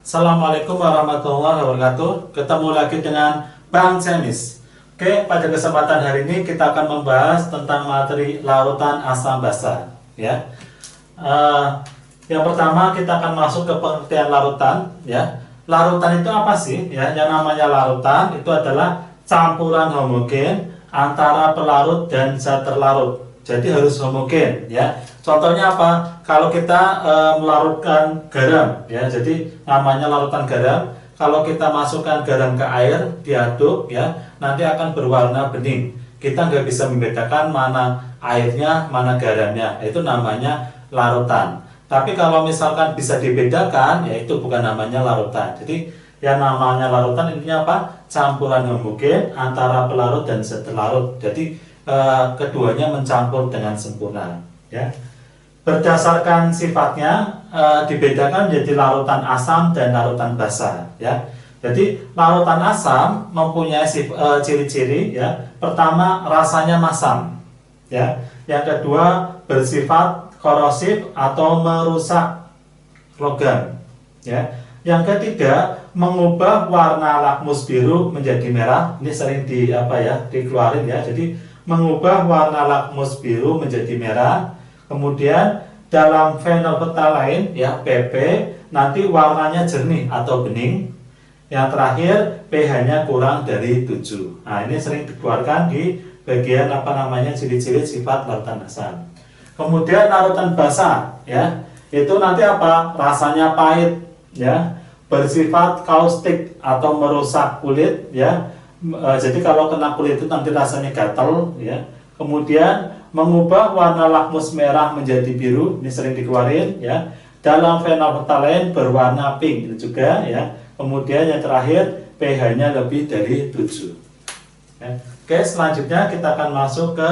Assalamualaikum warahmatullahi wabarakatuh. Ketemu lagi dengan Bang Cemis. Oke, pada kesempatan hari ini kita akan membahas tentang materi larutan asam basa. Ya, yang pertama kita akan masuk ke pengertian larutan. Ya, larutan itu apa sih? Ya, yang namanya larutan itu adalah campuran homogen antara pelarut dan zat terlarut. Jadi harus homogen. Ya, contohnya apa? Kalau kita melarutkan garam, ya, jadi namanya larutan garam. Kalau kita masukkan garam ke air, diaduk, ya, nanti akan berwarna bening. Kita nggak bisa membedakan mana airnya, mana garamnya. Itu namanya larutan. Tapi kalau misalkan bisa dibedakan, ya itu bukan namanya larutan. Jadi yang namanya larutan intinya apa? Campuran homogen antara pelarut dan zat terlarut. Jadi keduanya mencampur dengan sempurna. Ya. Berdasarkan sifatnya dibedakan menjadi larutan asam dan larutan basa. Ya. Jadi larutan asam mempunyai ciri-ciri. Ya. Pertama, rasanya masam. Ya. Yang kedua, bersifat korosif atau merusak logam. Ya. Yang ketiga, mengubah warna lakmus biru menjadi merah. Ini sering dikeluarin, ya. Jadi mengubah warna lakmus biru menjadi merah. Kemudian dalam fenolftalein, ya, PP, nanti warnanya jernih atau bening. Yang terakhir, pH-nya kurang dari 7. Nah, ini sering dikeluarkan di bagian ciri-ciri sifat larutan asam. Kemudian larutan basa, ya, itu nanti apa? Rasanya pahit, ya, bersifat kaustik atau merusak kulit, ya. Jadi kalau kena kulit itu nanti rasanya gatal, ya. Kemudian mengubah warna lakmus merah menjadi biru, ini sering dikeluarin, ya. Dalam fenolftalein berwarna pink, itu juga, ya. Kemudian yang terakhir, pH-nya lebih dari 7. Ya. Oke, selanjutnya kita akan masuk ke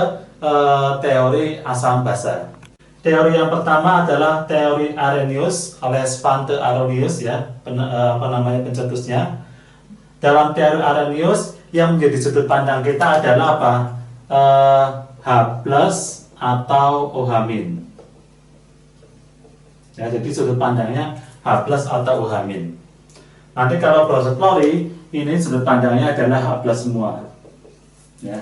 teori asam basa. Teori yang pertama adalah teori Arrhenius oleh Svante Arrhenius, ya, pencetusnya. Dalam teori Arrhenius yang menjadi sudut pandang kita adalah apa? H+ atau OH-. Ya, jadi sudut pandangnya H+ atau OH-. Nanti kalau proses Lowry, ini sudut pandangnya adalah H+ semua. Ya.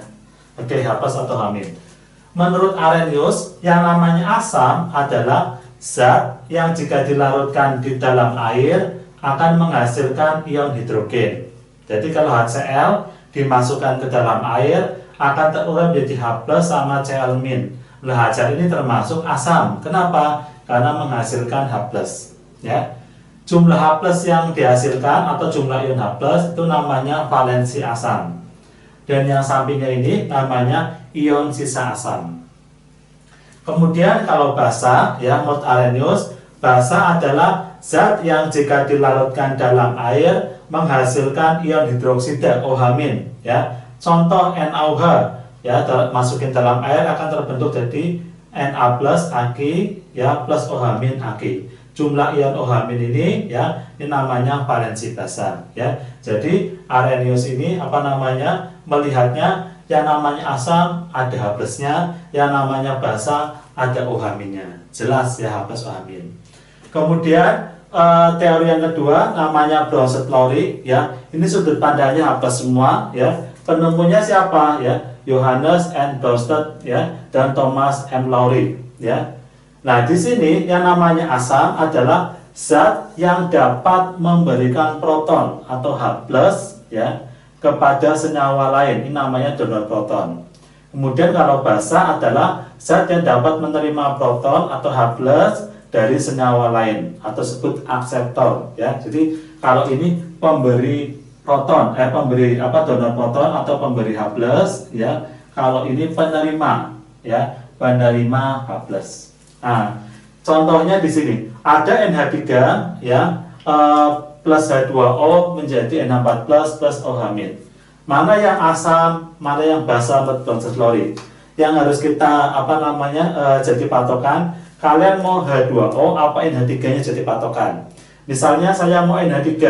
Oke, H+ atau OH-. Menurut Arrhenius, yang namanya asam adalah zat yang jika dilarutkan di dalam air akan menghasilkan ion hidrogen. Jadi kalau HCl dimasukkan ke dalam air akan terurai menjadi H+ sama Cl-. Nah, HCl ini termasuk asam. Kenapa? Karena menghasilkan H+. Ya. Jumlah H+ yang dihasilkan atau jumlah ion H+ itu namanya valensi asam. Dan yang sampingnya ini namanya ion sisa asam. Kemudian kalau basa, ya, menurut Arrhenius, basa adalah zat yang jika dilarutkan dalam air menghasilkan ion hidroksida OH-. Ya. Contoh NaOH, ya, masukin dalam air akan terbentuk jadi Na+ Aq, ya, plus OH- Aq. Jumlah ion OH- ini, ya, ini namanya valensi basa, ya. Jadi Arrhenius ini melihatnya yang namanya asam ada H+-nya, yang namanya basa ada OH-nya. Jelas, ya, H+ OH-. Kemudian teori yang kedua namanya Bronsted-Lowry, ya. Ini sudut pandangnya H+ semua, ya. Penemunya siapa, ya? Johannes N. Bronsted, ya, dan Thomas M. Lowry, ya. Nah, di sini yang namanya asam adalah zat yang dapat memberikan proton atau H+, ya, kepada senyawa lain. Ini namanya donor proton. Kemudian kalau basa adalah zat yang dapat menerima proton atau H+ dari senyawa lain atau sebut akseptor, ya. Jadi kalau ini pemberi proton, donor proton atau pemberi H+, ya. Kalau ini penerima, ya, penerima H+. Nah, contohnya di sini ada NH3, ya, plus H2O menjadi NH4+ plus OH-. Mana yang asam, mana yang basa menurut Bronsted-Lowry? Yang harus kita jadi patokan. Kalian mau H2O apa NH3-nya jadi patokan? Misalnya saya mau NH3.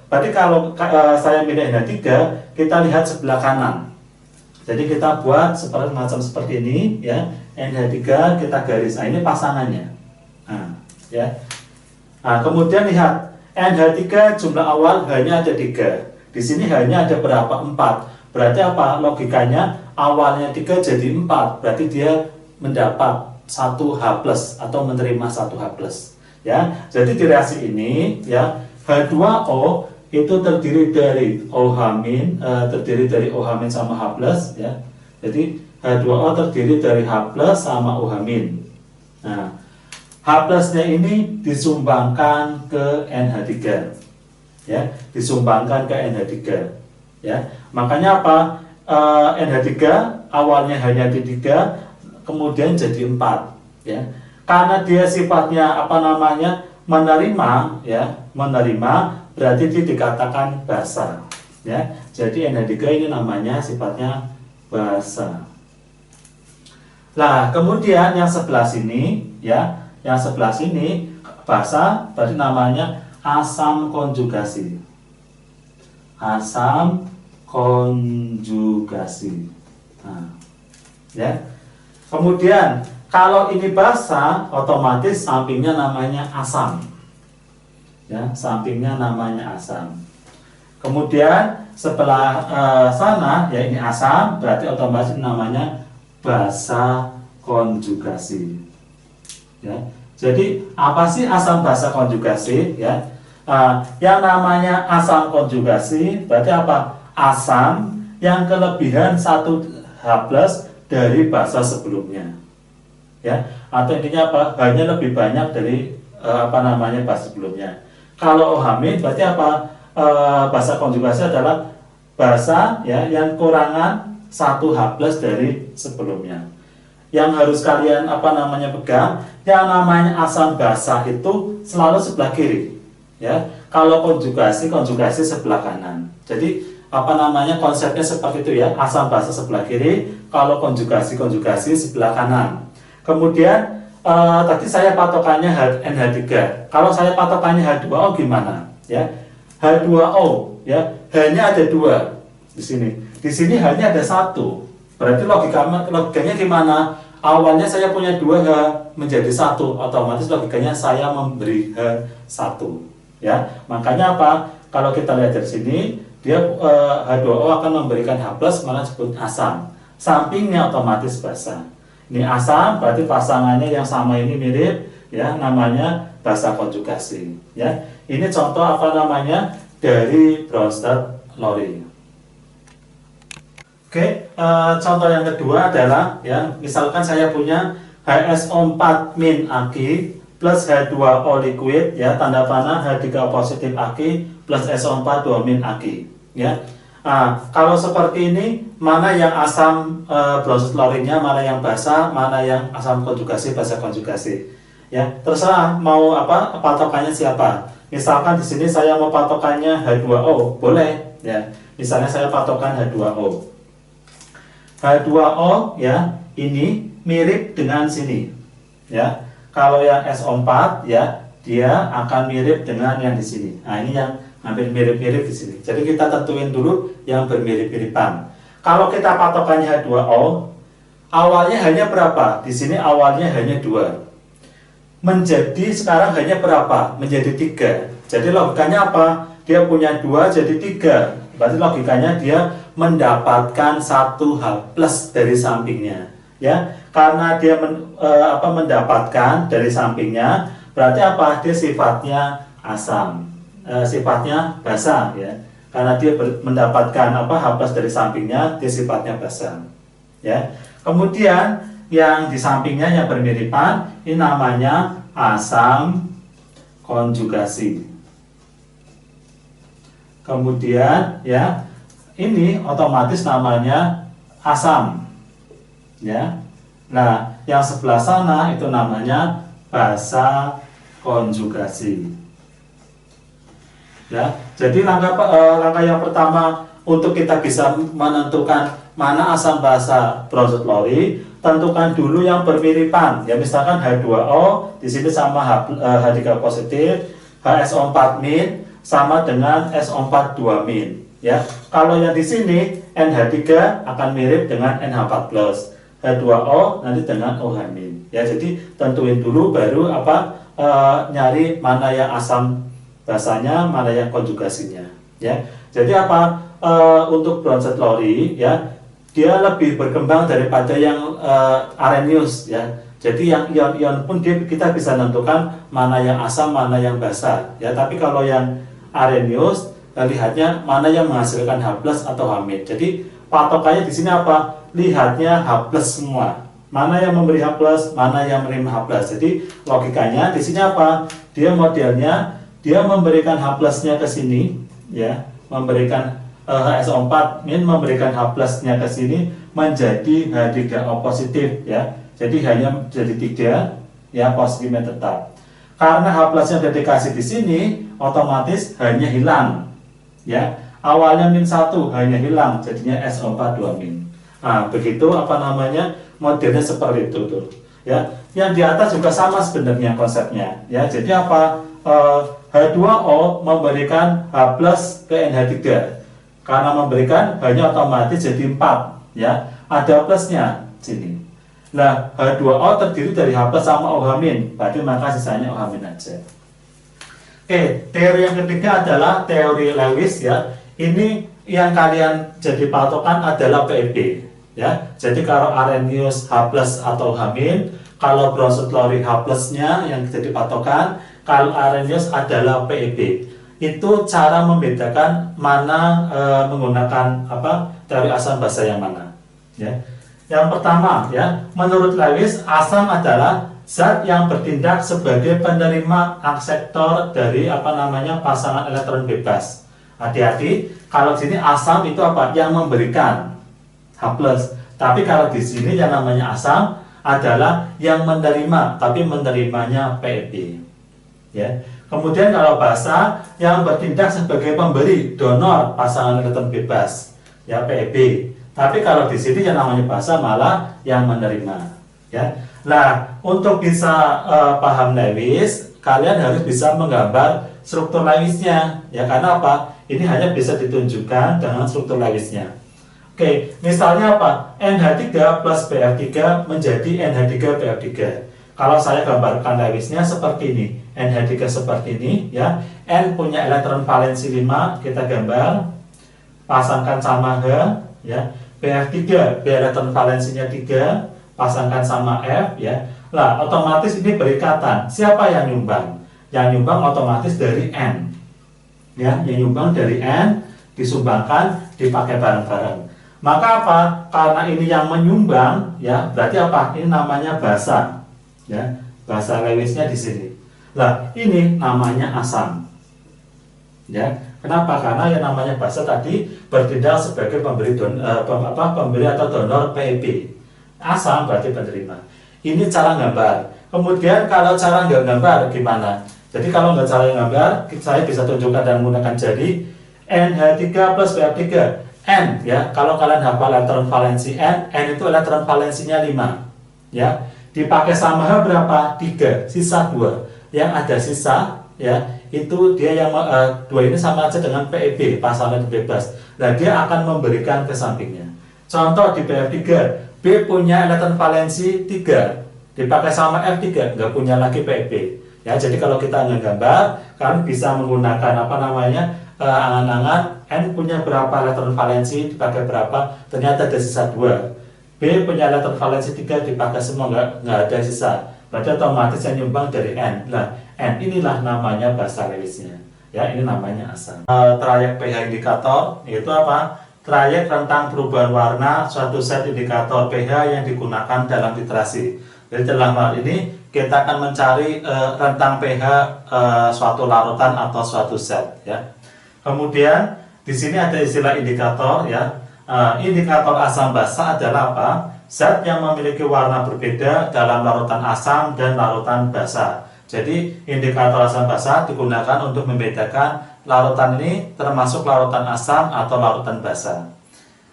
Berarti kalau saya milih NH3, kita lihat sebelah kanan. Jadi kita buat seperti ini, ya. NH3 kita garis. Nah, ini pasangannya. Nah, ya. Nah, kemudian lihat NH3 jumlah awal hanya ada 3. Di sini hanya ada berapa? 4. Berarti apa? Logikanya awalnya 3 jadi 4. Berarti dia mendapat 1H+ atau menerima 1H+. Ya. Jadi di reaksi ini ya H2O itu terdiri dari OH- terdiri dari OH- sama H+, ya. Jadi H2O terdiri dari H+ sama OH-. Nah, H+-nya ini disumbangkan ke NH3. Ya, disumbangkan ke NH3. Ya. Makanya apa? NH3 awalnya hanya di 3, kemudian jadi 4, ya. Karena dia sifatnya apa namanya? Menerima, ya, menerima berarti dia dikatakan basa, ya. Jadi NH3 ini namanya sifatnya basa. Nah, kemudian yang sebelah sini, ya, yang sebelah sini basa berarti namanya asam konjugasi. Asam konjugasi. Nah, ya. Kemudian kalau ini basa, otomatis sampingnya namanya asam. Ya, sampingnya namanya asam. Kemudian sebelah sana, ya ini asam, berarti otomatis namanya basa konjugasi. Ya. Jadi apa sih asam basa konjugasi? Ya, yang namanya asam konjugasi berarti apa? Asam yang kelebihan 1H+ dari basa sebelumnya. Ya, atau intinya apa? Hanya lebih banyak dari basa sebelumnya. Kalau OH- berarti apa? Basa konjugasi adalah basa ya yang kurangan 1H+ dari sebelumnya. Yang harus kalian pegang, yang namanya asam basa itu selalu sebelah kiri. Ya, kalau konjugasi sebelah kanan. Jadi konsepnya seperti itu ya, asam basa sebelah kiri, kalau konjugasi sebelah kanan. Kemudian tadi saya patokannya NH3. Kalau saya patokannya H2O gimana? Ya, H2O ya hanya ada 2 di sini. Di sini hanya ada 1. Berarti logikanya gimana? Awalnya saya punya 2H menjadi 1, otomatis logikanya saya memberi H1. Ya, makanya apa? Kalau kita lihat dari sini, dia H2O akan memberikan H+, malah disebut asam. Sampingnya otomatis basa. Ini asam, berarti pasangannya yang sama ini mirip, ya, namanya basa konjugasi. Ya, ini contoh dari Bronsted-Lowry. Oke, contoh yang kedua adalah, ya, misalkan saya punya HSO4- Ag plus H2O liquid, ya, tanda panah H3O positif Ag plus SO4 2- Ag, ya. Nah, kalau seperti ini, mana yang asam Bronsted-Lowry-nya, mana yang basa, mana yang asam konjugasi, basa konjugasi. Ya, terserah mau patokannya siapa. Misalkan di sini saya mau patokannya H2O, boleh, ya. Misalnya saya patokan H2O. H2O ya, ini mirip dengan sini. Ya. Kalau yang SO4 ya, dia akan mirip dengan yang di sini. Nah, ini yang hampir mirip-mirip di sini. Jadi kita tentuin dulu yang bermirip-miripan. Kalau kita patokannya H2O, awalnya hanya berapa? Di sini awalnya hanya 2. Menjadi sekarang hanya berapa? Menjadi 3. Jadi logikanya apa? Dia punya 2 jadi 3. Berarti logikanya dia mendapatkan 1H+ dari sampingnya. Ya, karena dia mendapatkan dari sampingnya, berarti apa? Dia sifatnya asam. Sifatnya basa, ya, karena dia mendapatkan H+ dari sampingnya, dia sifatnya basa, ya. Kemudian yang di sampingnya yang bermiripan, ini namanya asam konjugasi. Kemudian ya, ini otomatis namanya asam, ya. Nah, yang sebelah sana itu namanya basa konjugasi. Ya, jadi langkah yang pertama untuk kita bisa menentukan mana asam basa Bronsted-Lowry, tentukan dulu yang bermiripan. Ya, misalkan H2O di sini sama H3 positif, HSO4- sama dengan SO4 2-. Ya, kalau yang di sini NH3 akan mirip dengan NH4+, H2O nanti dengan OH-. Ya, jadi tentuin dulu baru nyari mana yang asam basanya, mana yang konjugasinya, ya. Jadi apa? Untuk Bronsted Lowry, ya, dia lebih berkembang daripada yang Arrhenius, ya. Jadi yang ion-ion pun kita bisa menentukan mana yang asam, mana yang basa, ya. Tapi kalau yang Arrhenius, lihatnya mana yang menghasilkan H+ atau H-. Jadi patokannya di sini apa? Lihatnya H+ semua. Mana yang memberi H+, mana yang menerima H+. Jadi logikanya di sini apa? Dia modelnya dia memberikan H+-nya ke sini, ya, memberikan HSO4 memberikan H+-nya ke sini menjadi H3O positif, ya. Jadi hanya jadi 3, ya, positifnya tetap. Karena H+-nya sudah dikasih di sini, otomatis hanya hilang, ya. Awalnya -1 hanya hilang, jadinya SO4 2-. Nah, begitu apa namanya? Modelnya seperti itu tuh, ya. Yang di atas juga sama sebenarnya konsepnya, ya. Jadi apa? H2O memberikan H+ ke NH3. Karena memberikan hanya otomatis jadi 4, ya. Ada plusnya sini. Nah, H2O terdiri dari H+ sama OH-, berarti maka sisanya OH- aja. Oke, teori yang ketiga adalah teori Lewis, ya. Ini yang kalian jadi patokan adalah PEB, ya. Jadi kalau Arrhenius H+ atau H-, kalau Bronsted Lowry H+-nya yang jadi patokan, kalau Arrhenius adalah PEB. Itu cara membedakan mana menggunakan apa teori asam basa yang mana, ya. Yang pertama, ya, menurut Lewis asam adalah zat yang bertindak sebagai penerima akseptor dari apa namanya pasangan elektron bebas. Hati-hati, kalau di sini asam itu apa? Yang memberikan H+. Tapi kalau di sini yang namanya asam adalah yang menerima, tapi menerimanya PEB, ya. Kemudian kalau basa yang bertindak sebagai pemberi, donor pasangan elektron bebas, ya, PEB. Tapi kalau di sini yang namanya basa malah yang menerima, ya. Nah, untuk bisa paham Lewis, kalian harus bisa menggambar struktur Lewisnya, ya. Karena apa? Ini hanya bisa ditunjukkan dengan struktur Lewisnya. Oke, misalnya apa? NH3 plus BF3 menjadi NH3 BF3. Kalau saya gambarkan Lewisnya seperti ini, NH3 seperti ini, ya. N punya elektron valensi 5, kita gambar, pasangkan sama H, ya. BF3, B elektron valensinya 3, pasangkan sama F, ya. Lah, otomatis ini berikatan. Siapa yang nyumbang? Yang nyumbang otomatis dari N, ya. Yang nyumbang dari N disumbangkan, dipakai bareng-bareng. Maka apa? Karena ini yang menyumbang, ya, berarti apa? Ini namanya basa, ya. Basa Lewisnya di sini. Lah, ini namanya asam, ya. Kenapa? Karena yang namanya basa tadi bertindak sebagai pemberi pemberi atau donor PEB. Asam berarti penerima. Ini cara gambar. Kemudian kalau cara nggak gambar gimana? Jadi kalau nggak cara gambar, saya bisa tunjukkan dan menggunakan jari. NH3 plus BF3 N, ya. Kalau kalian hafal elektron valensi N itu elektron valensinya 5, ya. Dipakai sama H berapa? 3, sisa 2. Yang ada sisa, ya, itu dia yang 2 ini sama aja dengan PEB, pasangan bebas. Nah, dia akan memberikan ke sampingnya. Contoh di BF3, B punya elektron valensi 3, dipakai sama F3, nggak punya lagi PEB. Ya, jadi kalau kita ngegambar, kalian bisa menggunakan apa namanya angan-angan N punya berapa elektron valensi, dipakai berapa, ternyata ada sisa 2. B punya elektron valensi 3, dipakai semua, nggak ada sisa. Berarti otomatis yang nyumbang dari N. Nah, N inilah namanya basa Lewisnya. Ya, ini namanya asam. Trayek pH indikator itu apa? Trayek tentang perubahan warna suatu set indikator pH yang digunakan dalam titrasi. Jadi dalam hal ini kita akan mencari rentang pH suatu larutan atau suatu zat, ya. Kemudian di sini ada istilah indikator, ya. Indikator asam basa adalah apa? Zat yang memiliki warna berbeda dalam larutan asam dan larutan basa. Jadi indikator asam basa digunakan untuk membedakan larutan ini termasuk larutan asam atau larutan basa.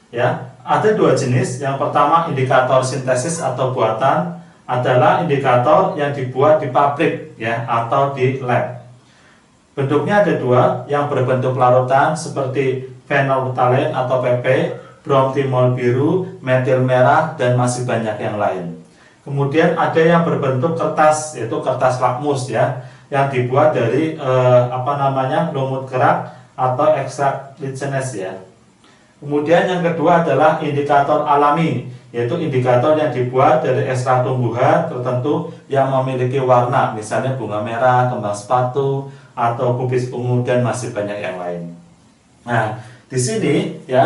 Ya, ada 2 jenis. Yang pertama indikator sintesis atau buatan adalah indikator yang dibuat di pabrik, ya, atau di lab. Bentuknya ada 2, yang berbentuk larutan seperti phenolphthalein atau PP, bromtimol biru, metil merah, dan masih banyak yang lain. Kemudian ada yang berbentuk kertas, yaitu kertas lakmus, ya. yang dibuat dari lumut kerak atau ekstrak lichenes ya. Kemudian yang kedua adalah indikator alami, yaitu indikator yang dibuat dari ekstrak tumbuhan tertentu yang memiliki warna, misalnya bunga merah, kembang sepatu, atau kubis ungu, dan masih banyak yang lain. Nah, di sini ya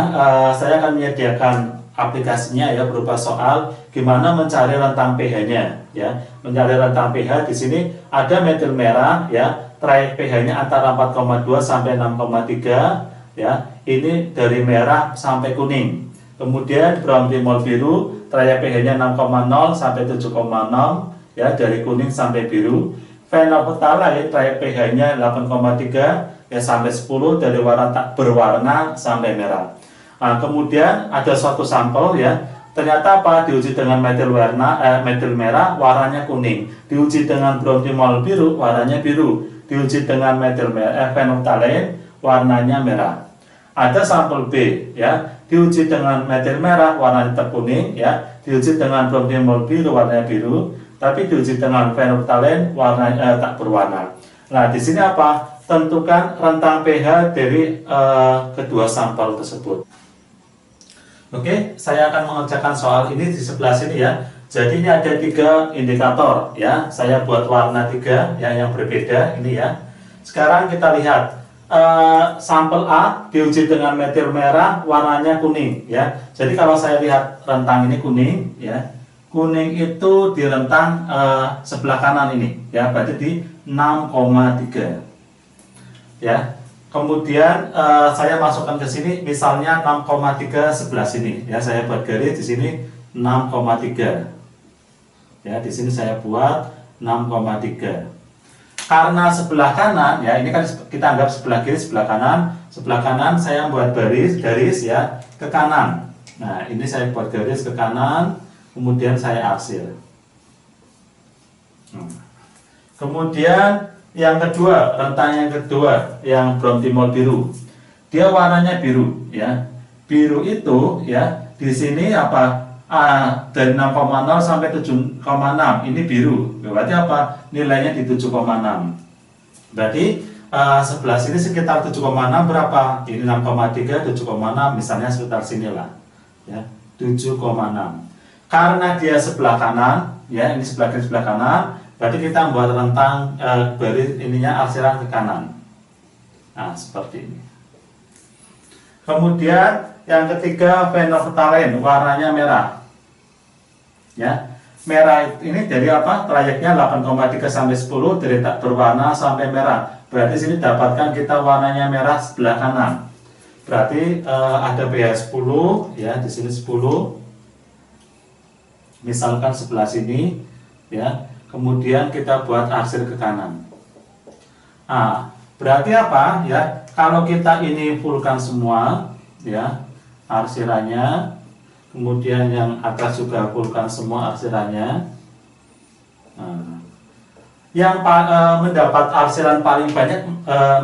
saya akan menyediakan aplikasinya ya, berupa soal gimana mencari rentang pH-nya ya. Mencari rentang pH, di sini ada metil merah ya, trayek pH-nya antara 4,2 sampai 6,3 ya. Ini dari merah sampai kuning. Kemudian brown timol biru, trayek pH-nya 6,0 sampai 7,6 ya, dari kuning sampai biru. Phenolphthalein trayek pH-nya 8,3 ya sampai 10, dari warna tak berwarna sampai merah. Nah, kemudian ada suatu sampel ya, ternyata apa, diuji dengan metil merah warnanya kuning, diuji dengan brown timol biru warnanya biru, diuji dengan metil phenolphthalein warnanya merah. Ada sampel B ya, diuji dengan metil merah warnanya tetap kuning ya, diuji dengan brown timol biru warnanya biru, tapi diuji dengan phenolphthalein warnanya tak berwarna. Nah, di sini apa? Tentukan rentang pH dari kedua sampel tersebut. Oke, saya akan mengerjakan soal ini di sebelah sini ya. Jadi ini ada 3 indikator ya. Saya buat warna 3 yang berbeda ini ya. Sekarang kita lihat sampel A diuji dengan metil merah warnanya kuning ya. Jadi kalau saya lihat rentang ini kuning ya. Kuning itu di rentang sebelah kanan ini ya, berarti di 6,3 ya. Kemudian saya masukkan ke sini, misalnya 6,3 sebelah sini ya, saya buat garis di sini 6,3 ya, di sini saya buat 6,3. Karena sebelah kanan ya, ini kan kita anggap sebelah kiri, sebelah kanan saya buat garis ya ke kanan. Nah, ini saya buat garis ke kanan, kemudian saya arsir. Kemudian yang kedua, rentang yang kedua, yang brown timol biru, dia warnanya biru ya. Biru itu ya, di sini apa? Dari 6,0 sampai 7,6 ini biru. Berarti apa? Nilainya di 7,6. Berarti sebelah sini sekitar 7,6 berapa? Ini 6,3, 7,6, misalnya sekitar sinilah ya, 7,6. Karena dia sebelah kanan ya, ini sebelah kiri sebelah kanan, berarti kita membuat rentang garis ininya arsiran ke kanan. Nah, seperti ini. Kemudian yang ketiga, phenolphthalein warnanya merah. Ya. Merah ini dari apa? Trayeknya 8,3 sampai 10, dari tak berwarna sampai merah. Berarti sini dapatkan kita warnanya merah sebelah kanan. Berarti ada pH 10 ya, di sini 10. Misalkan sebelah sini ya. Kemudian kita buat arsir ke kanan. Nah, berarti apa ya? Kalau kita ini fullkan semua ya arsirannya, kemudian yang atas juga fullkan semua arsirannya. Nah, yang mendapat arsiran paling banyak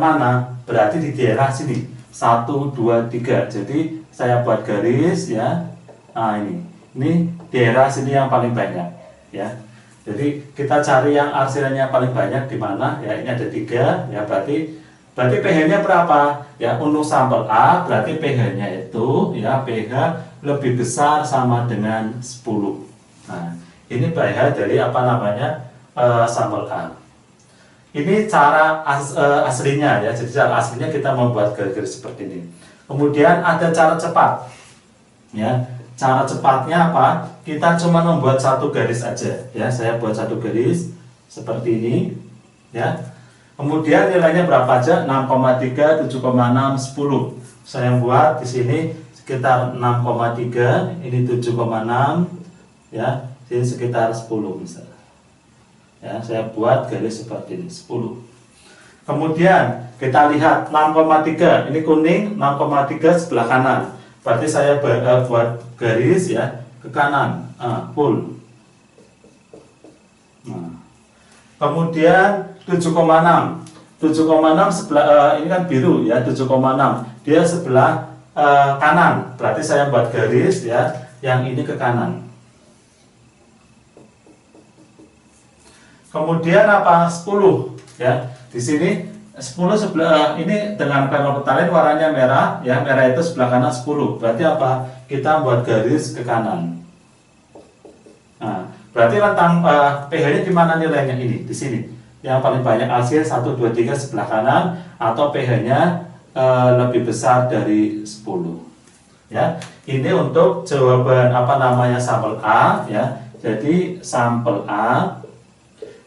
mana? Berarti di daerah sini 1, 2, 3. Jadi saya buat garis ya. Nah, ini daerah sini yang paling banyak ya. Jadi kita cari yang arsirannya paling banyak di mana ya, ini ada 3 ya, berarti pH-nya berapa ya, untuk sampel A berarti pH-nya itu ya, pH lebih besar sama dengan 10. Nah, ini pH dari sampel A. Ini cara aslinya ya, jadi cara aslinya kita membuat garis seperti ini. Kemudian ada cara cepat ya. Cara cepatnya apa? Kita cuma membuat satu garis aja ya. Saya buat satu garis seperti ini ya. Kemudian nilainya berapa aja? 6,3, 7,6, 10. Saya buat di sini sekitar 6,3, ini 7,6 ya. Ini sekitar 10 misalnya. Ya, saya buat garis seperti ini 10. Kemudian kita lihat 6,3, ini kuning, 6,3 sebelah kanan. Berarti saya buat garis ya ke kanan, full. Nah. Kemudian 7,6 sebelah ini kan biru ya, 7,6 dia sebelah kanan. Berarti saya buat garis ya yang ini ke kanan. Kemudian apa? 10 Ya, di sini 10 sebelah ini dengan fenolftalein warnanya merah, ya merah itu sebelah kanan 10. Berarti apa? Kita buat garis ke kanan. Nah, berarti rentang pH-nya di mana nilainya ini? Di sini. Yang paling banyak arsen 1, 2, 3 sebelah kanan atau pH-nya lebih besar dari 10. Ya, ini untuk jawaban apa namanya sampel A, ya. Jadi sampel A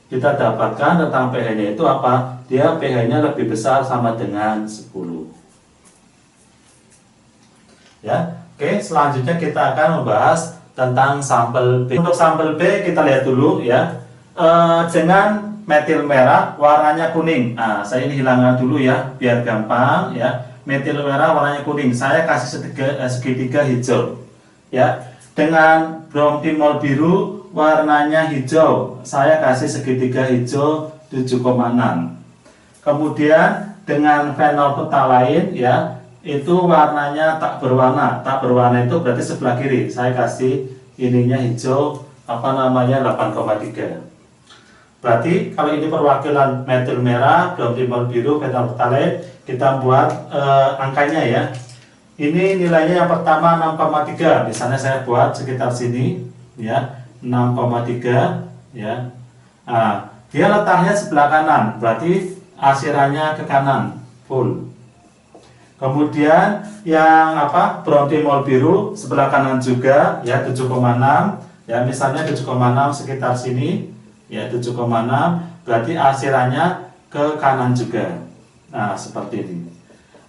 kita dapatkan tentang pH-nya itu apa? Dia pH-nya lebih besar sama dengan 10. Ya, oke, selanjutnya kita akan membahas tentang sampel B. Untuk sampel B kita lihat dulu ya. Dengan metil merah warnanya kuning. Nah, saya ini hilangkan dulu ya, biar gampang ya. Metil merah warnanya kuning. Saya kasih segitiga hijau. Ya, dengan bromtimol biru warnanya hijau, saya kasih segitiga hijau 7,6. Kemudian dengan fenolftalein ya, itu warnanya tak berwarna. Tak berwarna itu berarti sebelah kiri. Saya kasih ininya hijau apa namanya 8,3. Berarti kalau ini perwakilan metil merah, bromtimol biru, fenolftalein, kita buat angkanya ya. Ini nilainya yang pertama 6,3. Misalnya saya buat sekitar sini ya. 6,3 ya. Nah, dia letaknya sebelah kanan, berarti arsirannya ke kanan full. Kemudian yang apa? Bromtimol biru sebelah kanan juga ya 7,6 ya, misalnya 7,6 sekitar sini ya 7,6, berarti arsirannya ke kanan juga. Nah, seperti ini.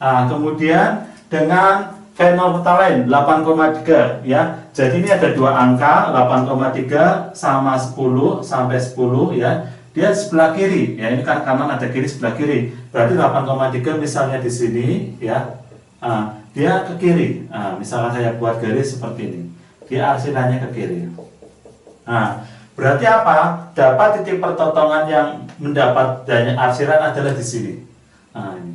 Nah, kemudian dengan fenolftalein 8,3 ya. Jadi ini ada dua angka 8,3 sama 10 sampai 10 ya. Dia sebelah kiri ya. Ini kan kanan ada kiri, sebelah kiri. Berarti 8,3 misalnya di sini ya. Nah, dia ke kiri. Nah, misalnya saya buat garis seperti ini. Dia arsirannya ke kiri. Nah, berarti apa? Dapat titik pertotongan yang mendapat banyak arsiran adalah di sini. Nah, ini.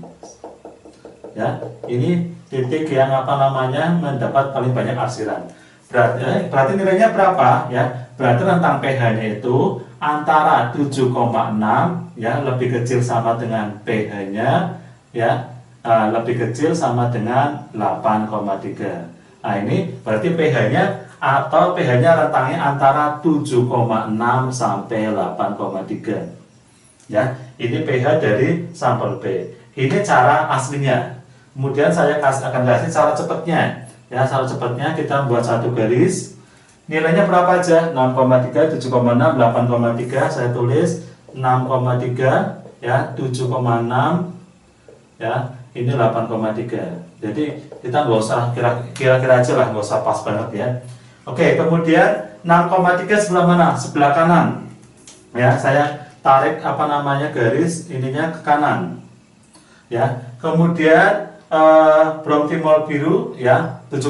Ya, ini titik yang apa namanya mendapat paling banyak arsiran. Berarti nilainya berapa ya? Berarti rentang pH-nya itu antara 7,6 ya, lebih kecil sama dengan pH-nya ya, lebih kecil sama dengan 8,3. Nah, ini berarti pH-nya atau pH-nya rentangnya antara 7,6 sampai 8,3. Ya, ini pH dari sampel B. Ini cara aslinya. Kemudian saya akan kasih cara cepatnya. Ya, cara cepatnya kita buat satu garis. Nilainya berapa aja? 6,3, 7,6, 8,3. Saya tulis 6,3 ya, 7,6 ya, ini 8,3. Jadi kita nggak usah kira-kira aja lah, nggak usah pas banget ya. Oke, kemudian 6,3 sebelah mana? Sebelah kanan. Ya, saya tarik apa namanya garis ininya ke kanan. Ya, kemudian bromtimol biru ya 7,6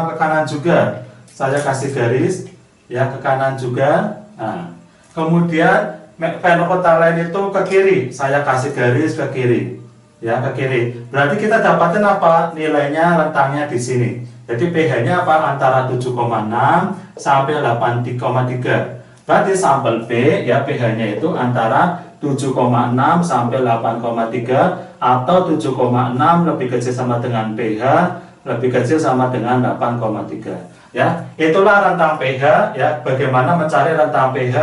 ke kanan juga. Saya kasih garis ya ke kanan juga. Nah, kemudian fenolftalein itu ke kiri. Saya kasih garis ke kiri. Ya, ke kiri. Berarti kita dapatkan apa? Nilainya rentangnya di sini. Jadi pH-nya apa? Antara 7,6 sampai 8,3. Berarti sampel B ya pH-nya itu antara 7,6 sampai 8,3 atau 7,6 lebih kecil sama dengan pH, lebih kecil sama dengan 8,3. Ya, itulah rentang pH ya. Bagaimana mencari rentang pH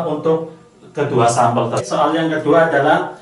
untuk kedua sampel. Soal yang kedua adalah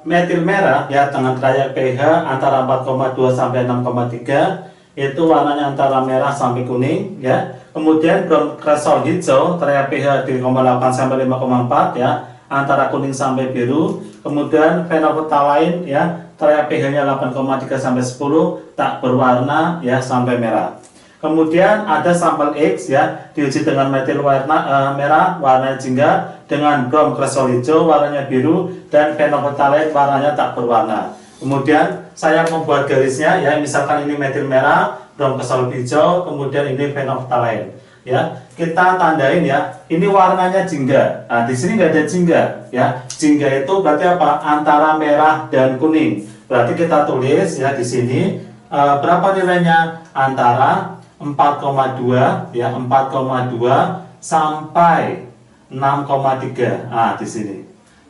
metil merah ya dengan trayek pH antara 4,2 sampai 6,3, itu warnanya antara merah sampai kuning ya. Kemudian bromkresol hijau trayek pH 3,8 sampai 5,4 ya, antara kuning sampai biru. Kemudian fenolftalein ya trayek pH-nya 8,3 sampai 10, tak berwarna ya sampai merah. Kemudian ada sampel X ya, diuji dengan metil merah warnanya jingga, dengan bromkresol hijau warnanya biru, dan fenolftalein warnanya tak berwarna. Kemudian saya membuat garisnya ya, misalkan ini metil merah, bromkresol hijau, kemudian ini fenolftalein. Ya, kita tandain ya, ini warnanya jingga. Nah, di sini nggak ada jingga ya. Jingga itu berarti apa? Antara merah dan kuning. Berarti kita tulis ya di sini berapa nilainya? Antara 4,2 ya, 4,2 sampai 6,3. Nah, di sini.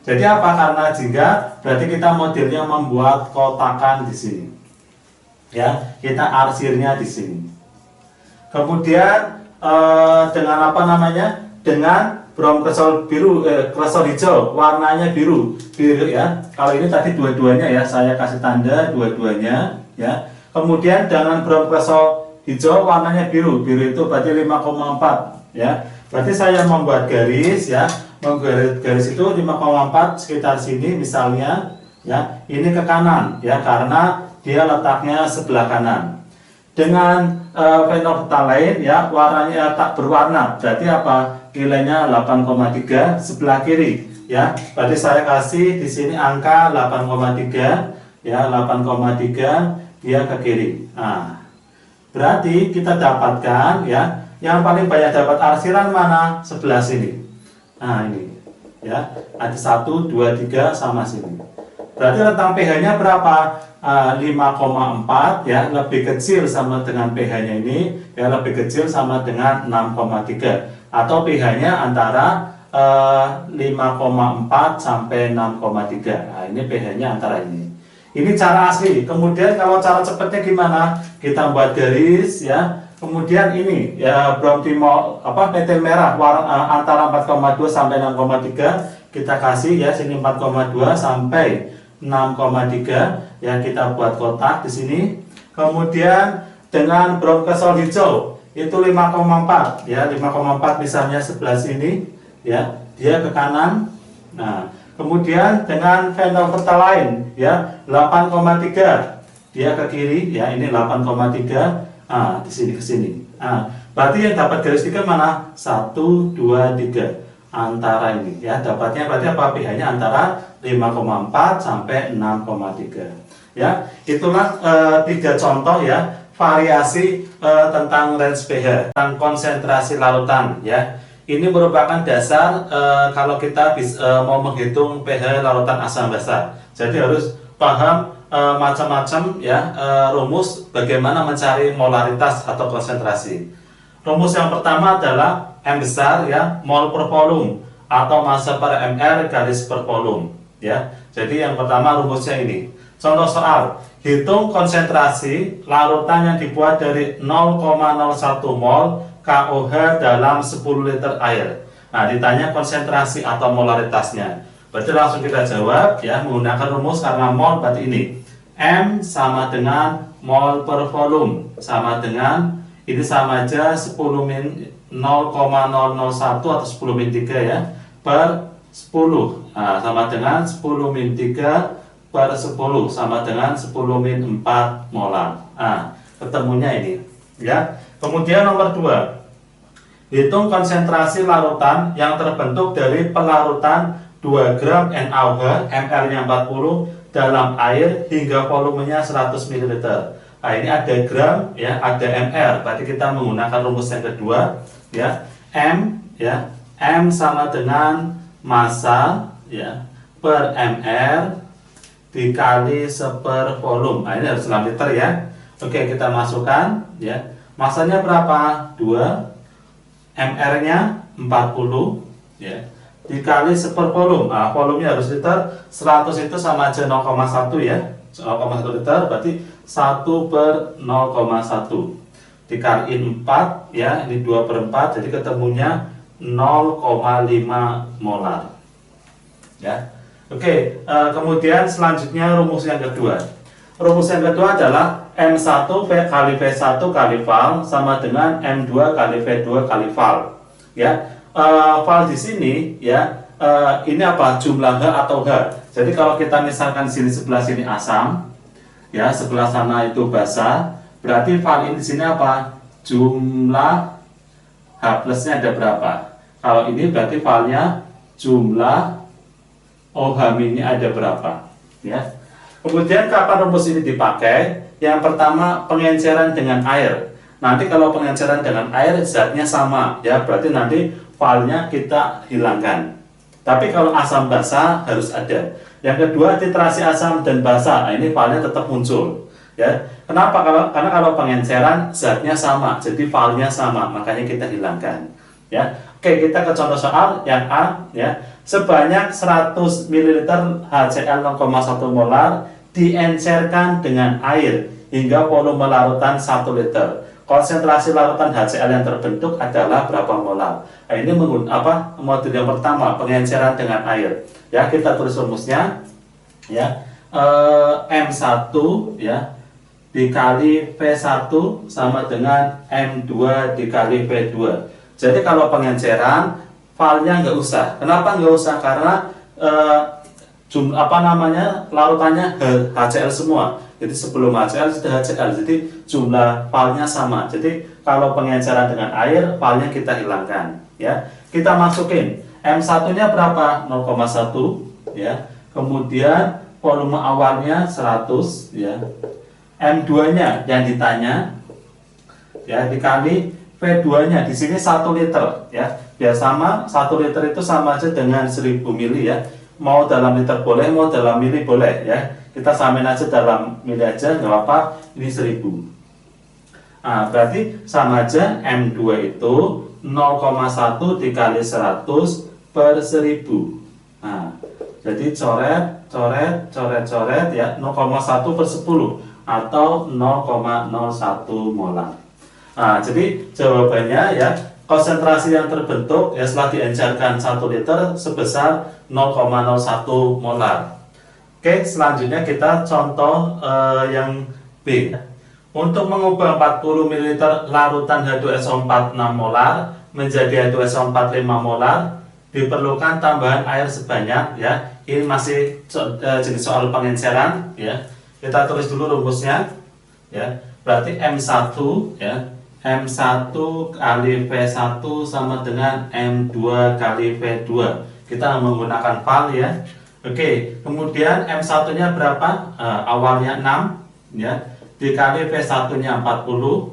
Jadi apa? Karena jingga berarti kita modelnya membuat kotakan di sini. Ya, kita arsirnya di sini. Kemudian dengan apa namanya? Dengan brom kresol biru, kresol hijau, warnanya biru ya. Kalau ini tadi dua-duanya ya, saya kasih tanda dua-duanya ya. Kemudian dengan brom kresol hijau, warnanya biru itu berarti 5,4 ya. Berarti saya membuat garis ya. Garis itu 5,4 sekitar sini misalnya ya, ini ke kanan ya karena dia letaknya sebelah kanan. Dengan fenolftalein ya warnanya tak berwarna, berarti apa? Nilainya 8,3 sebelah kiri ya. Berarti saya kasih di sini angka 8,3 ya, 8,3 dia ke kiri. Nah, berarti kita dapatkan ya, yang paling banyak dapat arsiran mana? Sebelah sini. Nah ini ya, ada 1, 2, 3 sama sini. Berarti rentang pH-nya berapa? 5,4 ya, lebih kecil sama dengan pH-nya ini ya, lebih kecil sama dengan 6,3 atau pH-nya antara 5,4 sampai 6,3. Nah ini pH-nya antara ini. Ini cara asli. Kemudian kalau cara cepatnya gimana? Kita buat garis ya. Kemudian ini ya bromtimol metil merah antara 4,2 sampai 6,3 kita kasih ya, sini 4,2 sampai 6,3 ya, kita buat kotak di sini. Kemudian dengan brom kresol hijau itu 5,4 ya, 5,4 misalnya sebelah sini ya, dia ke kanan. Nah, kemudian dengan fenolftalein ya 8,3 dia ke kiri ya, ini 8,3. Di sini ke sini. Berarti yang dapat garis 3 mana? 1, 2, 3 antara ini ya. Dapatnya berarti apa? pH-nya antara 5,4 sampai 6,3 ya. Itulah 3 contoh ya variasi tentang range pH, tentang konsentrasi larutan ya. Ini merupakan dasar kalau kita mau menghitung pH larutan asam basa. Jadi harus paham macam-macam ya rumus bagaimana mencari molaritas atau konsentrasi. Rumus yang pertama adalah M besar ya, mol per volume atau massa per mR garis per volume ya. Jadi yang pertama rumusnya ini. Contoh soal, hitung konsentrasi larutan yang dibuat dari 0,01 mol KOH dalam 10 liter air. Nah, ditanya konsentrasi atau molaritasnya. Berarti langsung kita jawab ya menggunakan rumus, karena mol berarti ini. M sama dengan mol per volume sama dengan ini sama aja 10 min 0,001 atau 10 min 3 ya per 10. Nah, sama dengan 10 min 3 per 10 sama dengan 10 min 4 molar. Nah, ketemunya ini ya. Kemudian nomor 2, hitung konsentrasi larutan yang terbentuk dari pelarutan 2 gram NaOH, mR-nya 40 dalam air hingga volumenya 100 ml. Nah, ini ada gram ya, ada mR. Berarti kita menggunakan rumus yang kedua ya. M ya, M sama dengan massa ya per mR dikali seper volume. Nah, ini harus dalam liter ya. Oke, kita masukkan ya. Massanya berapa? 2, mR-nya 40 ya, dikali seper volume. Nah, volumenya harus liter. 100 itu sama aja 0,1 ya, 0,1 liter, berarti 1 per 0,1 dikaliin 4 ya, ini 2 per 4, jadi ketemunya 0,5 molar ya. Oke, kemudian selanjutnya rumus yang kedua. Rumus yang kedua adalah M1 kali V1 kali val sama dengan M2 kali V2 kali val ya. Val di sini ya, ini apa? Jumlah H atau H. Jadi kalau kita misalkan sini sebelah sini asam ya, sebelah sana itu basa, berarti val ini di sini apa? Jumlah H plusnya ada berapa? Kalau ini berarti valnya jumlah OH minnya ada berapa ya. Kemudian kapan rumus ini dipakai? Yang pertama, pengenceran dengan air. Nanti kalau pengenceran dengan air zatnya sama ya, berarti nanti valnya kita hilangkan. Tapi kalau asam basa harus ada. Yang kedua, titrasi asam dan basa. Nah, ini valnya tetap muncul ya. Kenapa? Karena kalau pengenceran zatnya sama, jadi valnya sama, makanya kita hilangkan ya. Oke, kita ke contoh soal yang A ya. Sebanyak 100 ml HCl 0,1 molar diencerkan dengan air hingga volume larutan 1 liter. Konsentrasi larutan HCl yang terbentuk adalah berapa molar? Nah, ini menggunakan modul yang pertama, pengenceran dengan air. Ya, kita tulis rumusnya ya. M1 ya dikali V1 sama dengan M2 dikali V2. Jadi kalau pengenceran filenya nggak usah. Kenapa nggak usah? Karena larutannya HCl semua. Jadi sebelum HCl sudah HCl. Jadi jumlah filenya sama. Jadi kalau pengenceran dengan air, filenya kita hilangkan. Ya, kita masukin M1-nya berapa? 0,1 ya. Kemudian volume awalnya 100 ya. M2-nya yang ditanya ya dikali V2-nya di sini 1 liter ya. Biar sama 1 liter itu sama aja dengan 1000 mili ya. Mau dalam liter boleh, mau dalam mili boleh ya. Kita samain aja dalam mili aja nggak apa-apa. Ini 1000. Nah, berarti sama aja M2 itu 0,1 dikali 100 per 1000. Nah, jadi coret ya 0,1 per 10 atau 0,01 molar. Nah, jadi jawabannya ya konsentrasi yang terbentuk ya setelah diencerkan 1 liter sebesar 0,01 molar. Oke, selanjutnya kita contoh yang B. Untuk mengubah 40 ml larutan H2SO4 6 molar menjadi H2SO4 5 molar diperlukan tambahan air sebanyak ya. Ini masih jenis soal pengenceran ya. Kita tulis dulu rumusnya ya. Berarti M1 ya. M1 kali V1 sama dengan M2 kali V2. Kita menggunakan val ya. Oke, kemudian M1-nya berapa? Awalnya 6 ya. Dikali V1-nya 40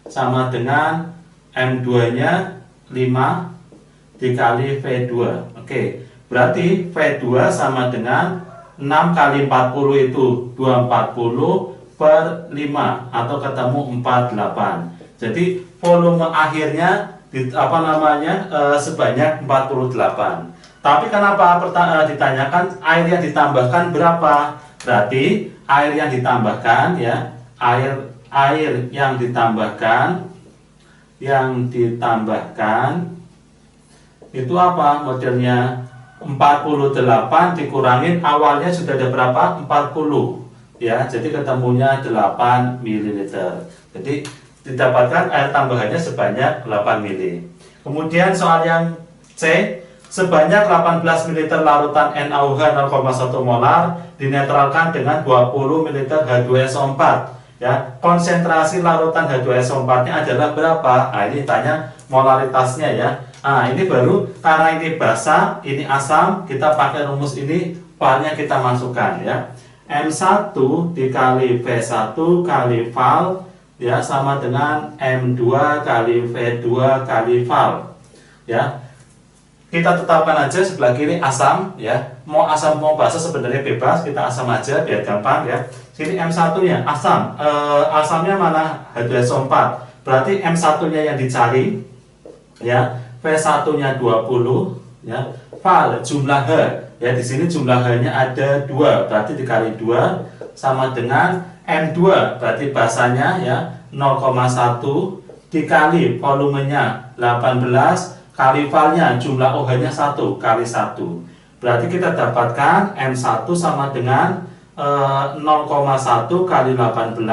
sama dengan M2-nya 5 dikali V2. Oke, berarti V2 sama dengan 6 kali 40 itu 240 per 5 atau ketemu 48. Jadi volume akhirnya sebanyak 48. Tapi kenapa ditanyakan air yang ditambahkan berapa? Berarti air yang ditambahkan ya, air yang ditambahkan itu apa modelnya? 48 dikurangin awalnya sudah ada berapa? 40 ya, jadi ketemunya 8 ml. Jadi didapatkan air tambahannya sebanyak 8 ml. Kemudian soal yang C, sebanyak 18 ml larutan NaOH 0,1 molar dinetralkan dengan 20 ml H2SO4 ya. Konsentrasi larutan H2SO4-nya adalah berapa? Nah, ini tanya molaritasnya ya. Nah, ini baru karena ini basa, ini asam, kita pakai rumus ini, valnya kita masukkan ya. M1 dikali V1 kali val ya sama dengan M2 kali V2 kali val ya. Kita tetapkan aja sebelah kiri asam ya. Mau asam mau basa sebenarnya bebas, kita asam aja biar gampang ya. Sini M1-nya asam. Asamnya mana? H2SO4. Berarti M1-nya yang dicari ya. V1-nya 20 ya. Val jumlah H ya, di sini jumlah H-nya ada 2, berarti dikali 2 sama dengan M2, berarti basanya ya 0,1 dikali volumenya 18 kali valnya jumlah OH-nya 1 kali 1. Berarti kita dapatkan M1 sama dengan 0,1 kali 18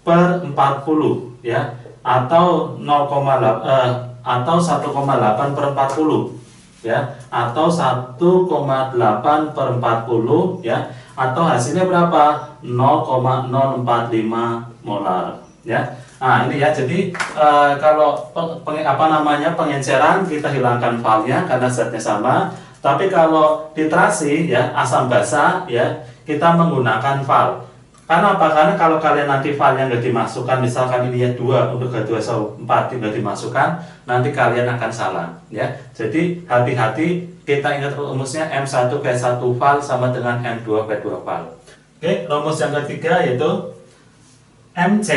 per 40 ya, atau 1,8 per 40 ya, atau 1,8 per 40 ya, atau hasilnya berapa? 0,045 molar ya. Nah, ini ya, jadi kalau pengenceran kita hilangkan valnya karena zatnya sama. Tapi kalau titrasi ya, asam basa ya, kita menggunakan val. Karena apa? Karena kalau kalian nanti valnya nggak dimasukkan, misalkan ini ya 2 untuk H2SO4 tidak dimasukkan, nanti kalian akan salah ya. Jadi hati-hati, kita ingat rumusnya M1 V1 val sama dengan M2 V2 val. Oke, rumus yang ketiga yaitu MC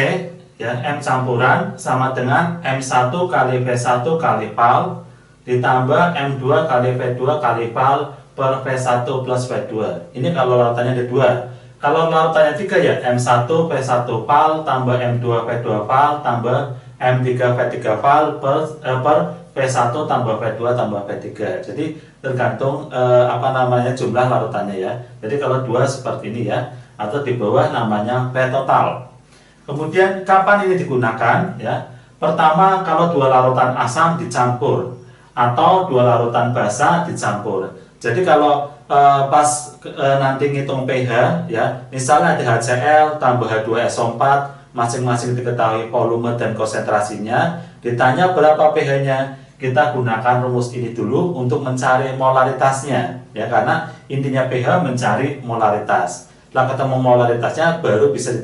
ya, M campuran sama dengan M1 kali V1 kali val ditambah M2 kali V2 kali val per V1 plus V2. Ini kalau larutannya ada 2. Kalau larutannya 3 ya M1 V1 val tambah M2 V2 val tambah M3 V3 val per V1 tambah V2 tambah V3. Jadi tergantung jumlah larutannya ya. Jadi kalau 2 seperti ini ya, atau di bawah namanya V total. Kemudian kapan ini digunakan ya? Pertama, kalau 2 larutan asam dicampur atau 2 larutan basa dicampur. Jadi kalau nanti ngitung pH ya, misalnya ada HCl tambah H2SO4, masing-masing diketahui volume dan konsentrasinya, ditanya berapa pH-nya, kita gunakan rumus ini dulu untuk mencari molaritasnya ya, karena intinya pH mencari molaritas. Setelah ketemu molaritasnya baru bisa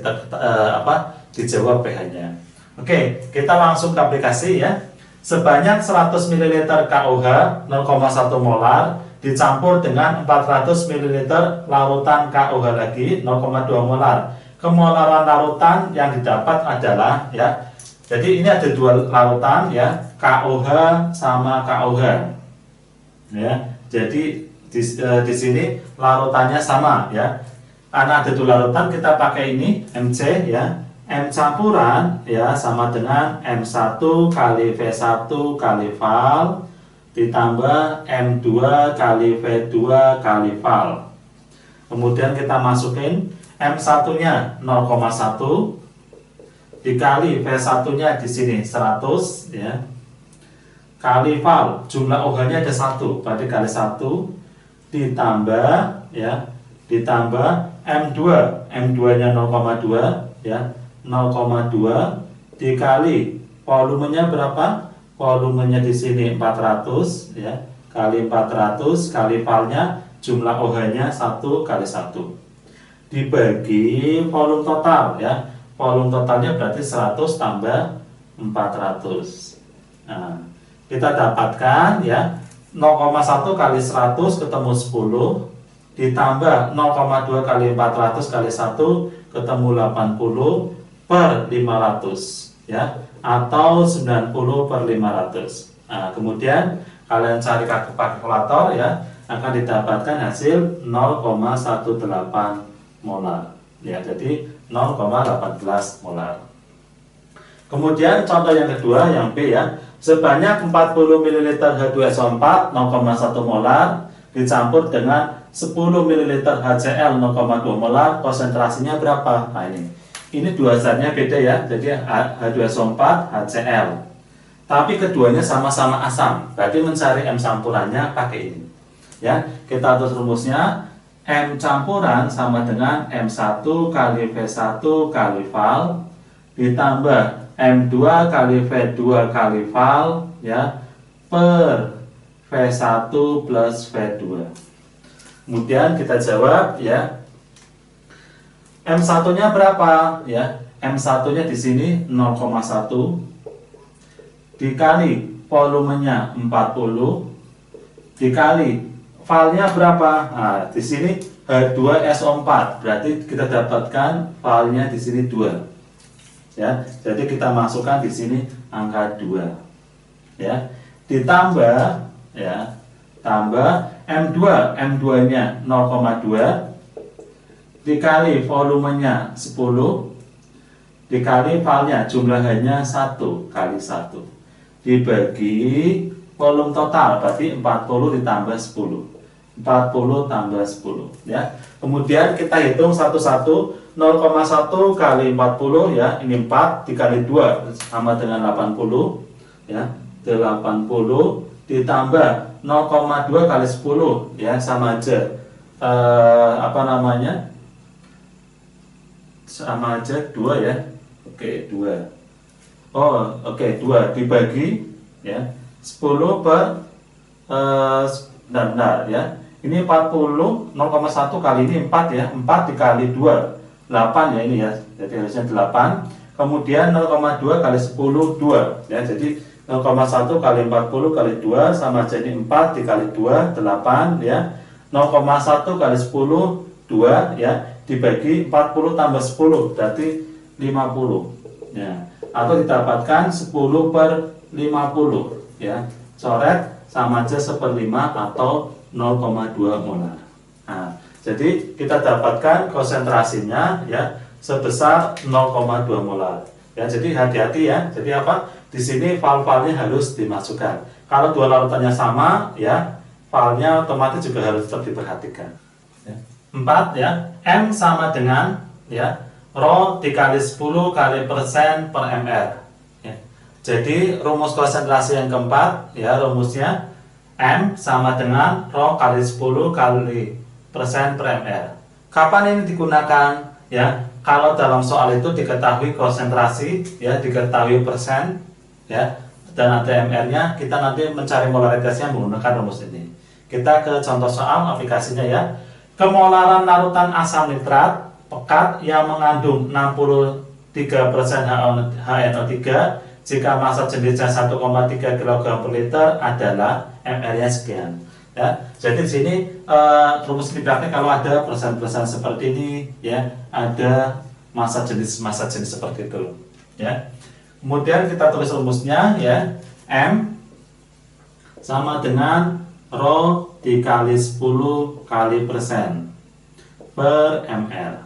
dijawab pH-nya. Oke, kita langsung ke aplikasi ya. Sebanyak 100 ml KOH 0,1 molar dicampur dengan 400 ml larutan KOH lagi 0,2 molar. Kemolaran larutan yang didapat adalah ya. Jadi ini ada 2 larutan ya, KOH sama KOH. Ya. Jadi di sini larutannya sama ya. Karena ada 2 larutan, kita pakai ini MC ya. M campuran ya sama dengan M1 kali V1 kali val ditambah M2 kali V2 kali val. Kemudian kita masukin M1 nya 0,1 dikali V1 nya di sini 100 ya. Kali val, jumlah OH nya ada 1, berarti kali 1 ditambah ya, ditambah M2, M2 nya 0,2 ya. 0,2 dikali volumenya berapa? Volumenya di sini 400 ya, kali 400 kali valnya jumlah OH-nya 1 kali 1 dibagi volume total ya. Volume totalnya berarti 100 tambah 400. Nah, kita dapatkan ya 0,1 kali 100 ketemu 10 ditambah 0,2 kali 400 kali 1 ketemu 80 per 500 ya, atau 90 per 500. Nah, kemudian kalian cari pakai kalkulator ya, akan didapatkan hasil 0,18 molar ya, jadi 0,18 molar. Kemudian contoh yang kedua yang B ya, sebanyak 40 ml H2SO4 0,1 molar dicampur dengan 10 ml HCl 0,2 molar, konsentrasinya berapa? Nah ini 2 zatnya beda ya, jadi H2SO4, HCl. Tapi keduanya sama-sama asam, berarti mencari M campurannya pakai ini. Ya, kita atur rumusnya, M campuran sama dengan M1 kali V1 kali val ditambah M2 kali V2 kali val ya, per V1 plus V2. Kemudian kita jawab ya. M1 nya berapa ya? M1 nya di sini 0,1 dikali volumenya 40 dikali valnya berapa? Nah, di sini H2SO4, berarti kita dapatkan valnya di sini 2. Ya, jadi kita masukkan di sini angka 2. Ya. Ditambah ya, tambah M2, M2-nya 0,2 dikali volumenya 10 dikali valnya jumlahnya 1 kali 1 dibagi volume total, berarti 40 ditambah 10, 40 tambah 10 ya. Kemudian kita hitung satu-satu. 0,1 kali 40 ya, ini 4 dikali 2 sama dengan 80 ya, 80 ditambah 0,2 kali 10 ya, sama aja sama aja 2 ya. Oke, 2. Oh, oke, 2 dibagi ya 10 per benar ya. Ini 40, 0,1 kali ini 4 ya. 4 dikali 2, 8 ya ini ya. Jadi harusnya 8. Kemudian 0,2 kali 10, 2 ya. Jadi 0,1 kali 40 kali 2 sama jadi 4 dikali 2, 8 ya. 0,1 kali 10, 2 ya, dibagi 40 tambah 10 berarti 50 ya, atau didapatkan 10 per 50 ya. Coret sama aja 1/5 atau 0,2 molar. Nah, jadi kita dapatkan konsentrasinya ya sebesar 0,2 molar. Ya, jadi hati-hati ya. Jadi apa? Di sini val-valnya harus dimasukkan. Kalau dua larutannya sama, ya valnya otomatis juga harus tetap diperhatikan. Ya. 4 ya, M sama dengan ya rho dikali 10 kali persen per mr. Ya. Jadi rumus konsentrasi yang keempat, ya rumusnya M sama dengan rho kali 10 kali persen per mr. Kapan ini digunakan? Ya, kalau dalam soal itu diketahui konsentrasi, ya diketahui persen, ya, dan ada mr-nya, kita nanti mencari molaritasnya menggunakan rumus ini. Kita ke contoh soal aplikasinya ya. Kemolaran larutan asam nitrat pekat yang mengandung 63% HNO3 jika massa jenisnya 1,3 kg per liter adalah mr-nya sekian. Ya, jadi di sini rumus dipraktek kalau ada persen-persen seperti ini, ya, ada massa jenis seperti itu, ya. Kemudian kita tulis rumusnya, ya, M sama dengan rho dikali 10 kali persen per mr.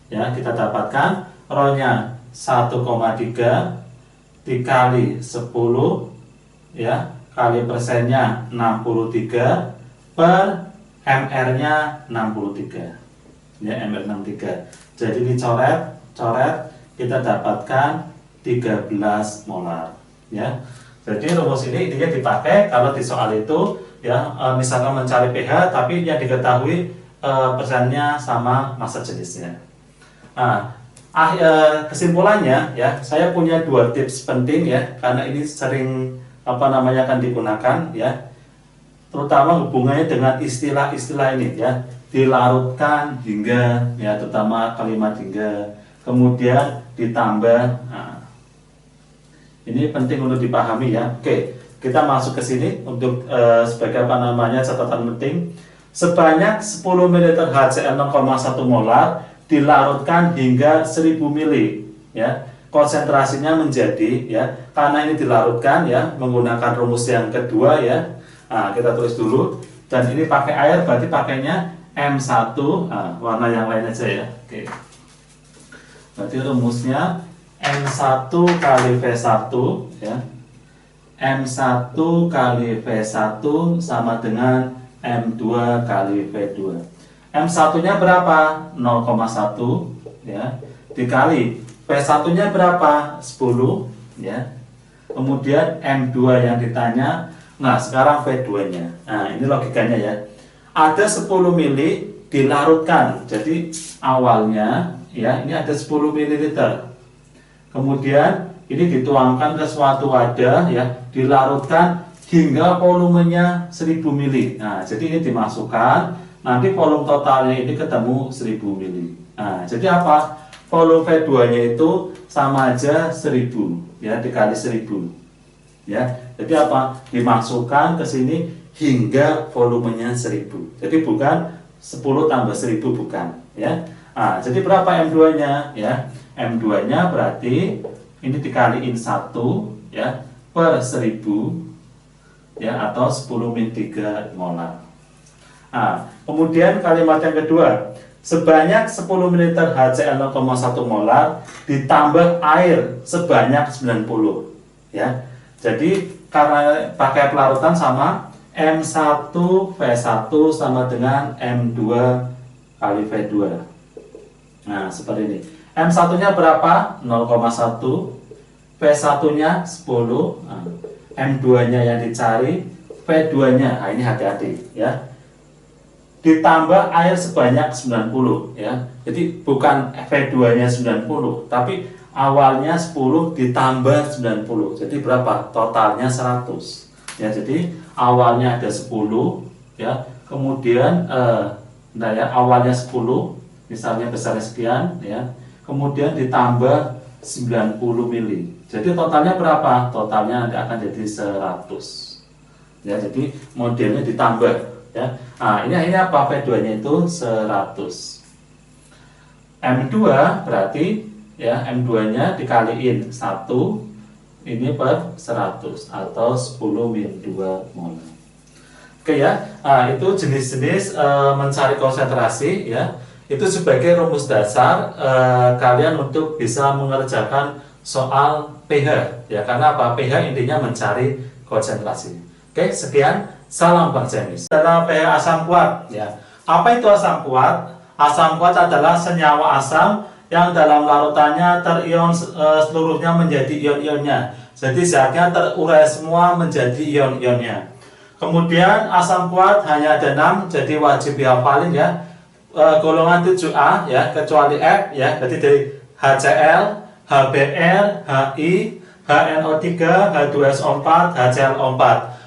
Ya, kita dapatkan rho-nya 1,3 dikali 10, ya, kali persennya 63 per mr-nya 63. Ya, mr 63. Jadi dicoret, kita dapatkan 13 molar. Ya. Jadi rumus ini intinya dipakai kalau di soal itu ya misalkan mencari pH tapi yang diketahui persennya sama massa jenisnya. Nah, kesimpulannya ya, saya punya 2 tips penting ya karena ini sering akan digunakan ya, terutama hubungannya dengan istilah-istilah ini ya, dilarutkan hingga ya, terutama kalimat hingga, kemudian ditambah. Nah, ini penting untuk dipahami ya. Oke, kita masuk ke sini untuk sebagai catatan penting. Sebanyak 10 ml HCl 0,1 molar dilarutkan hingga 1000 ml ya. Konsentrasinya menjadi ya, karena ini dilarutkan ya menggunakan rumus yang kedua ya. Nah, kita tulis dulu, dan ini pakai air berarti pakainya M1. Nah, warna yang lain aja ya. Oke. Berarti rumusnya M1 kali V1 ya. M1 kali V1 sama dengan M2 kali V2. M1-nya berapa? 0,1 ya. Dikali V1-nya berapa? 10 ya. Kemudian M2 yang ditanya. Nah, sekarang V2-nya. Nah, ini logikanya ya. Ada 10 mili dilarutkan. Jadi awalnya ya, ini ada 10 ml. Kemudian ini dituangkan ke suatu wadah ya, dilarutkan hingga volumenya 1000 mili. Nah, jadi ini dimasukkan, nanti volume totalnya ini ketemu 1000 mili. Nah, jadi apa? Volume V2-nya itu sama aja 1000 ya, dikali 1000. Ya. Jadi apa? Dimasukkan ke sini hingga volumenya 1000. Jadi bukan 10 tambah 1000, bukan ya. Nah, jadi berapa M2-nya ya? M2-nya berarti ini dikaliin 1 ya per 1000 ya, atau 10-3 molar. Nah, kemudian kalimat yang kedua, sebanyak 10 ml HCl 0,1 molar ditambah air sebanyak 90 ya. Jadi karena pakai pelarutan sama, M1 V1 sama dengan M2 kali V2. Nah, seperti ini. M1-nya berapa? 0,1. V1-nya 10. Nah, M2-nya yang dicari, V2-nya. Nah, ini hati-hati ya. Ditambah air sebanyak 90 ya. Jadi bukan V2-nya 90, tapi awalnya 10 ditambah 90. Jadi berapa? Totalnya 100. Ya, jadi awalnya ada 10 ya. Kemudian awalnya 10, misalnya besarnya sekian ya. Kemudian ditambah 90 mili. Jadi totalnya berapa? Totalnya nanti akan jadi 100. Ya, jadi modelnya ditambah ya. Nah, ini apa? V2-nya itu 100. M2 berarti ya, M2-nya dikaliin 1 ini per 100 atau 10 min 2 molar. Oke ya, nah, itu jenis-jenis mencari konsentrasi ya. Itu sebagai rumus dasar kalian untuk bisa mengerjakan soal pH ya. Karena apa? pH intinya mencari konsentrasi. Oke, sekian. Salam Bang James. Adalah pH asam kuat ya. Apa itu asam kuat? Asam kuat adalah senyawa asam yang dalam larutannya terion seluruhnya menjadi ion-ionnya. Jadi zatnya terurai semua menjadi ion-ionnya. Kemudian asam kuat hanya ada 6, jadi wajib dihafalin ya. Golongan 7A ya, kecuali F ya. Berarti dari HCl, HBr, Hi, HNO3, H2SO4, HClO4.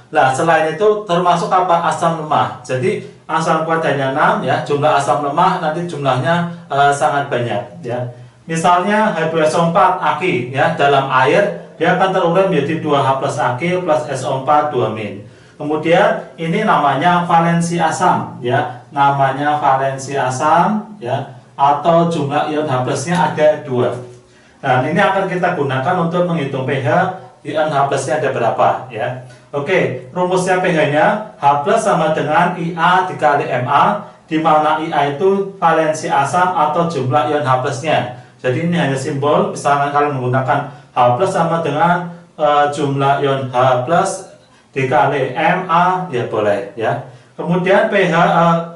Nah, selain itu termasuk apa? Asam lemah. Jadi asam kuat hanya 6 ya, jumlah asam lemah nanti jumlahnya sangat banyak ya. Misalnya H2SO4 Aq ya, dalam air dia akan terurai menjadi 2H plus Aq plus SO4 2-min. Kemudian ini namanya valensi asam ya, namanya valensi asam ya, atau jumlah ion H plusnya ada 2. Dan ini akan kita gunakan untuk menghitung pH ion H plusnya ada berapa ya. Oke, rumusnya pH-nya H plus sama dengan Ia dikali Ma, di mana Ia itu valensi asam atau jumlah ion H plusnya. Jadi ini hanya simbol, misalnya kalian menggunakan H plus sama dengan jumlah ion H plus dikali Ma, ya boleh ya. Kemudian pH,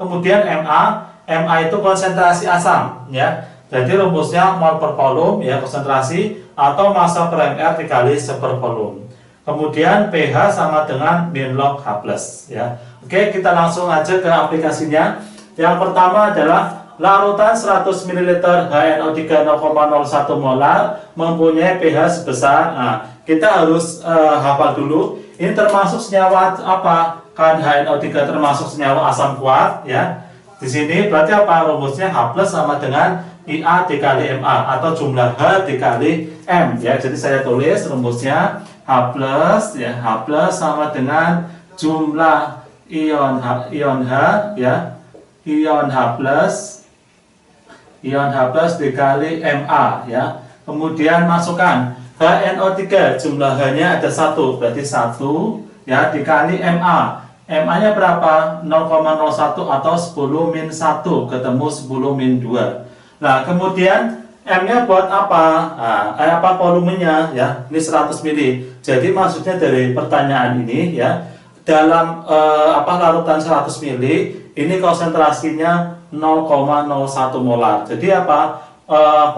kemudian Ma itu konsentrasi asam ya. Jadi rumusnya mol per volume ya, konsentrasi atau massa per mR dikali per volume. Kemudian pH sama dengan min log H plus ya. Oke, kita langsung aja ke aplikasinya. Yang pertama adalah larutan 100 ml HNO3 0,01 molar mempunyai pH sebesar. Nah, kita harus hafal dulu. Ini termasuk senyawa apa? Kan HNO3 termasuk senyawa asam kuat ya. Di sini berarti apa? Rumusnya H plus sama dengan Ia dikali Ma atau jumlah H dikali M ya. Jadi saya tulis rumusnya H plus ya, H plus sama dengan jumlah ion H ya, ion H plus dikali Ma ya. Kemudian masukkan HNO3, jumlah H-nya ada 1, berarti 1 ya dikali Ma. Ma-nya berapa? 0,01 atau 10 min 1, ketemu 10 min 2. Nah, kemudian M-nya buat apa? Nah, apa volumenya ya? Ini 100 mili. Jadi maksudnya dari pertanyaan ini ya, dalam larutan 100 mili ini konsentrasinya 0,01 molar. Jadi apa?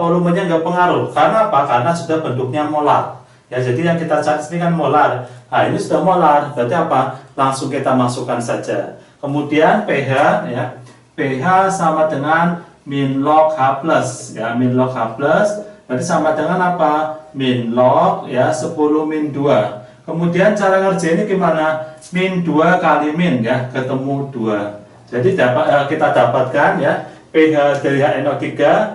Volumenya nggak pengaruh. Karena apa? Karena sudah bentuknya molar. Ya, jadi yang kita cari sini kan molar. Nah, ini sudah molar. Berarti apa? Langsung kita masukkan saja. Kemudian pH ya. pH sama dengan min log H plus ya, min log H plus berarti sama dengan apa? Min log ya 10 min 2. Kemudian cara ngerjainnya gimana? Min 2 kali min ya, ketemu 2. Jadi kita dapatkan ya pH dari HNO3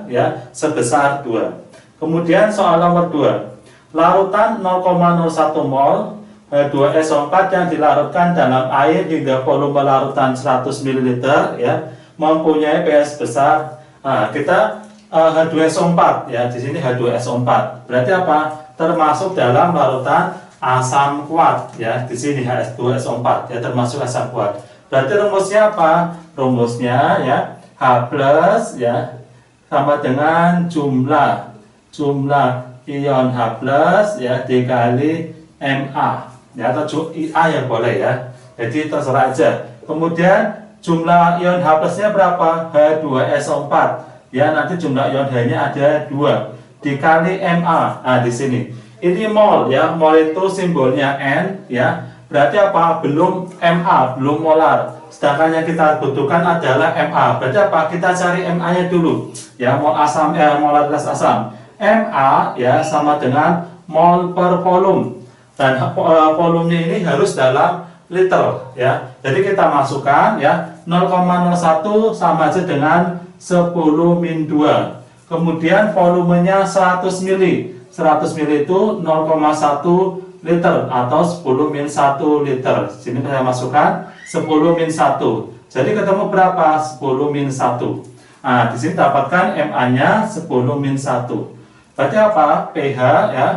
ya sebesar 2. Kemudian soal nomor 2. Larutan 0,01 mol H2SO4 yang dilarutkan dalam air hingga volume larutan 100 ml ya mempunyai pH sebesar. Nah, kita H2SO4 ya, di sini H2SO4. Berarti apa? Termasuk dalam larutan asam kuat ya. Di sini H2SO4 ya, termasuk asam kuat. Berarti rumusnya apa? Rumusnya ya H plus ya sama dengan jumlah ion H plus ya dikali Ma ya, atau Ia ya boleh ya. Jadi terserah aja. Kemudian jumlah ion H plusnya berapa? H2SO4 ya, nanti jumlah ion H-nya ada 2 dikali Ma. Nah, di sini ini mol ya, mol itu simbolnya N ya, berarti apa? Belum Ma, belum molar. Sedangkan yang kita butuhkan adalah Ma. Berarti apa? Kita cari Ma nya dulu ya, mol asam molaritas asam. Ma ya sama dengan mol per volume, dan volumenya ini harus dalam liter ya. Jadi kita masukkan ya 0,01 sama aja dengan 10 min 2. Kemudian volumenya 100 mili. 100 mili itu 0,1 liter atau 10 min 1 liter. Sini saya masukkan 10 min 1. Jadi ketemu berapa? 10 min 1. Nah, di sini dapatkan Ma-nya 10 min 1. Berarti apa? pH ya.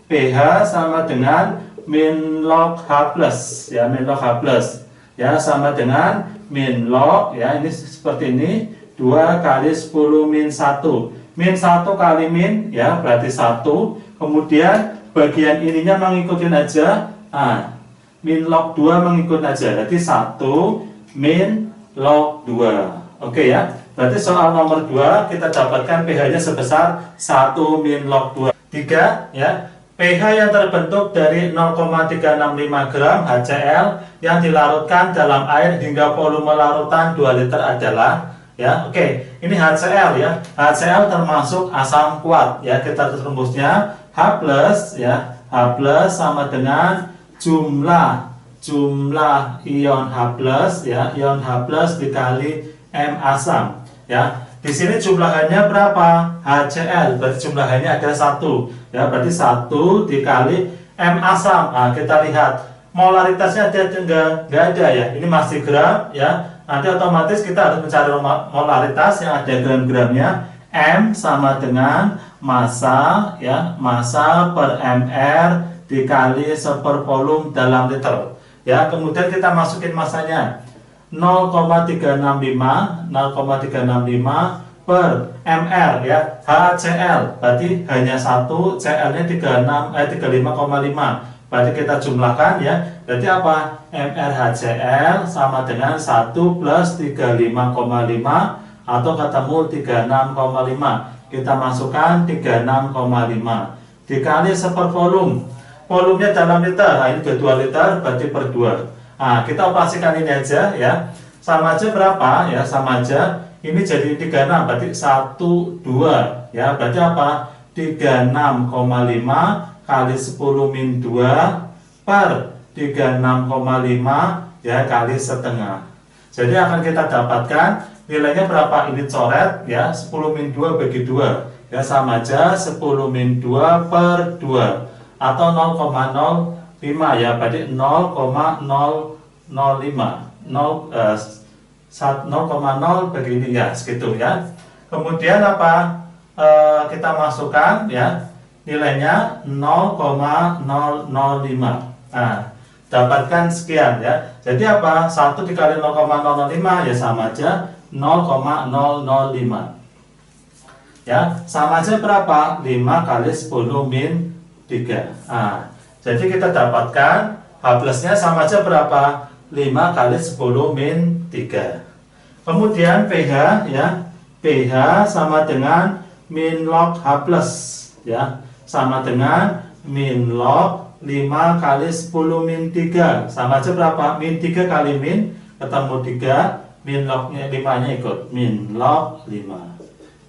pH sama dengan min log H plus, ya, min log H plus, ya, sama dengan min log, ya, ini seperti ini, 2 kali 10 min 1. Min 1 kali min, ya, berarti 1. Kemudian bagian ininya mengikutin aja, min log 2 mengikut aja, berarti 1 min log 2. Oke, ya, berarti soal nomor 2 kita dapatkan pH-nya sebesar 1 min log 2. 3, ya, pH yang terbentuk dari 0,365 gram HCl yang dilarutkan dalam air hingga volume larutan 2 liter adalah, ya, oke, ini HCl, ya, HCl termasuk asam kuat, ya, kita rumusnya H plus, ya, H plus sama dengan jumlah ion H plus, ya, ion H plus dikali M asam, ya. Di sini jumlahannya berapa? HCl, berarti jumlahannya ada 1, ya, berarti 1 dikali M asam. Nah, kita lihat molaritasnya ada enggak ada, ya. Ini masih gram, ya. Nanti otomatis kita harus mencari molaritas yang ada gram-gramnya. M sama dengan massa, ya, massa per mr dikali 1 per volume dalam liter, ya. Kemudian kita masukin massanya 0,365 per mr, ya, HCl berarti hanya 1, Cl nya 35,5, berarti kita jumlahkan, ya, berarti apa? mr HCl sama dengan 1 plus 35,5 atau ketemu 36,5. Kita masukkan 36,5 dikali 1 per volume, volumenya dalam liter, nah ini 2 liter berarti per 2. Nah, kita operasikan ini aja, ya, sama aja berapa, ya, sama aja, ini jadi 36, berarti 1, 2, ya, berarti apa? 36,5 kali 10 min 2 per 36,5, ya, kali setengah. Jadi akan kita dapatkan nilainya berapa? Ini coret, ya, 10 min 2 bagi 2, ya, sama aja 10 min 2 per 2 atau 0,05, ya, berarti 0,005, 0,0 bagi ini, ya, segitu, ya. Kemudian apa? Kita masukkan, ya, nilainya 0,005. Nah, dapatkan sekian, ya. Jadi apa? 1 dikali 0,005, ya, sama aja 0,005. Ya, sama aja berapa? 5 kali 10 min 3. Nah, jadi kita dapatkan H plusnya sama aja berapa? 5 kali 10 min 3. Kemudian pH, ya, pH sama dengan min log H plus, ya, sama dengan min log 5 kali 10 min 3, sama aja berapa? Min 3 kali min, ketemu 3, min lognya 5-nya ikut, min log 5.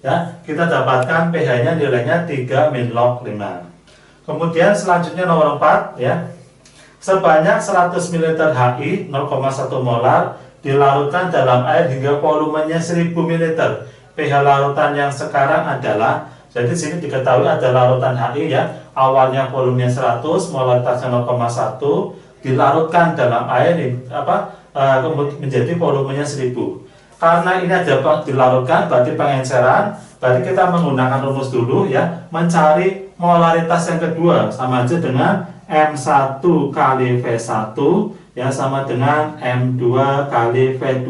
Ya, kita dapatkan pH-nya nilainya 3 min log 5. Kemudian selanjutnya nomor 4, ya. Sebanyak 100 ml HI 0,1 molar dilarutkan dalam air hingga volumenya 1000 ml. pH larutan yang sekarang adalah, jadi sini diketahui ada larutan HI, ya. Awalnya volumenya 100, molaritasnya 0,1, dilarutkan dalam air menjadi volumenya 1000. Karena ini ada dilarutkan, berarti pengenceran, berarti kita menggunakan rumus dulu, ya, mencari molaritas yang kedua, sama aja dengan M1 kali V1, ya, sama dengan M2 kali V2,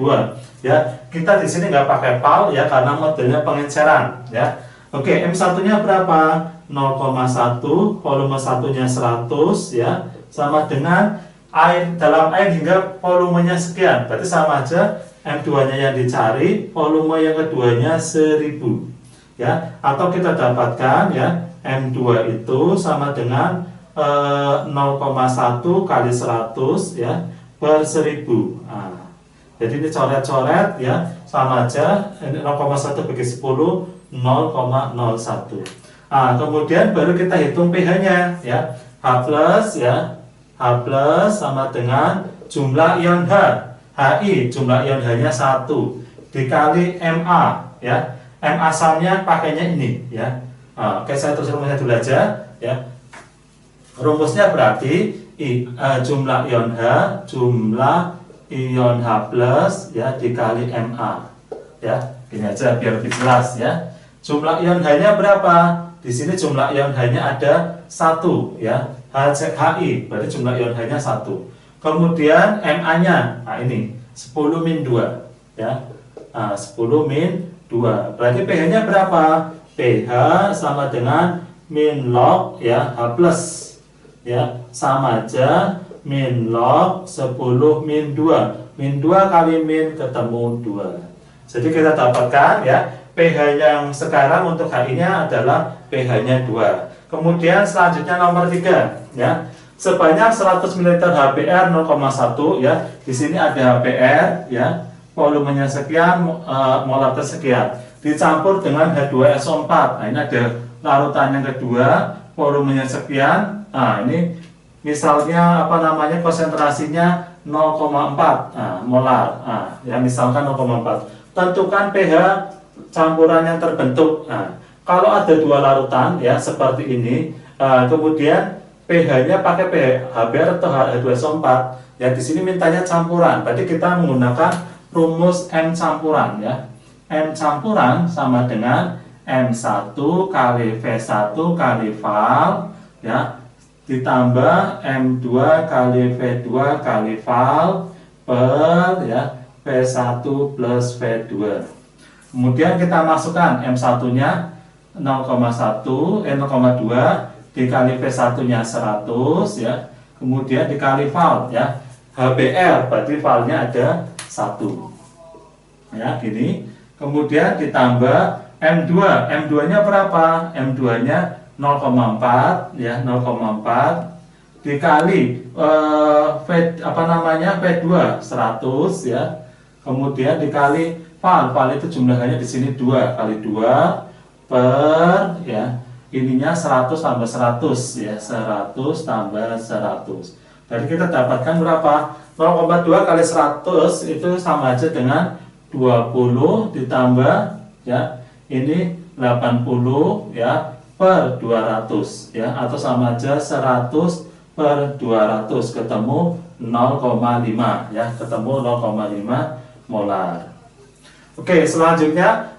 ya. Kita di sini nggak pakai PAL, ya, karena modelnya pengenceran, ya. Oke, M1-nya berapa? 0,1, volume 1-nya 100, ya, sama dengan air dalam air hingga volumenya sekian, berarti sama aja M2-nya yang dicari, volume yang keduanya 1000, ya. Atau kita dapatkan, ya, M2 itu sama dengan 0,1 kali 100, ya, per 1000. Nah, jadi ini coret-coret, ya, sama aja 0,1 bagi 10, 0,01. Nah, kemudian baru kita hitung pH-nya, ya. H plus, ya, H plus sama dengan jumlah ion HI, jumlah ion H-nya 1 dikali MA, ya. M asamnya pakainya ini, ya. Oke, saya tulis rumusnya dulu aja, ya. Rumusnya berarti jumlah ion H plus, ya, dikali MA, ya. Ini aja biar lebih jelas, ya. Jumlah ion H-nya berapa? di sini jumlah ion H-nya ada 1 ya. HI berarti jumlah ion H-nya 1. Kemudian Ma-nya, nah ini 10 min 2 ya. Nah, 10 min 2. Berarti pH-nya berapa? pH sama dengan min log ya, H plus ya, sama aja min log 10 min 2. Min 2 kali min ketemu 2. Jadi kita dapatkan ya, pH yang sekarang untuk HI-nya adalah pH-nya 2. Kemudian selanjutnya nomor 3 ya. Sebanyak 100 ml HBr 0,1 ya. Di sini ada HBr ya, volumenya sekian, molarnya sekian. Dicampur dengan H2SO4. Nah, ini ada larutan yang kedua, volumenya sekian. Nah, ini misalnya apa namanya, konsentrasinya 0,4 molar. Nah, ya misalkan 0,4. Tentukan pH campuran yang terbentuk. Nah, kalau ada dua larutan ya seperti ini, kemudian pH-nya pakai pH HBr atau H2SO4. Ya di sini mintanya campuran. Berarti kita menggunakan rumus M campuran ya. M campuran sama dengan M1 kali V1 kali val ya, ditambah M2 kali V2 kali val per ya V1 plus V2. Kemudian kita masukkan M1 nya 0,2 dikali V1 nya 100 ya, kemudian dikali val ya, HBr berarti valnya ada 1 ya gini. Kemudian ditambah M2. M2 nya berapa? M2 nya 0,4 ya, 0,4 dikali V2 100 ya. Kemudian dikali val itu jumlahnya di sini 2 kali 2 per ya, ininya 100 tambah 100 ya, 100 tambah 100. Jadi kita dapatkan berapa? 0,2 kali 100 itu sama aja dengan 20 ditambah ya, ini 80 ya per 200 ya, atau sama aja 100 per 200, ketemu 0,5 ya, ketemu 0,5 molar. Oke, selanjutnya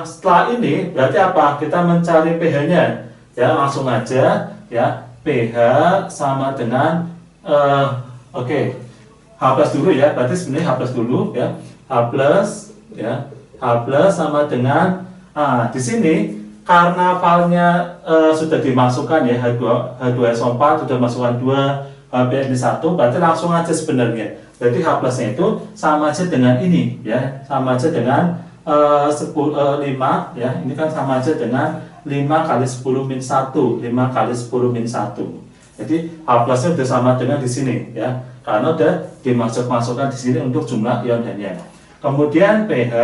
setelah ini berarti apa? Kita mencari pH-nya ya, langsung aja ya, pH sama dengan oke, H plus dulu ya, berarti sebenarnya H plus dulu ya. H plus ya, H plus sama dengan di sini karena valnya sudah dimasukkan ya, H2SO4 sudah masukkan 2, HBr ini 1, berarti langsung aja sebenarnya. Jadi H plusnya itu sama aja dengan ini ya, sama aja dengan 5 ya, ini kan sama aja dengan 5 kali 10 min 1, 5 kali 10 min 1. Jadi H plusnya sudah sama dengan di sini ya, karena udah dimasukkan di sini untuk jumlah ion H-nya. Kemudian pH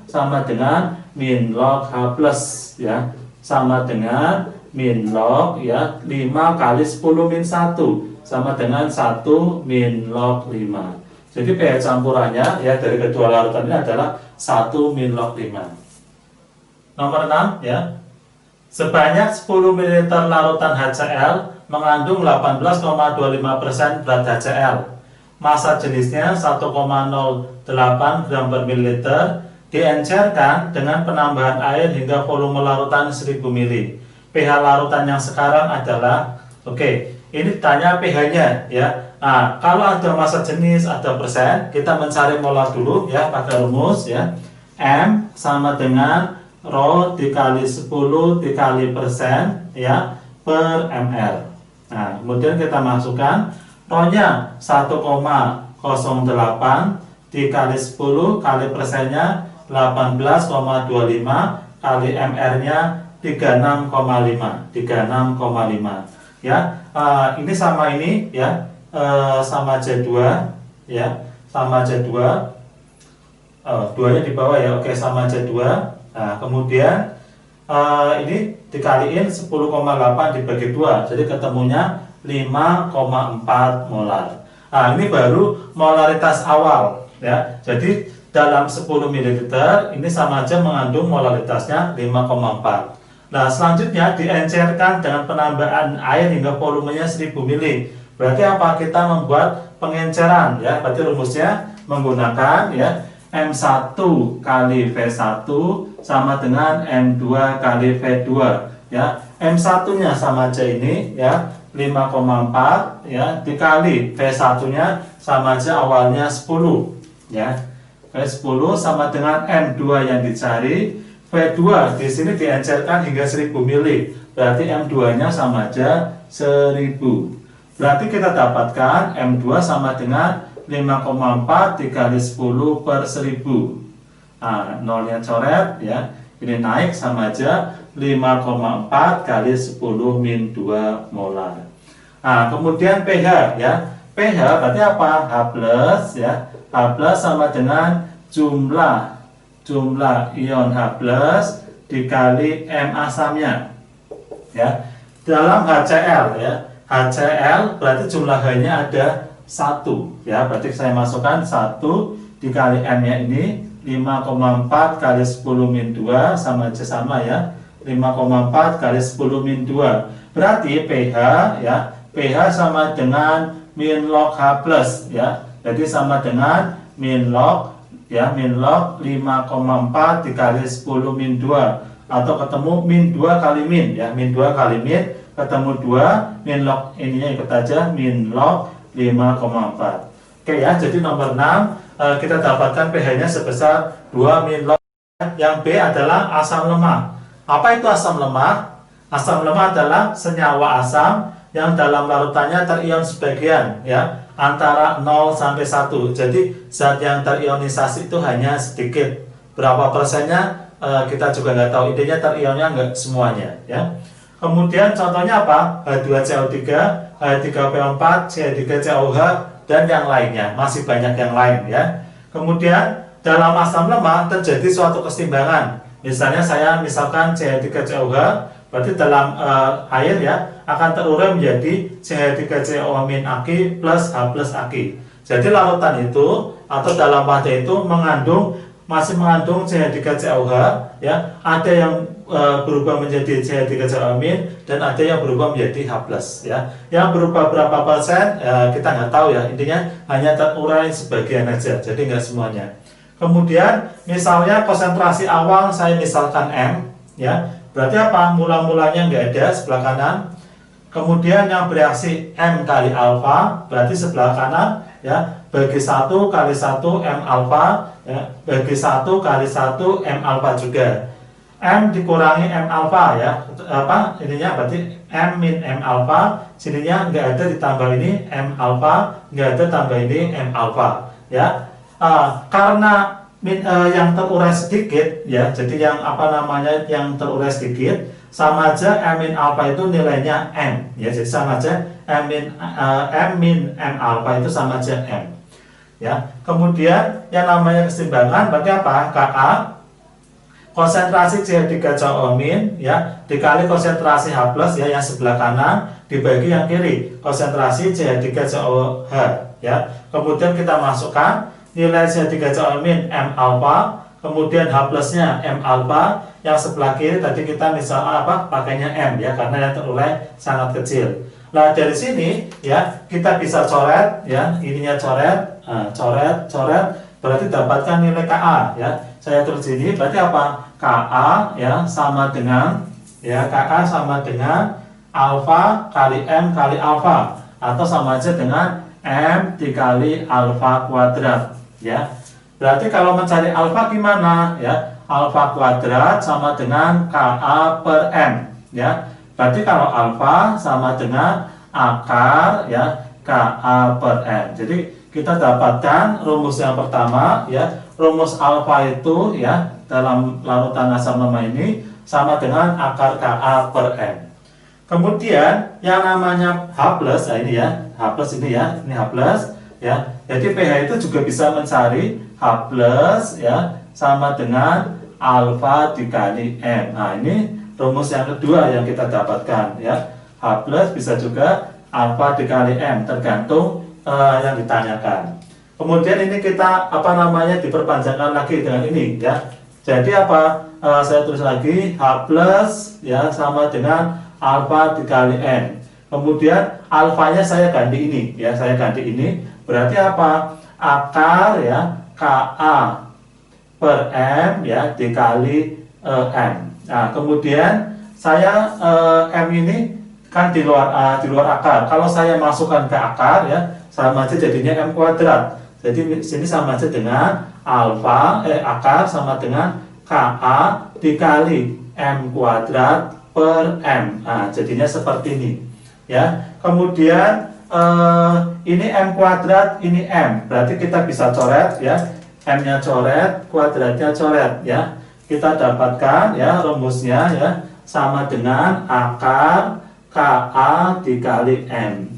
sama dengan min log H plus ya, sama dengan min log ya 5 kali 10 min 1 sama dengan 1 min log 5. Jadi pH campurannya ya dari kedua larutan ini adalah 1 min log 5. Nomor 6 ya. Sebanyak 10 ml larutan HCl mengandung 18,25% berat HCl. Massa jenisnya 1,08 gram per mililiter, diencerkan dengan penambahan air hingga volume larutan 1000 ml. pH larutan yang sekarang adalah, ini ditanya pH-nya ya. Nah, kalau ada massa jenis, ada persen, kita mencari molar dulu ya pakai rumus ya. M sama dengan rho dikali 10 dikali persen ya per ml. Nah, kemudian kita masukkan rho-nya 1,08 dikali 10 kali persennya 18,25 kali mr-nya 36,5 ya. Ini sama ini ya, sama aja 2 ya, sama aja 2. 2-nya di bawah ya, sama aja 2. Nah, kemudian ini dikaliin 10,8 dibagi 2, jadi ketemunya 5,4 molar. Nah, ini baru molaritas awal ya. Jadi dalam 10 ml ini sama aja mengandung molaritasnya 5,4. Nah, selanjutnya diencerkan dengan penambahan air hingga volumenya 1000 ml. Berarti apa? Kita membuat pengenceran ya. Berarti rumusnya menggunakan ya M1 kali V1 sama dengan M2 kali V2. ya. M1-nya sama aja ini ya, 5,4 ya, dikali V1-nya sama aja awalnya 10 ya. V10 sama dengan M2 yang dicari. V2 di sini diencerkan hingga 1000 mili. Berarti M2-nya sama aja 1000. Berarti kita dapatkan M2 sama dengan 5,4 dikali 10 per 1000. Nah, nolnya coret ya. Ini naik sama aja 5,4 kali 10 min 2 molar. Nah, kemudian pH ya. pH berarti apa? H plus ya. H plus sama dengan jumlah ion H plus dikali M asamnya. Ya. Dalam HCl ya. HCl berarti jumlah H-nya ada 1 ya. Berarti saya masukkan 1 dikali M-nya ini 5,4 kali 10 min 2 sama aja sama ya. 5,4 kali 10 min 2. Berarti pH ya. pH sama dengan min log H plus ya. Jadi sama dengan min log ya, min log 5,4 dikali 10 min 2 atau ketemu min 2 kali min ya. Min 2 kali min ketemu 2, min log ininya ikut aja, min log 5,4. Oke ya, jadi nomor 6 kita dapatkan pH-nya sebesar 2 min log. Yang B adalah asam lemah. Apa itu asam lemah? Asam lemah adalah senyawa asam yang dalam larutannya terion sebagian ya, antara 0 sampai 1. Jadi zat yang terionisasi itu hanya sedikit. Berapa persennya kita juga nggak tahu. Intinya terionnya nggak semuanya ya. Kemudian contohnya apa? H2CO3, H3PO4, CH3COH, dan yang lainnya. Masih banyak yang lain ya. Kemudian dalam asam lemah terjadi suatu keseimbangan. Misalnya saya misalkan CH3COH, berarti dalam air ya akan terurai menjadi CH3CO- plus H plus Aq. Jadi larutan itu atau dalam wadah itu masih mengandung CH3COH ya. Ada yang berubah menjadi CH3CO- dan ada yang berubah menjadi H plus ya. Yang berubah berapa persen kita nggak tahu ya. Intinya hanya terurai sebagian aja. Jadi nggak semuanya. Kemudian misalnya konsentrasi awal saya misalkan M ya. Berarti apa? Mula-mulanya nggak ada sebelah kanan. Kemudian yang bereaksi M kali alfa, berarti sebelah kanan ya, bagi 1 kali 1 M alfa ya, bagi 1 kali 1 M alfa juga. M dikurangi M alfa ya, apa ininya berarti M min M alfa, sininya nggak ada ditambah ini M alfa, nggak ada tambah ini M alfa ya. Karena yang terurai sedikit ya, jadi yang apa namanya yang terurai sedikit sama aja M min alfa itu nilainya M ya, jadi sama aja M min M alfa itu sama aja M ya. Kemudian yang namanya keseimbangan berarti apa? Ka konsentrasi CH3COO- ya dikali konsentrasi H plus ya yang sebelah kanan dibagi yang kiri konsentrasi CH3COH ya. Kemudian kita masukkan nilai CH3COO- M alfa, kemudian H plusnya M alfa, yang sebelah kiri tadi kita misalnya apa pakainya M ya karena yang terurai sangat kecil. Nah dari sini ya kita bisa coret ya, ininya coret, coret berarti dapatkan nilai Ka ya. Saya tulis ini berarti apa? Ka ya sama dengan ya, Ka sama dengan alfa kali M kali alfa atau sama aja dengan M dikali alfa kuadrat ya. Berarti kalau mencari alfa gimana ya? Alfa kuadrat sama dengan Ka per M ya. Berarti kalau alfa sama dengan akar ya Ka per M. Jadi kita dapatkan rumus yang pertama ya. Rumus alfa itu ya dalam larutan asam lemah ini sama dengan akar Ka per M. Kemudian yang namanya H plus, nah ini ya, H plus ini ya, ini H plus ya. Jadi pH itu juga bisa mencari H plus ya sama dengan alfa dikali M. Nah ini rumus yang kedua yang kita dapatkan ya. H plus bisa juga alfa dikali M tergantung yang ditanyakan. Kemudian ini kita apa namanya diperpanjangkan lagi dengan ini ya. Jadi apa? Saya tulis lagi H plus ya sama dengan alfa dikali M. Kemudian alfanya saya ganti ini ya, saya ganti ini. Berarti apa? Akar ya Ka per M ya dikali M. Nah, kemudian saya M ini kan di luar akar. Kalau saya masukkan ke akar ya, sama aja jadinya M kuadrat. Jadi sini sama aja dengan alfa akar sama dengan KA dikali M kuadrat per M. Nah, jadinya seperti ini. Ya. Kemudian ini M kuadrat, ini M. Berarti kita bisa coret ya. M-nya coret, kuadratnya coret ya. Kita dapatkan ya rumusnya ya sama dengan akar KA dikali M.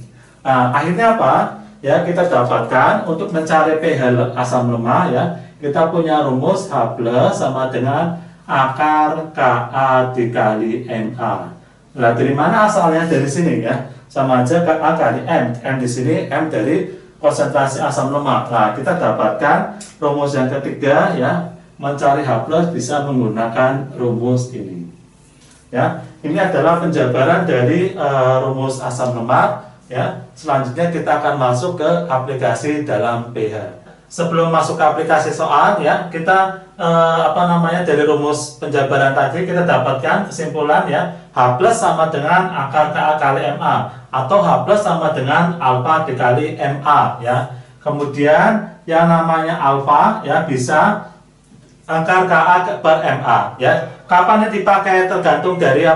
Nah, akhirnya apa? Ya, kita dapatkan untuk mencari pH asam lemah ya, kita punya rumus H+ sama dengan akar KA dikali MA. Nah, dari mana asalnya? Dari sini ya. Sama aja KA kali M. M di sini M dari konsentrasi asam lemak. Nah, kita dapatkan rumus yang ketiga ya, mencari H+ bisa menggunakan rumus ini. Ya, ini adalah penjabaran dari rumus asam lemak. Ya, selanjutnya kita akan masuk ke aplikasi dalam pH. Sebelum masuk ke aplikasi soal, ya kita dari rumus penjabaran tadi kita dapatkan kesimpulan ya, H+ sama dengan akar KA kali MA atau H+ sama dengan alfa dikali MA ya. Kemudian yang namanya alfa ya bisa akar KA per MA ya. Kapan ini dipakai tergantung dari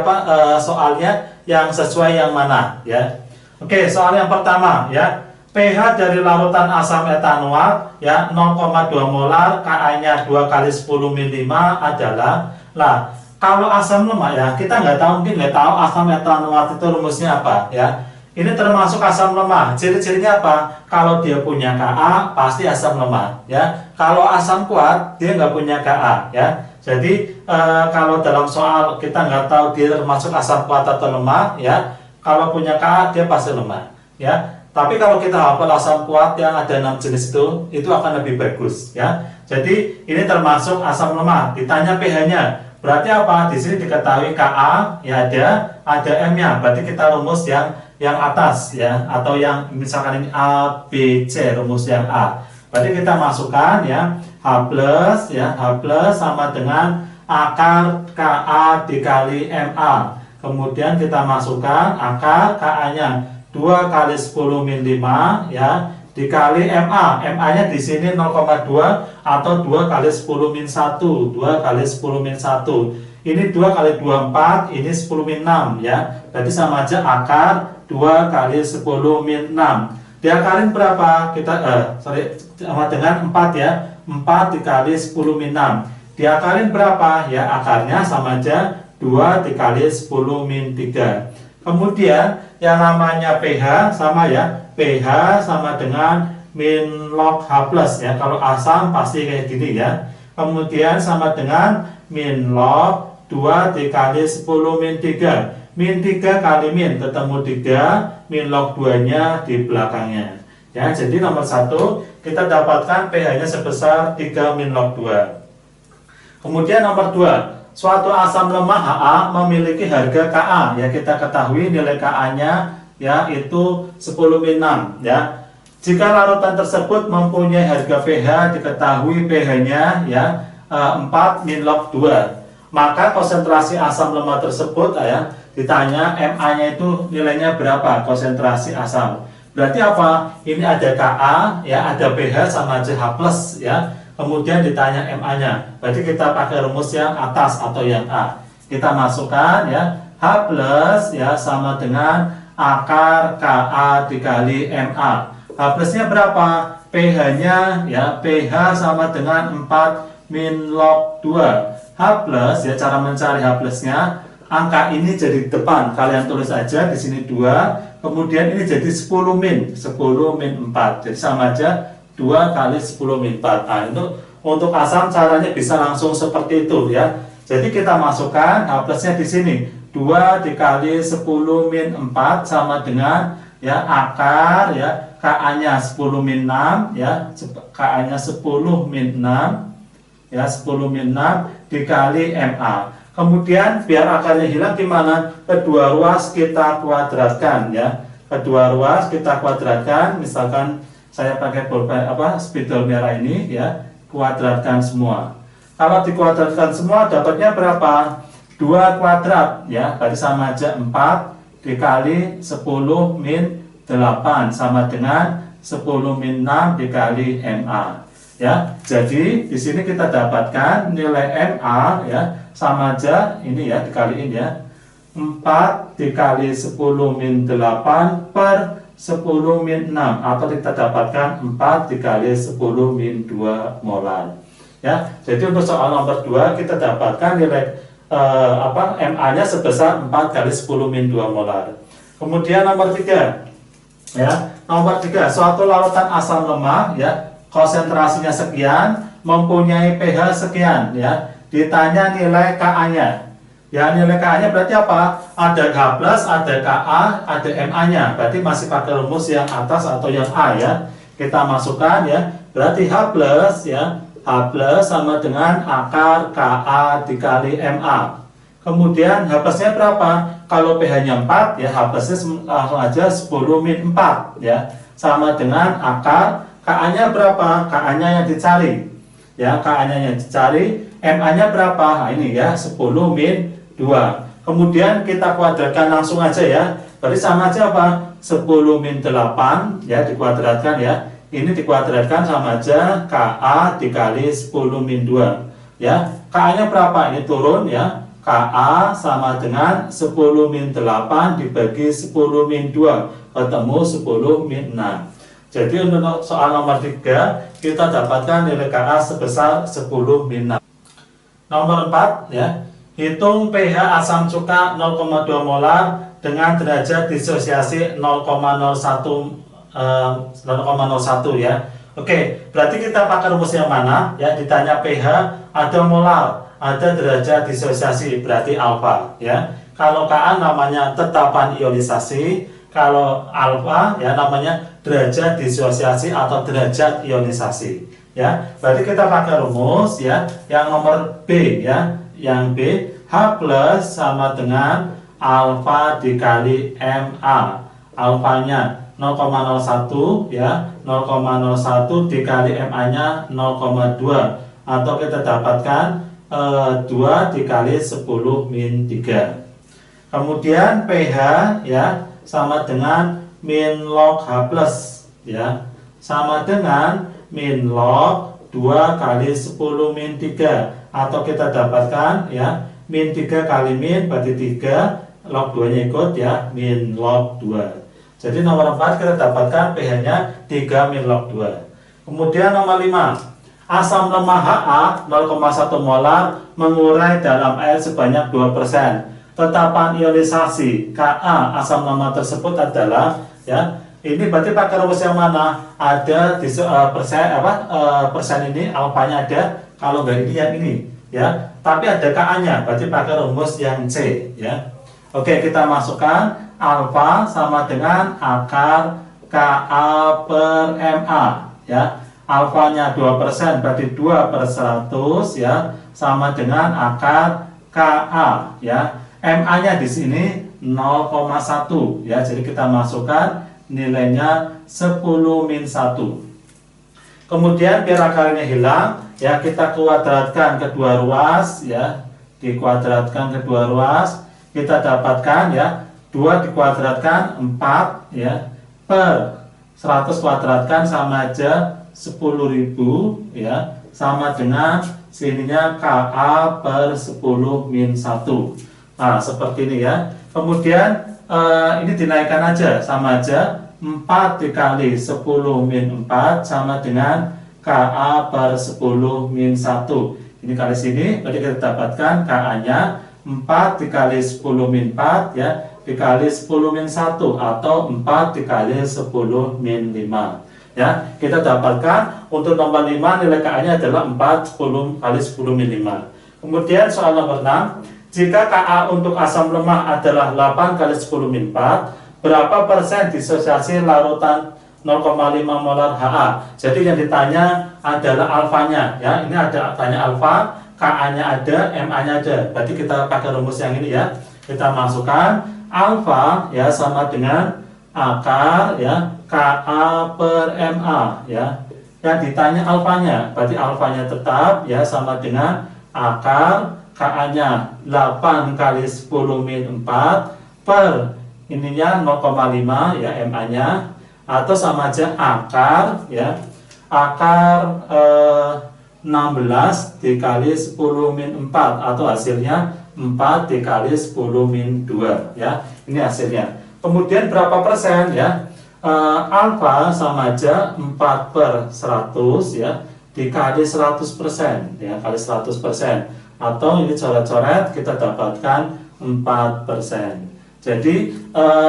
soalnya yang sesuai yang mana ya. Oke, soal yang pertama ya. pH dari larutan asam etanoat ya 0,2 molar, Ka-nya 2 kali 10 min 5 adalah. Lah, kalau asam lemak ya, kita mungkin nggak tahu asam etanoat itu rumusnya apa ya. Ini termasuk asam lemah. Ciri-cirinya apa? Kalau dia punya Ka pasti asam lemah ya. Kalau asam kuat dia nggak punya Ka ya. Jadi kalau dalam soal kita nggak tahu dia termasuk asam kuat atau lemah ya. Kalau punya Ka dia pasti lemah ya. Tapi kalau kita hafal asam kuat yang ada 6 jenis itu akan lebih bagus ya. Jadi ini termasuk asam lemah. Ditanya pH-nya. Berarti apa? Di sini diketahui Ka ya ada M-nya. Berarti kita rumus yang atas ya, atau yang misalkan ini A, B, C, rumus yang A. Berarti kita masukkan ya H+ ya, H+ sama dengan akar Ka dikali MA. Kemudian kita masukkan akar Ka-nya 2 kali 10 min 5 ya dikali MA. MA-nya di sini 0,2 atau 2 kali 10 min 1. 2 kali 10 min 1. Ini 2 kali 24, ini 10 min 6 ya. Berarti sama aja akar 2 kali 10 min 6. Diakalin berapa? Sama dengan 4 ya. 4 dikali 10 min 6. Diakalin berapa? Ya akarnya sama aja 2 dikali 10 min 3. Kemudian yang namanya pH sama ya. pH sama dengan min log H+ ya. Kalau asam pasti kayak gini ya. Kemudian sama dengan min log 2 dikali 10 min 3. Min 3 kali min ketemu 3, min log 2-nya di belakangnya. Ya, jadi nomor 1 kita dapatkan pH-nya sebesar 3 min log 2. Kemudian nomor 2, suatu asam lemah Ha memiliki harga Ka. Ya, kita ketahui nilai Ka-nya ya itu 10 min 6 ya. Jika larutan tersebut mempunyai harga pH diketahui pH-nya ya 4 min log 2. Maka konsentrasi asam lemah tersebut ya ditanya MA-nya itu nilainya berapa konsentrasi asam. Berarti apa? Ini ada Ka ya, ada pH sama aja H+ ya. Kemudian ditanya MA-nya. Berarti kita pakai rumus yang atas atau yang A. Kita masukkan ya H+ ya sama dengan akar Ka dikali MA. H+-nya berapa? pH-nya ya pH sama dengan 4 min log 2. H+ ya, cara mencari H+-nya angka ini jadi depan, kalian tulis aja di sini 2, kemudian ini jadi 10 min 4. Jadi sama aja 2 kali 10 min 4. Nah, itu untuk asam caranya bisa langsung seperti itu ya. Jadi kita masukkan H+-nya di sini 2 dikali 10 min 4 sama dengan ya akar ya Ka-nya 10 min 6 ya, Ka-nya 10 min 6 ya 10 min 6 dikali MA. Kemudian biar akarnya hilang gimana? Kedua ruas kita kuadratkan ya. Kedua ruas kita kuadratkan. Misalkan saya pakai pulpen spidol merah ini ya, kuadratkan semua. Kalau dikuadratkan semua dapatnya berapa? 2 kuadrat ya, berarti sama aja 4 dikali 10 min 8 sama dengan 10 min 6 dikali MA ya. Jadi di sini kita dapatkan nilai MA ya sama aja ini ya, dikaliin ya, 4 dikali 10 min 8 per 10 min 6, atau kita dapatkan 4 dikali 10 min 2 molar ya. Jadi untuk soal nomor 2 kita dapatkan nilai MA-nya sebesar 4 kali 10 min 2 molar. Kemudian nomor 3 ya, nomor 3, suatu lautan asam lemah ya, konsentrasinya sekian, mempunyai pH sekian ya, ditanya nilai Ka-nya ya. Nilai Ka-nya berarti apa? Ada H+, ada Ka, ada Ma-nya, berarti masih pakai rumus yang atas atau yang A ya. Kita masukkan ya, berarti H+ ya, H+ sama dengan akar Ka dikali Ma. Kemudian H+-nya berapa? Kalau pH-nya 4 ya, H+-nya langsung aja 10 min 4 ya, sama dengan akar Ka-nya berapa? Ka-nya yang dicari ya, Ka-nya yang dicari. Ma-nya berapa? Nah, ini ya, 10 min 2. Kemudian kita kuadratkan langsung aja ya, berarti sama aja apa? 10 min 8 ya, dikuadratkan ya. Ini dikuadratkan sama aja Ka dikali 10 min 2 ya. Ka-nya berapa? Ini turun ya, Ka sama dengan 10 min 8 dibagi 10 min 2, ketemu 10 min 6. Jadi untuk soal nomor 3 kita dapatkan nilai Ka sebesar 10 min 6. Nomor 4 ya, hitung pH asam cuka 0,2 molar dengan derajat disosiasi 0,01 ya. Oke, berarti kita pakai rumus yang mana ya? Ditanya pH, ada molar, ada derajat disosiasi, berarti alfa ya. Kalau Ka namanya tetapan ionisasi, kalau alfa ya namanya derajat disosiasi atau derajat ionisasi ya. Berarti kita pakai rumus ya, yang nomor B ya. Yang B, H+ sama dengan alfa dikali Ma. Alfanya 0,01 ya, 0,01 dikali Ma-nya 0,2, atau kita dapatkan 2 dikali 10 min 3. Kemudian pH ya sama dengan min log H+ ya, sama dengan min log 2 kali 10 min 3, atau kita dapatkan ya, min 3 kali min berarti 3, log 2 nya ikut ya, min log 2. Jadi nomor 4 kita dapatkan pH-nya 3 min log 2. Kemudian nomor 5, asam lemah Ha 0,1 molar mengurai dalam air sebanyak 2%. Tetapan ionisasi Ka asam lemah tersebut adalah ya, ini berarti pakai rumus yang mana? Ada di persen ini alfanya ada, kalau nggak ini yang ini ya. Tapi ada Ka-nya, berarti pakai rumus yang C ya. Oke, kita masukkan alfa sama dengan akar Ka per Ma ya. Alfanya 2%, berarti 2/100 ya, sama dengan akar Ka ya. Ma-nya di sini 0,1 ya. Jadi kita masukkan nilainya 10 min 1. Kemudian biar akarnya hilang ya, kita kuadratkan kedua ruas ya. Dikuadratkan kedua ruas, kita dapatkan ya, 2 dikuadratkan 4 ya, per 100 kuadratkan sama aja 10.000 ya, sama dengan sininya Ka per 10 min 1. Nah seperti ini ya. Kemudian ini dinaikkan aja, sama aja 4 dikali 10 min 4 sama dengan Ka per 10 min 1. Ini kali sini, berarti kita dapatkan Ka-nya 4 dikali 10 min 4 ya, dikali 10 min 1, atau 4 dikali 10 min 5 ya. Kita dapatkan untuk nomor 5 nilai Ka-nya adalah 4 10 kali 10 min 5. Kemudian soal nomor 6, jika Ka untuk asam lemah adalah 8 kali 10 min 4, berapa persen disosiasi larutan 0,5 molar Ha? Jadi yang ditanya adalah alfanya ya. Ini ada tanya alfa, Ka-nya ada, Ma-nya ada. Berarti kita pakai rumus yang ini ya. Kita masukkan alfa ya sama dengan akar ya Ka per Ma ya. Yang ditanya alfanya, berarti alfanya tetap ya sama dengan akar KA-nya 8 kali 10 min 4 per ininya 0,5 ya MA-nya, atau sama aja akar ya, akar 16 dikali 10 min 4, atau hasilnya 4 dikali 10 min 2 ya. Ini hasilnya. Kemudian berapa persen ya? Alfa sama aja 4 per 100 ya, dikali 100% ya, kali 100%, atau ini coret-coret kita dapatkan 4%. Jadi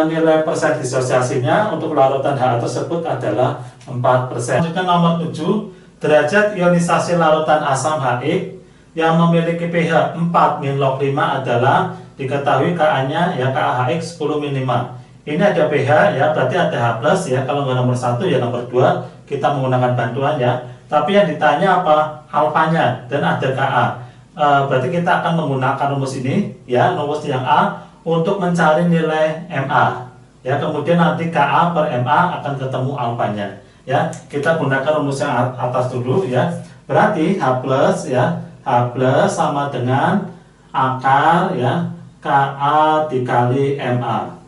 nilai persen disosiasinya untuk larutan HA tersebut adalah 4%. Selanjutnya nomor 7, derajat ionisasi larutan asam HX yang memiliki pH 4 min log 5 adalah, diketahui Ka-nya ya, KaHX 10 min 5. Ini ada pH ya, berarti ada H plus ya. Kalau nggak nomor 1 ya nomor 2 kita menggunakan bantuan ya. Tapi yang ditanya apa? Alfanya, dan ada Ka. Berarti kita akan menggunakan rumus ini ya, rumus yang A untuk mencari nilai MA ya. Kemudian nanti Ka per MA akan ketemu alfanya ya. Kita gunakan rumus yang atas dulu ya. Berarti H plus ya, H plus sama dengan akar ya Ka dikali MA.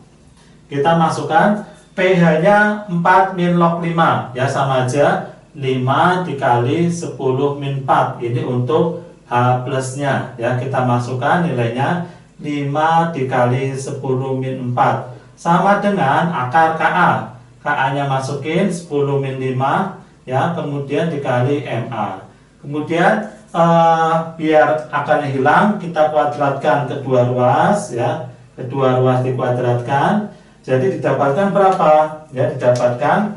Kita masukkan pH-nya 4 min log 5 ya, sama aja 5 dikali 10 min 4. Ini untuk H plusnya ya. Kita masukkan nilainya 5 dikali 10 min 4 sama dengan akar Ka. Ka-nya masukin 10 min 5 ya, kemudian dikali MA. Kemudian biar akarnya hilang, kita kuadratkan kedua ruas ya. Kedua ruas dikuadratkan. Jadi didapatkan berapa? Ya, didapatkan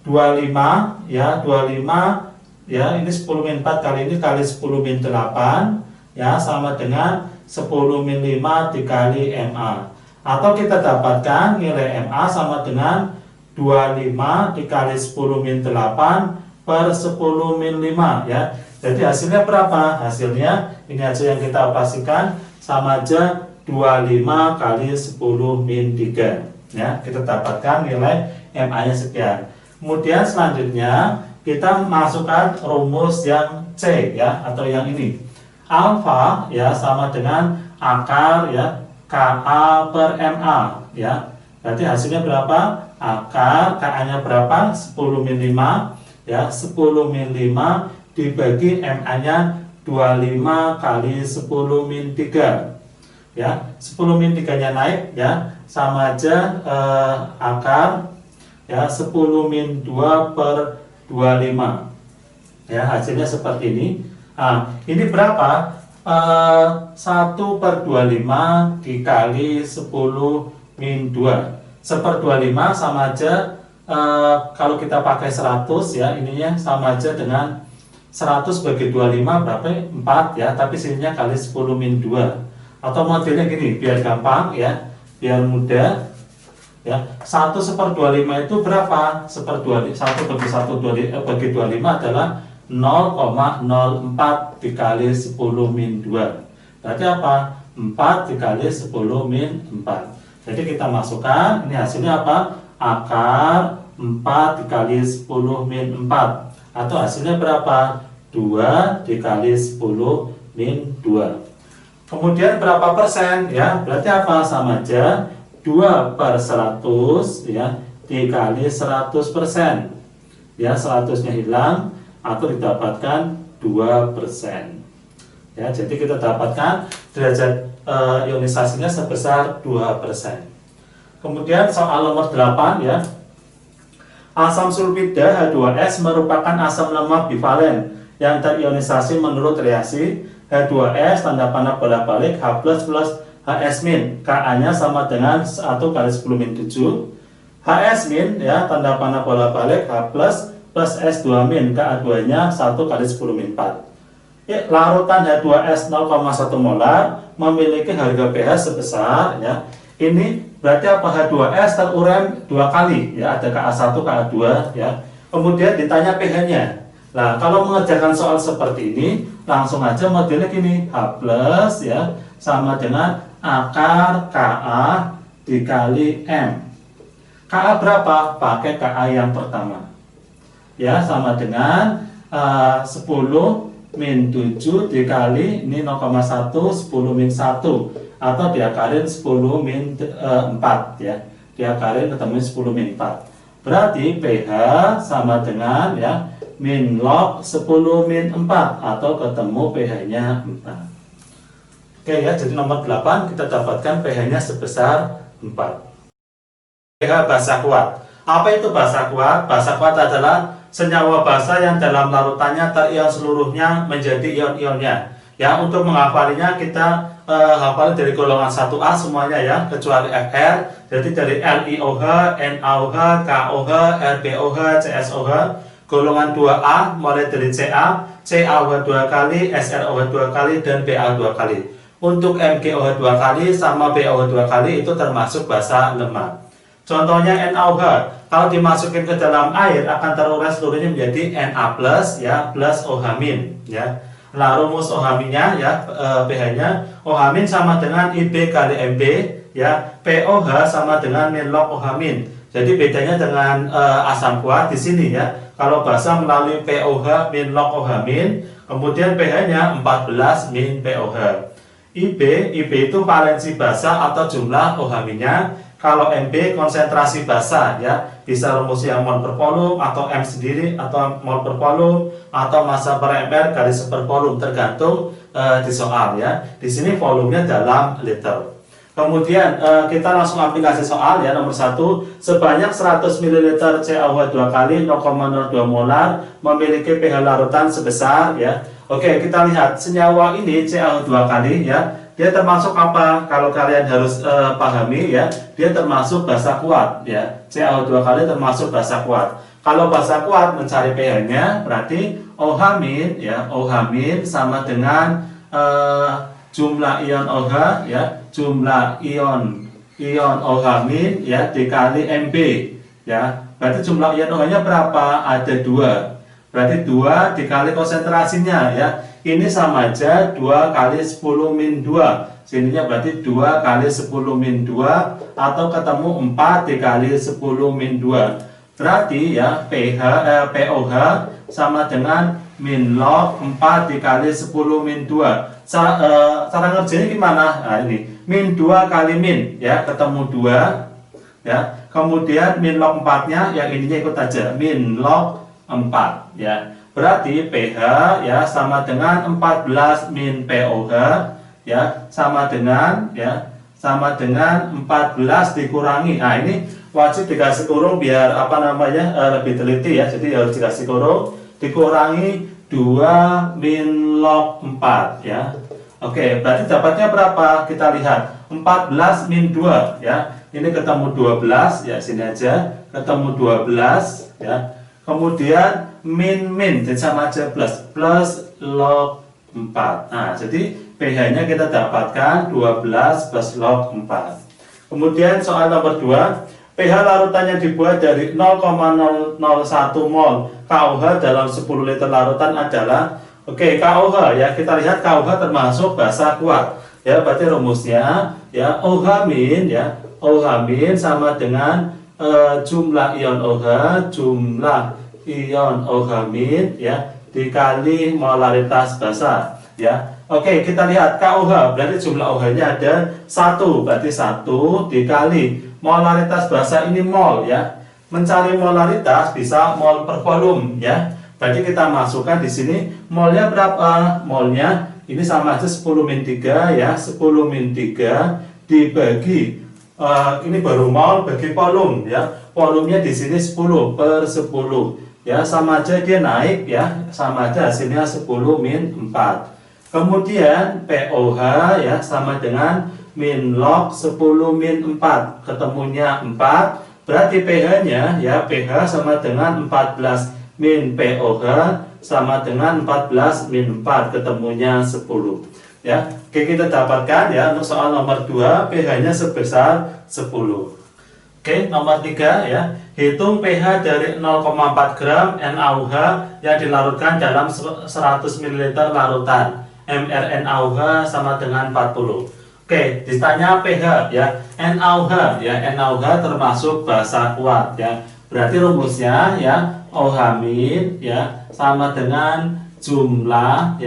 25 ya, 25 ya, ini 10 min 4 kali ini kali 10 min 8 ya, sama dengan 10 min 5 dikali MA. Atau kita dapatkan nilai MA sama dengan 25 dikali 10 min 8 per 10 min 5 ya. Jadi hasilnya berapa? Hasilnya ini aja yang kita operasikan, sama aja 25 kali 10 min 3 ya. Kita dapatkan nilai MA nya sekian. Kemudian selanjutnya kita masukkan rumus yang C ya, atau yang ini. Alfa ya sama dengan akar ya Ka per MA ya. Berarti hasilnya berapa? Akar Ka-nya berapa? 10 min 5 ya, 10 min 5 dibagi MA-nya 25 kali 10 min 3 ya. 10 min 3-nya naik ya, sama aja akar ya 10 min 2 per 25 ya. Hasilnya seperti ini. Nah, ini berapa? 1 per 25 dikali 10 min 2. 1 per 25 sama aja kalau kita pakai 100 ya, ininya sama aja dengan 100 bagi 25 berapa? 4 ya, tapi sininya kali 10 min 2. Atau modelnya gini, biar gampang ya, biar mudah ya. 1 per 25 itu berapa? 1 bagi 25 adalah 0,04 dikali 10 min 2. Berarti apa? 4 dikali 10 min 4. Jadi kita masukkan, ini hasilnya apa? Akar 4 dikali 10 min 4. Atau hasilnya berapa? 2 dikali 10 min 2. Kemudian berapa persen? Ya, berarti apa? Sama aja 2 per 100 ya, dikali 100%. Ya, 100-nya hilang, atau didapatkan 2%. Ya, jadi kita dapatkan derajat ionisasinya sebesar 2%. Kemudian soal nomor 8 ya. Asam sulfida H2S merupakan asam lemak bivalen yang terionisasi menurut reaksi H2S tanda panah bolak-balik H plus plus HS min. Ka-nya sama dengan 1 kali 10 min 7. HS min ya, tanda panah bolak-balik H plus plus S2 min. Ka2-nya 1 kali 10 min 4. Ya, larutan H2S 0,1 molar memiliki harga pH sebesar ya. Ini berarti apa? H2S terurai 2 kali ya, ada Ka1, Ka2 ya. Kemudian ditanya pH-nya. Nah, kalau mengerjakan soal seperti ini, langsung aja modelnya gini, H plus ya sama dengan akar Ka dikali M. Ka berapa? Pakai Ka yang pertama. Ya, sama dengan 10 min 7 dikali ini 0,1 10 min 1 atau diakalin 10 min 4 ya. Diakalin ketemu 10 min 4. Berarti pH sama dengan ya min log 10 min 4 atau ketemu pH-nya 4. Oke ya, jadi nomor 8 kita dapatkan pH-nya sebesar 4. pH basa kuat. Apa itu basa kuat? Basa kuat adalah senyawa basa yang dalam larutannya terion seluruhnya menjadi ion-ionnya. Ya, untuk menghafalinya kita hafal dari golongan 1A semuanya ya, kecuali Fr. Jadi dari LiOH, NaOH, KOH, RbOH, CSOH. Golongan 2A mulai dari Ca, CaOH 2 kali, SrOH 2 kali, dan Ba 2 kali. Untuk MgOH 2 kali sama BOH 2 kali itu termasuk basa lemah. Contohnya NaOH, kalau dimasukin ke dalam air akan terurai seluruhnya menjadi Na+ ya plus OH- ya. Nah, rumus OH- ya pH-nya OH- sama dengan Ib kali Mb ya. POH sama dengan min log OH-. Jadi bedanya dengan asam kuat di sini ya. Kalau basa melalui POH min log OH-, kemudian pH-nya 14 min POH. Ib itu valensi basa atau jumlah OH-nya. Kalau Mb konsentrasi basa ya, bisa rumusnya mol per volume atau M sendiri atau mol per volume atau massa per ml garis per volume tergantung di soal ya. Di sini volumenya dalam liter. Kemudian kita langsung aplikasi soal ya. Nomor 1, sebanyak 100 ml CaOH 2 kali 0,02 molar memiliki pH larutan sebesar ya. Oke, kita lihat senyawa ini CaOH 2 kali ya. Dia termasuk apa? Kalau kalian harus pahami ya, dia termasuk basa kuat ya. CaOH 2 kali termasuk basa kuat. Kalau basa kuat mencari pH-nya berarti OH- ya, OH- sama dengan jumlah ion OH ya, jumlah ion OH- ya dikali Mb ya. Berarti jumlah ion OH-nya berapa? Ada 2. Berarti 2 dikali konsentrasinya ya. Ini sama aja 2 kali 10 min 2. Sininya berarti 2 kali 10 min 2 atau ketemu 4 dikali 10 min 2. Berarti ya POH sama dengan min log 4 dikali 10 min 2. Cara ngerjainnya gimana? Nah ini min 2 kali min ya, ketemu 2 ya. Kemudian min log 4-nya yang ininya ikut aja, min log 4 ya. Berarti pH ya sama dengan 14 min POH ya, sama dengan 14 dikurangi. Nah, ini wajib dikasih kurung biar lebih teliti ya. Jadi harus dikasih kurung, dikurangi 2 min log 4 ya. Oke, berarti dapatnya berapa? Kita lihat 14 min 2 ya. Ini ketemu 12 ya, sini aja ketemu 12 ya. Kemudian min jadi sama aja plus log 4. Nah, jadi pH-nya kita dapatkan 12 plus log 4. Kemudian soal nomor 2, pH larutannya dibuat dari 0,001 mol KOH dalam 10 liter larutan adalah KOH ya. Kita lihat KOH termasuk basa kuat. Ya, berarti rumusnya ya OH- ya. OH- sama dengan jumlah ion OH, jumlah ion OH- ya dikali molaritas basa ya. Oke, kita lihat KOH berarti jumlah OH-nya ada 1, berarti 1 dikali molaritas basa ini mol ya. Mencari molaritas bisa mol per volume ya. Berarti kita masukkan di sini molnya berapa? Molnya ini sama aja 10 min 3 ya, 10 min 3 dibagi ini baru mol bagi volume ya. Volumenya di sini 10 per 10 ya, sama aja dia naik ya, sama aja hasilnya 10 min 4. Kemudian POH ya sama dengan min log 10 min 4, ketemunya 4. Berarti pH-nya ya, pH sama dengan 14 min POH sama dengan 14 min 4, ketemunya 10 ya. Oke, kita dapatkan ya untuk soal nomor 2 pH-nya sebesar 10. Oke, nomor 3 ya. Hitung pH dari 0,4 gram NaOH yang dilarutkan dalam 100 ml larutan. mRNaOH sama dengan 40. Oke, ditanya pH ya. NaOH ya, NaOH termasuk basa kuat ya. Berarti rumusnya ya OH- ya sama dengan jumlah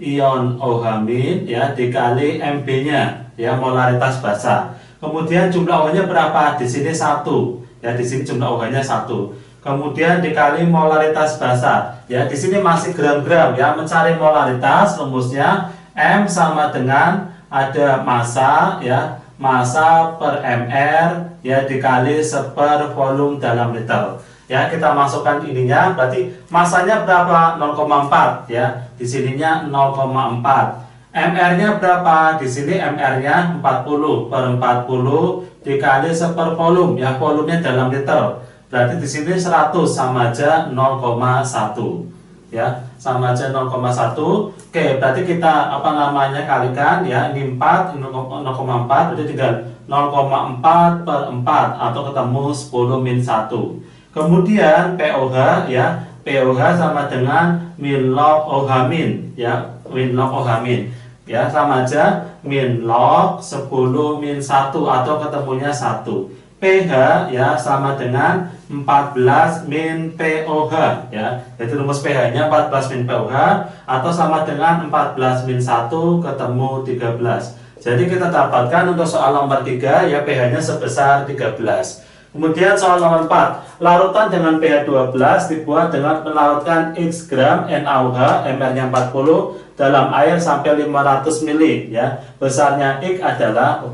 ion OH- ya dikali Mb-nya ya, molaritas basa. Kemudian jumlah OH-nya berapa? Di sini 1. Ya, di sini jumlah OH-nya 1. Kemudian dikali molaritas basa. Ya, di sini masih gram-gram ya. Mencari molaritas rumusnya M sama dengan ada massa ya, massa per mr ya dikali per volume dalam liter. Ya, kita masukkan ininya, berarti masanya berapa? 0,4 ya. Di sininya 0,4. MR-nya berapa? Di sini MR-nya 40 per 40 dikali per volume ya, volumenya dalam liter. Berarti di sini 100 sama aja 0,1 ya, sama aja 0,1. Oke, berarti kita kalikan ya, ini 4, 0,4, berarti tinggal 0,4 per 4 atau ketemu 10-1. Kemudian POH ya, POH sama dengan min log OH min ya, min log OH min ya, sama aja min log 10-1 atau ketemunya 1. pH ya sama dengan 14 min POH ya. Jadi rumus pH-nya 14 min POH atau sama dengan 14 min 1 ketemu 13. Jadi kita dapatkan untuk soal nomor 3 ya, pH-nya sebesar 13. Kemudian soal nomor 4, larutan dengan pH 12 dibuat dengan melarutkan X gram NaOH, MR-nya 40 dalam air sampai 500 ml ya. Besarnya X adalah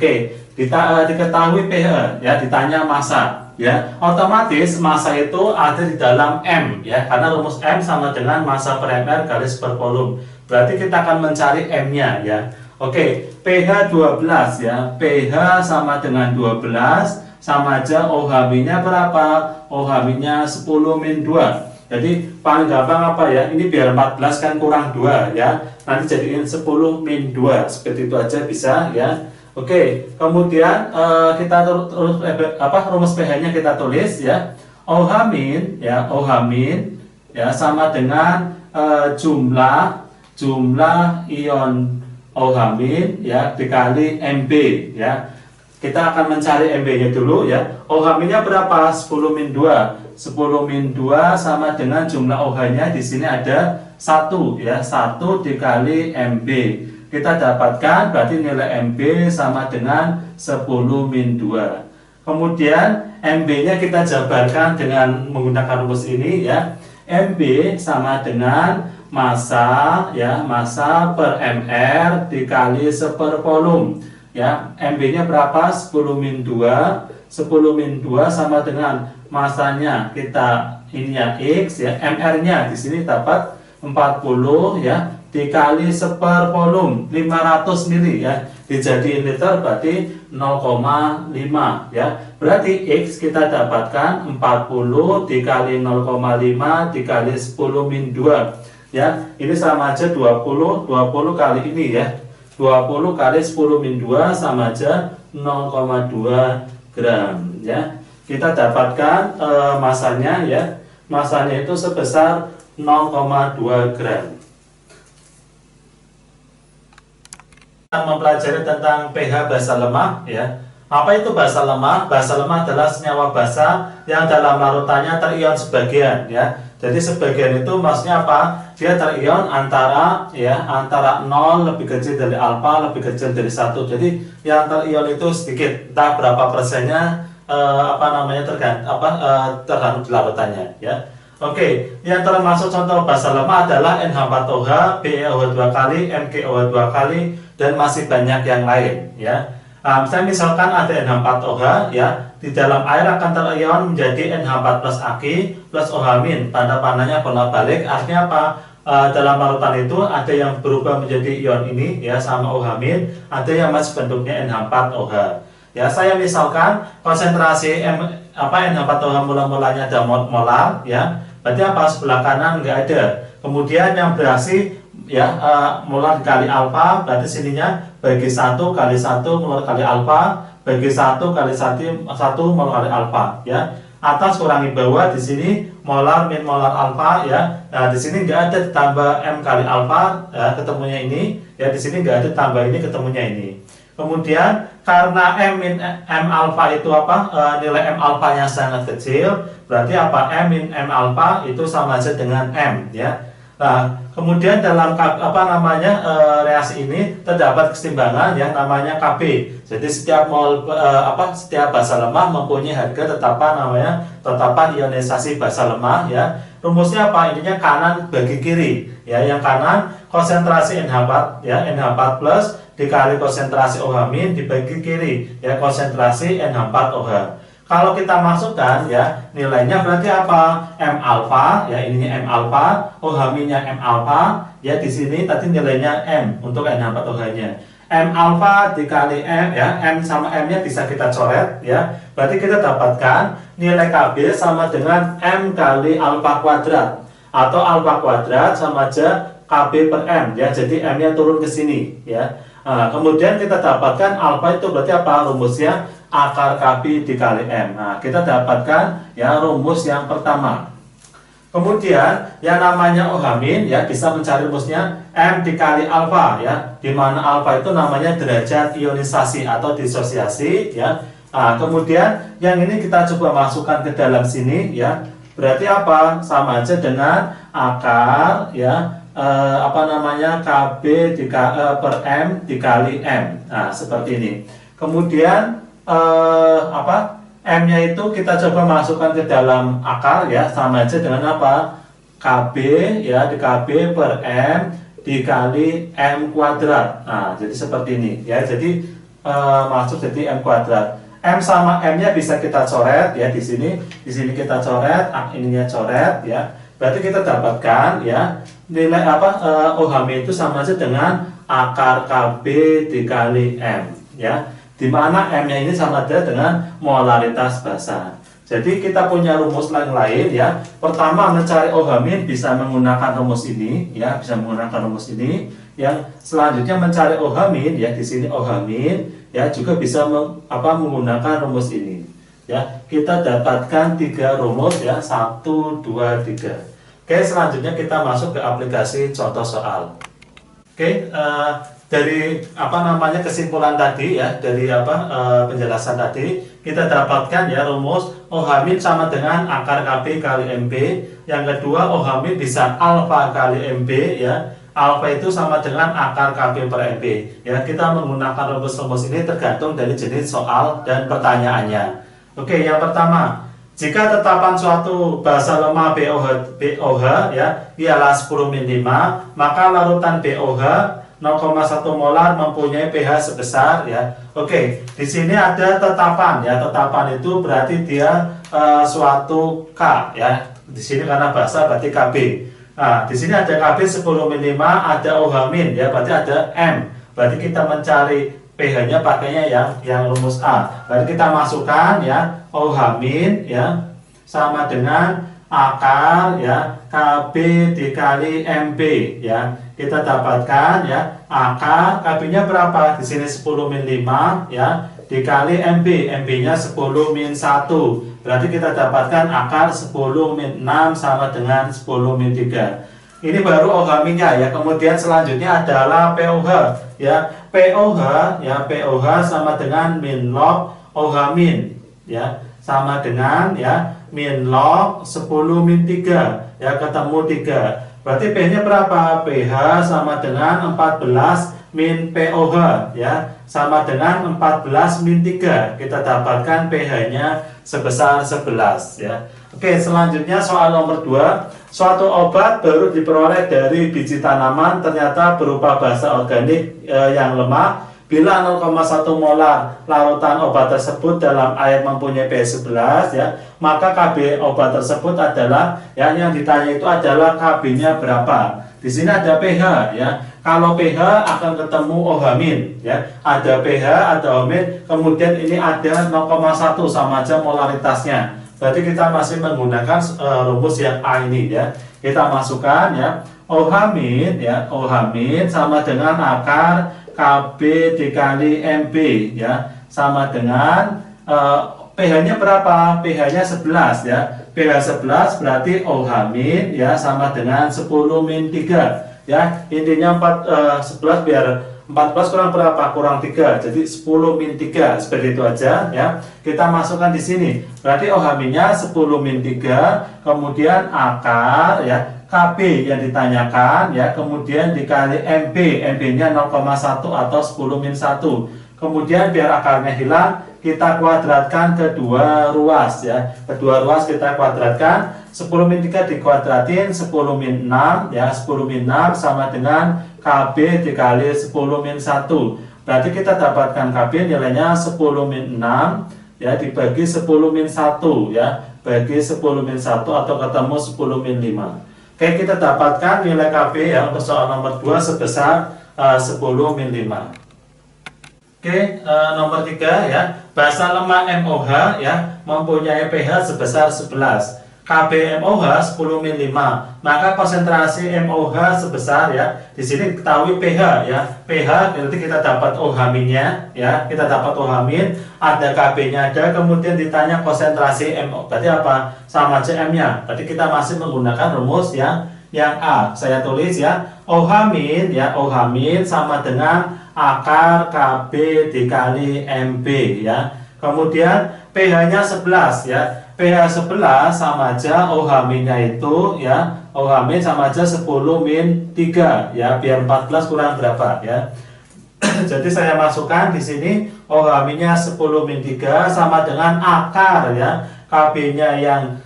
diketahui pH ya, ditanya massa ya. Otomatis massa itu ada di dalam M ya, karena rumus M sama dengan massa per mr garis per volume. Berarti kita akan mencari M-nya ya. pH 12 ya, pH sama dengan 12 sama aja OH-nya berapa? OH-nya 10-2. Jadi paling gampang apa ya? Ini biar 14 kan kurang 2 ya. Nanti jadiin 10-2. Seperti itu aja bisa ya. Kemudian kita rumus pH-nya kita tulis ya. OH- ya, OH- ya sama dengan jumlah ion OH- ya dikali Mb ya. Kita akan mencari Mb-nya dulu ya. OH-nya berapa? 10-2. 10-2 sama dengan jumlah OH-nya di sini ada 1 ya. 1 dikali Mb. Kita dapatkan berarti nilai Mb sama dengan 10-2. Kemudian Mb-nya kita jabarkan dengan menggunakan rumus ini ya. Mb sama dengan massa ya, massa per mr dikali per volume. Ya, Mb-nya berapa? 10-2. 10-2 sama dengan masanya kita ini ya X ya, MR-nya di sini dapat 40 ya dikali per volume 500 ml ya. Dijadiin liter berarti 0,5 ya. Berarti X kita dapatkan 40 dikali 0,5 dikali 10-2 ya. Ini sama aja 20 kali ini ya. 20 kali 10-2 sama aja 0,2 gram ya. Kita dapatkan masanya ya. Masanya itu sebesar 0,2 gram. Kita mempelajari tentang pH basa lemah ya. Apa itu basa lemah? Basa lemah adalah senyawa basa yang dalam larutannya terion sebagian ya. Jadi sebagian itu maksudnya apa? Dia terion antara 0 lebih kecil dari alfa lebih kecil dari 1. Jadi yang terion itu sedikit, entah berapa persennya tergantung di larutannya ya. Yang termasuk contoh basa lemah adalah NH4OH, BeOH 2 kali, MgOH 2 kali, dan masih banyak yang lain ya. Misalkan ada NH4OH ya, di dalam air akan terion menjadi NH4 plus Aq plus OH-. Tanda panahnya bolak-balik, artinya apa? Dalam larutan itu ada yang berubah menjadi ion ini ya sama OH-, ada yang masih bentuknya NH4OH. Ya, saya misalkan konsentrasi NH4OH mula-mulanya ada molar ya. Berarti apa? Sebelah kanan enggak ada. Kemudian yang bereaksi ya molar kali alfa, berarti sininya bagi 1 kali 1 molar kali alfa bagi 1 kali 1 molar kali alfa ya. Atas kurangi bawah, di sini molar min molar alfa ya. Nah, di sini enggak ada ditambah M kali alfa ya, ketemunya ini ya. Di sini enggak ada tambah ini, ketemunya ini. Kemudian karena M min M alfa itu nilai M alfanya sangat kecil, berarti M min M alfa itu sama aja dengan M ya. Nah, kemudian dalam reaksi ini terdapat kesetimbangan yang namanya Kb. Jadi setiap setiap basa lemah mempunyai harga tetapan ionisasi basa lemah ya. Rumusnya apa? Intinya kanan bagi kiri ya. Yang kanan konsentrasi NH4 ya, NH4 plus dikali konsentrasi OH min dibagi kiri ya, konsentrasi NH4OH. Kalau kita masukkan ya, nilainya berarti apa? M alfa ya, ininya M alfa, OH minnya M alfa ya, di sini tadi nilainya M untuk NH4OH-nya. M alfa dikali M ya, M sama M-nya bisa kita coret ya. Berarti kita dapatkan nilai Kb sama dengan M kali alfa kuadrat, atau alfa kuadrat sama aja Kb per M ya. Jadi M-nya turun ke sini ya. Nah, kemudian kita dapatkan alfa itu berarti apa? Rumusnya akar Kb dikali M. Nah, kita dapatkan ya rumus yang pertama. Kemudian yang namanya OH min ya, bisa mencari rumusnya M dikali alfa ya, di mana alfa itu namanya derajat ionisasi atau disosiasi ya. Nah, kemudian yang ini kita coba masukkan ke dalam sini ya. Berarti apa? Sama aja dengan akar ya Kb per M dikali M. Nah, seperti ini. Kemudian M-nya itu kita coba masukkan ke dalam akar ya, sama aja dengan apa? Kb ya, di Kb per M dikali M kuadrat. Nah, jadi seperti ini ya. Jadi masuk jadi M kuadrat. M sama M-nya bisa kita coret ya, di sini kita coret, ininya coret ya. Berarti kita dapatkan ya nilai OH min itu sama aja dengan akar Kb dikali M ya, di mana M-nya ini sama aja dengan molaritas basa. Jadi kita punya rumus lain ya. Pertama, mencari OH min bisa menggunakan rumus ini ya, bisa menggunakan rumus ini. Yang selanjutnya mencari OH min ya, di sini OH min ya juga bisa menggunakan rumus ini ya. Kita dapatkan 3 rumus ya, 1 2 3. Oke, selanjutnya kita masuk ke aplikasi contoh soal. Oke, dari kesimpulan tadi ya, dari penjelasan tadi kita dapatkan ya rumus OH min sama dengan akar Kb kali MB. Yang kedua, OH min bisa alfa kali MB ya. Alfa itu sama dengan akar Kb per MB ya. Kita menggunakan rumus-rumus ini tergantung dari jenis soal dan pertanyaannya. Oke, yang pertama, jika tetapan suatu basa lemah BOH ya ialah 10 min 5, maka larutan BOH 0,1 molar mempunyai pH sebesar ya. Oke, di sini ada tetapan ya. Tetapan itu berarti dia suatu K ya. Di sini karena basa berarti Kb. Nah, di sini ada Kb 10 min 5, ada OH min ya, berarti ada M. Berarti kita mencari pH-nya pakainya yang rumus A. Berarti kita masukkan ya OH min ya sama dengan akar ya Kb dikali MB ya. Kita dapatkan ya akar Kb-nya berapa? Di sini 10 min 5 ya dikali MB. MB-nya 10 min 1. Berarti kita dapatkan akar 10 min 6 sama dengan 10 min 3. Ini baru OH minnya ya. Kemudian selanjutnya adalah POH ya. POH ya, POH sama dengan min log OH min ya, sama dengan ya min log 10 min 3 ya, ketemu 3. Berarti pH-nya berapa? pH sama dengan 14 min POH ya, sama dengan 14 min 3. Kita dapatkan pH-nya sebesar 11 ya. Oke, selanjutnya soal nomor 2. Suatu obat baru diperoleh dari biji tanaman ternyata berupa basa organik yang lemah. Bila 0,1 molar larutan obat tersebut dalam air mempunyai pH 11 ya, maka Kb obat tersebut adalah ya, yang ditanya itu adalah Kb-nya berapa. Di sini ada pH ya. Kalau pH akan ketemu OH min ya. Ada pH, ada OH min, kemudian ini ada 0,1 sama aja molaritasnya. Berarti kita masih menggunakan rumus yang A ini ya. Kita masukkan ya OH min ya, OH min sama dengan akar Kb dikali MB ya, sama dengan pH-nya berapa? pH-nya 11 ya. pH 11 berarti OH min ya sama dengan 10 min 3 ya. Intinya 11 biar 14 kurang berapa? Kurang 3. Jadi 10 min 3. Seperti itu aja ya. Kita masukkan di sini. Berarti OH minnya 10 min 3, kemudian akar ya Kb yang ditanyakan ya, kemudian dikali MB, MB-nya 0,1 atau 10-1. Kemudian biar akarnya hilang, kita kuadratkan kedua ruas ya. Kedua ruas kita kuadratkan, 10-3 dikuadratin 10-6 ya, 10-6 sama dengan Kb dikali 10-1. Berarti kita dapatkan Kb nilainya 10-6 ya dibagi 10-1 ya, bagi 10-1 atau ketemu 10-5. Oke, kita dapatkan nilai Kb ya untuk soal nomor 2 sebesar 10-5. Oke, nomor 3 ya, basa lemah MOH ya mempunyai pH sebesar 11. Kb MOH 10-5. Maka konsentrasi MOH sebesar ya. Di sini ketahui pH ya. pH berarti kita dapat OH-nya ya. Kita dapat OH-, ada Kb-nya ada, kemudian ditanya konsentrasi MO. Berarti apa? Sama aja M-nya. Berarti kita masih menggunakan rumus yang A. Saya tulis ya. OH- ya, OH- sama dengan akar Kb dikali MB ya. Kemudian pH-nya 11 ya. pH 11 sama aja OH-nya itu ya, OH- sama aja 10-3 ya, biar 14 kurang berapa ya. Jadi saya masukkan di sini OH-nya 10-3 sama dengan akar ya, Kb-nya yang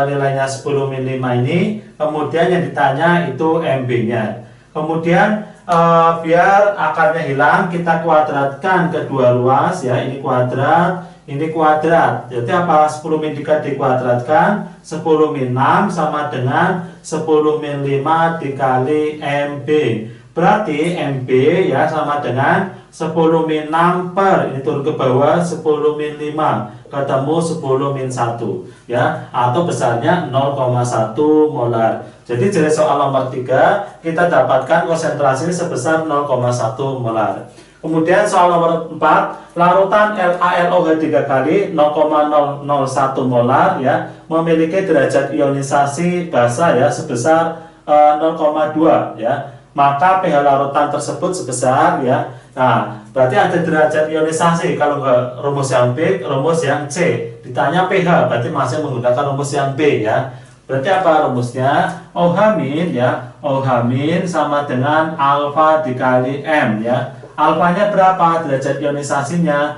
nilainya 10-5 ini, kemudian yang ditanya itu MB-nya. Kemudian biar akarnya hilang, kita kuadratkan kedua ruas ya, ini kuadrat, ini kuadrat. Jadi apa? 10-3 dikuadratkan 10-6 sama dengan 10-5 dikali MB. Berarti MB ya sama dengan 10-6 per, ini turun ke bawah 10-5 ketemu 10-1 ya, atau besarnya 0,1 molar. Jadi dari soal nomor 3 kita dapatkan konsentrasi sebesar 0,1 molar. Kemudian soal nomor 4, larutan LaLOH 3 kali 0,001 molar ya memiliki derajat ionisasi basa ya sebesar 0,2 ya. Maka pH larutan tersebut sebesar ya. Nah, berarti ada derajat ionisasi. Kalau nggak rumus yang B, rumus yang C. Ditanya pH, berarti masih menggunakan rumus yang B ya. Berarti apa rumusnya? OH- ya, OH- sama dengan alfa dikali M ya. Alfanya berapa? Derajat ionisasinya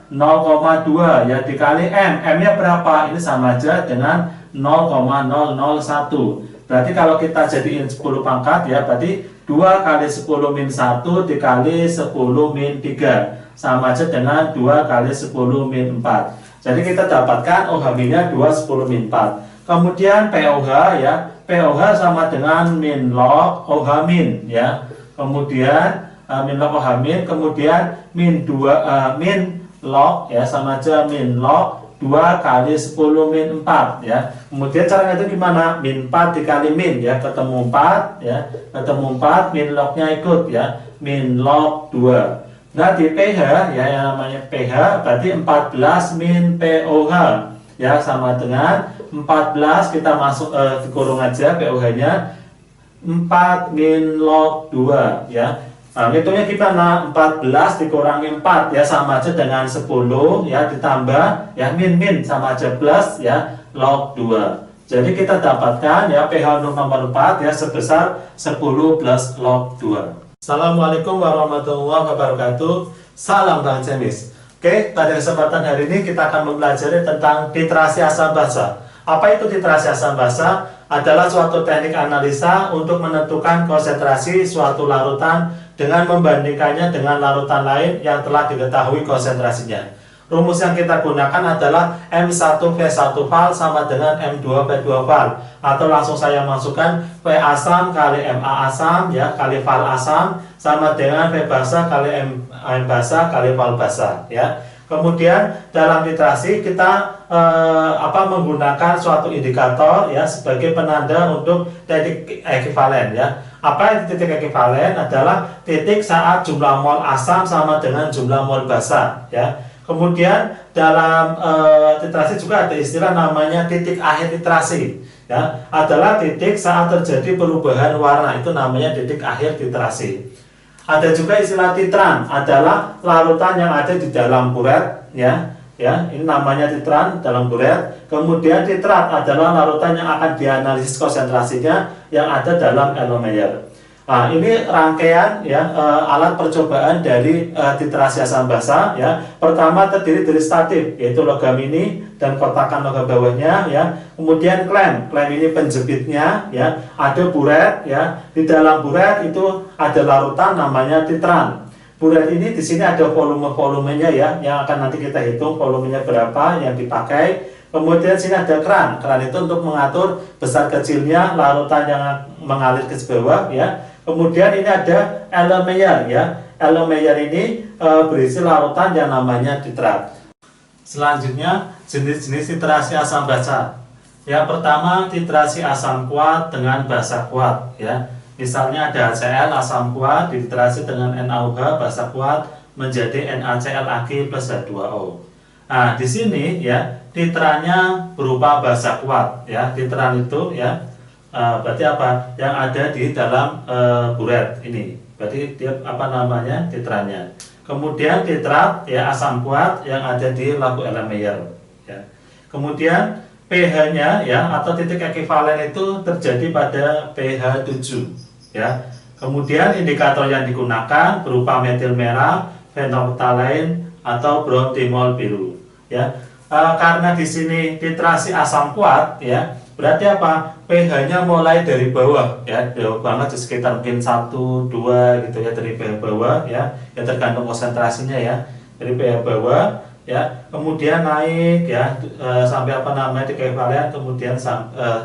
0,2 ya dikali M. M-nya berapa? Ini sama aja dengan 0,001. Berarti kalau kita jadiin 10 pangkat ya, berarti 2 kali 10-1 dikali 10-3 sama aja dengan 2 kali 10-4. Jadi kita dapatkan OH-nya 2 10-4. Kemudian POH ya, POH sama dengan min log OH- ya. Kemudian min log OH-, kemudian min log ya sama aja min log 2 kali 10-4 ya. Kemudian caranya itu gimana? Min 4 dikali min ya, ketemu 4 ya, ketemu 4, min lognya ikut ya, min log 2. Berarti pH ya, yang namanya pH berarti 14 min POH ya, sama dengan 14 kita masuk dikurung aja POH-nya 4 min log 2 ya. Nah, hitungnya gimana? 14 dikurangi 4 ya sama aja dengan 10 ya, ditambah ya min sama aja plus ya log 2. Jadi kita dapatkan ya pH nomor 4 ya sebesar 10 plus log 2. Assalamualaikum warahmatullahi wabarakatuh. Salam Bang Jemis. Oke, pada kesempatan hari ini kita akan mempelajari tentang titrasi asam basa. Apa itu titrasi asam basa? Adalah suatu teknik analisa untuk menentukan konsentrasi suatu larutan dengan membandingkannya dengan larutan lain yang telah diketahui konsentrasinya. Rumus yang kita gunakan adalah M1V1 val sama dengan M2V2 val, atau langsung saya masukkan V asam kali Ma asam ya kali val asam sama dengan V basa kali M basa kali val basa ya. Kemudian dalam titrasi kita menggunakan suatu indikator ya sebagai penanda untuk titik ekivalen ya. Apa titik ekivalen? Adalah titik saat jumlah mol asam sama dengan jumlah mol basa ya. Kemudian dalam titrasi juga ada istilah namanya titik akhir titrasi ya. Adalah titik saat terjadi perubahan warna, itu namanya titik akhir titrasi. Ada juga istilah titran, adalah larutan yang ada di dalam kuret ya. ya, ini namanya titran dalam buret. Kemudian titrat adalah larutan yang akan dianalisis konsentrasinya yang ada dalam Erlenmeyer. Nah, ini rangkaian ya alat percobaan dari titrasi asam basa ya. Pertama terdiri dari statif, yaitu logam ini dan kotakan logam bawahnya ya. Kemudian klem ini penjepitnya ya. Ada buret ya. Di dalam buret itu ada larutan namanya titran. Buret ini di sini ada volumenya ya, yang akan nanti kita hitung volumenya berapa yang dipakai. Kemudian sini ada keran itu untuk mengatur besar kecilnya larutan yang mengalir ke bawah ya. Kemudian ini ada Erlenmeyer ya. Erlenmeyer ini berisi larutan yang namanya titrat. Selanjutnya jenis-jenis titrasi asam basa. Yang pertama titrasi asam kuat dengan basa kuat ya. Misalnya ada HCl asam kuat dititrasi dengan NaOH basa kuat menjadi NaClAg plus H2O. Nah, di sini ya titrannya berupa basa kuat ya. Titran itu ya berarti apa? Yang ada di dalam buret ini. Berarti dia apa namanya? Titrannya. Kemudian titrat ya asam kuat yang ada di labu Erlenmeyer ya. Kemudian pH-nya ya atau titik ekivalen itu terjadi pada pH 7 ya. Kemudian indikator yang digunakan berupa metil merah, fenolftalein atau bromtimol biru ya. Karena di sini titrasi asam kuat ya, berarti apa? pH-nya mulai dari bawah ya, jauh banget sekitar mungkin 1, 2 gitu ya dari pH bawah ya, tergantung konsentrasinya ya. Dari pH bawah ya, kemudian naik ya sampai apa namanya ekivalen, kemudian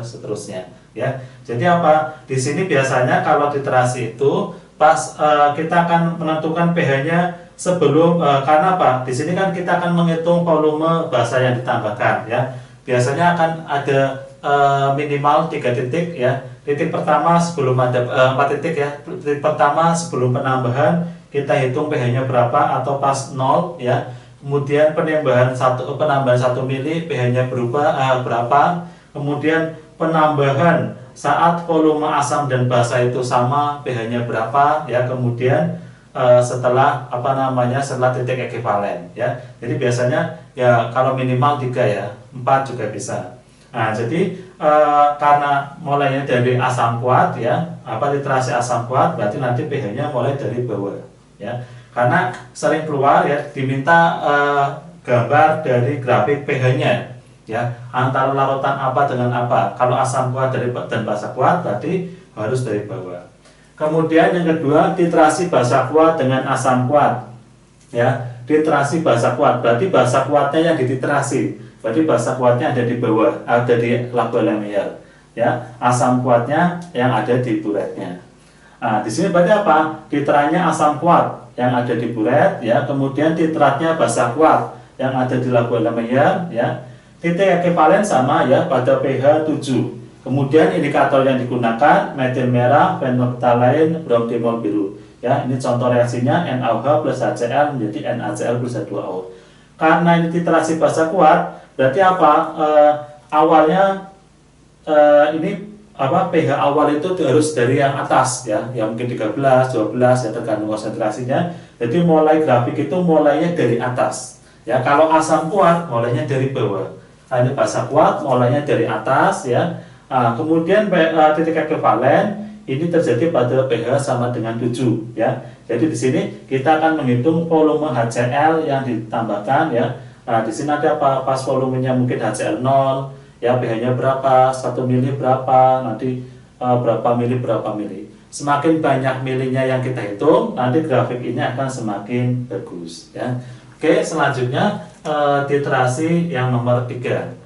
seterusnya ya. Jadi apa? Di sini biasanya kalau titrasi itu pas kita akan menentukan pH-nya sebelum karena apa? Di sini kan kita akan menghitung volume basa yang ditambahkan ya. Biasanya akan ada minimal 3 titik ya. Titik pertama sebelum ada 4 titik ya. Titik pertama sebelum penambahan kita hitung pH-nya berapa atau pas 0 ya. Kemudian penambahan 1 mili pH-nya berapa. Kemudian penambahan saat volume asam dan basa itu sama pH-nya berapa ya. Kemudian setelah setelah titik ekivalen ya. Jadi biasanya ya kalau minimal 3 ya, 4 juga bisa. Nah, jadi karena mulainya dari asam kuat ya, titrasi asam kuat berarti nanti pH-nya mulai dari bawah ya. Karena sering keluar ya diminta gambar dari grafik pH-nya ya, antara larutan apa dengan apa. Kalau asam kuat dan basa kuat berarti harus dari bawah. Kemudian yang kedua titrasi basa kuat dengan asam kuat ya. Titrasi basa kuat berarti basa kuatnya yang dititrasi. Berarti basa kuatnya ada di bawah, ada di labu Erlenmeyer ya. Asam kuatnya yang ada di buretnya. Nah, di sini berarti apa? Titrannya asam kuat yang ada di buret ya. Kemudian titratnya basa kuat yang ada di labu Erlenmeyer ya. Titik ekivalen sama ya pada pH 7. Kemudian indikator yang digunakan metil merah, fenolftalein, bromtimol biru. Ya, ini contoh reaksinya NaOH plus HCl menjadi NaCl plus H2O. Karena ini titrasi basa kuat, berarti apa? Awalnya ini pH awal itu harus dari yang atas ya, yang mungkin 13, 12 ya tergantung konsentrasinya. Jadi mulai grafik itu mulainya dari atas. Ya, kalau asam kuat mulainya dari bawah. Nah, ini basa kuat mulainya dari atas ya. Nah, kemudian titik ekivalen ini terjadi pada pH sama dengan 7 ya. Jadi di sini kita akan menghitung volume HCl yang ditambahkan ya. Nah, di sini ada pas volumenya mungkin HCl 0 ya, pH-nya berapa, 1 mili berapa, nanti berapa mili. Semakin banyak milinya yang kita hitung, nanti grafik ini akan semakin bagus ya. Oke, selanjutnya titrasi yang nomor 3.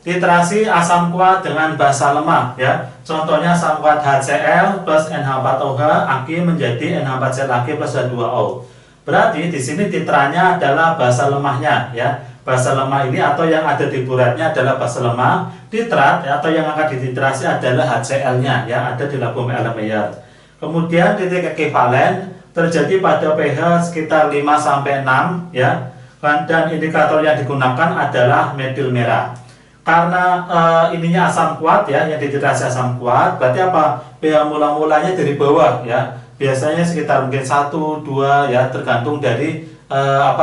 Titrasi asam kuat dengan basa lemah ya. Contohnya asam kuat HCl plus NH4OH Ag menjadi NH4ClAg plus H2O. Berarti di sini titrannya adalah basa lemahnya ya. Basa lemah ini atau yang ada di buretnya adalah basa lemah. Titrat ya, atau yang akan dititrasi adalah HCl-nya ya, ada di labu Erlenmeyer. Kemudian titik ekivalen terjadi pada pH sekitar 5 sampai 6 ya. Dan indikator yang digunakan adalah metil merah. Karena ininya asam kuat ya, yang dititrasi asam kuat, berarti apa? pH mula-mulanya dari bawah ya. Biasanya sekitar mungkin 1, 2 ya, tergantung dari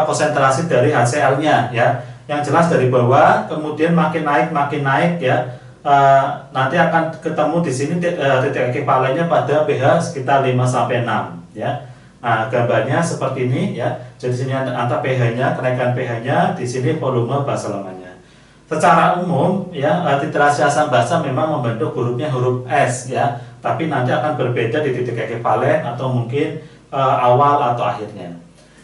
konsentrasi dari HCl-nya ya. Yang jelas dari bawah, kemudian makin naik ya. Nanti akan ketemu di sini titik ekivalennya pada pH sekitar 5 sampai 6 ya. Nah, gambarnya seperti ini ya. Jadi sini antara pH-nya, kenaikan pH-nya, di sini volume basa lemahnya. Secara umum ya, titrasi asam basa memang membentuk hurufnya huruf S ya, tapi nanti akan berbeda di titik ekivalen atau mungkin awal atau akhirnya.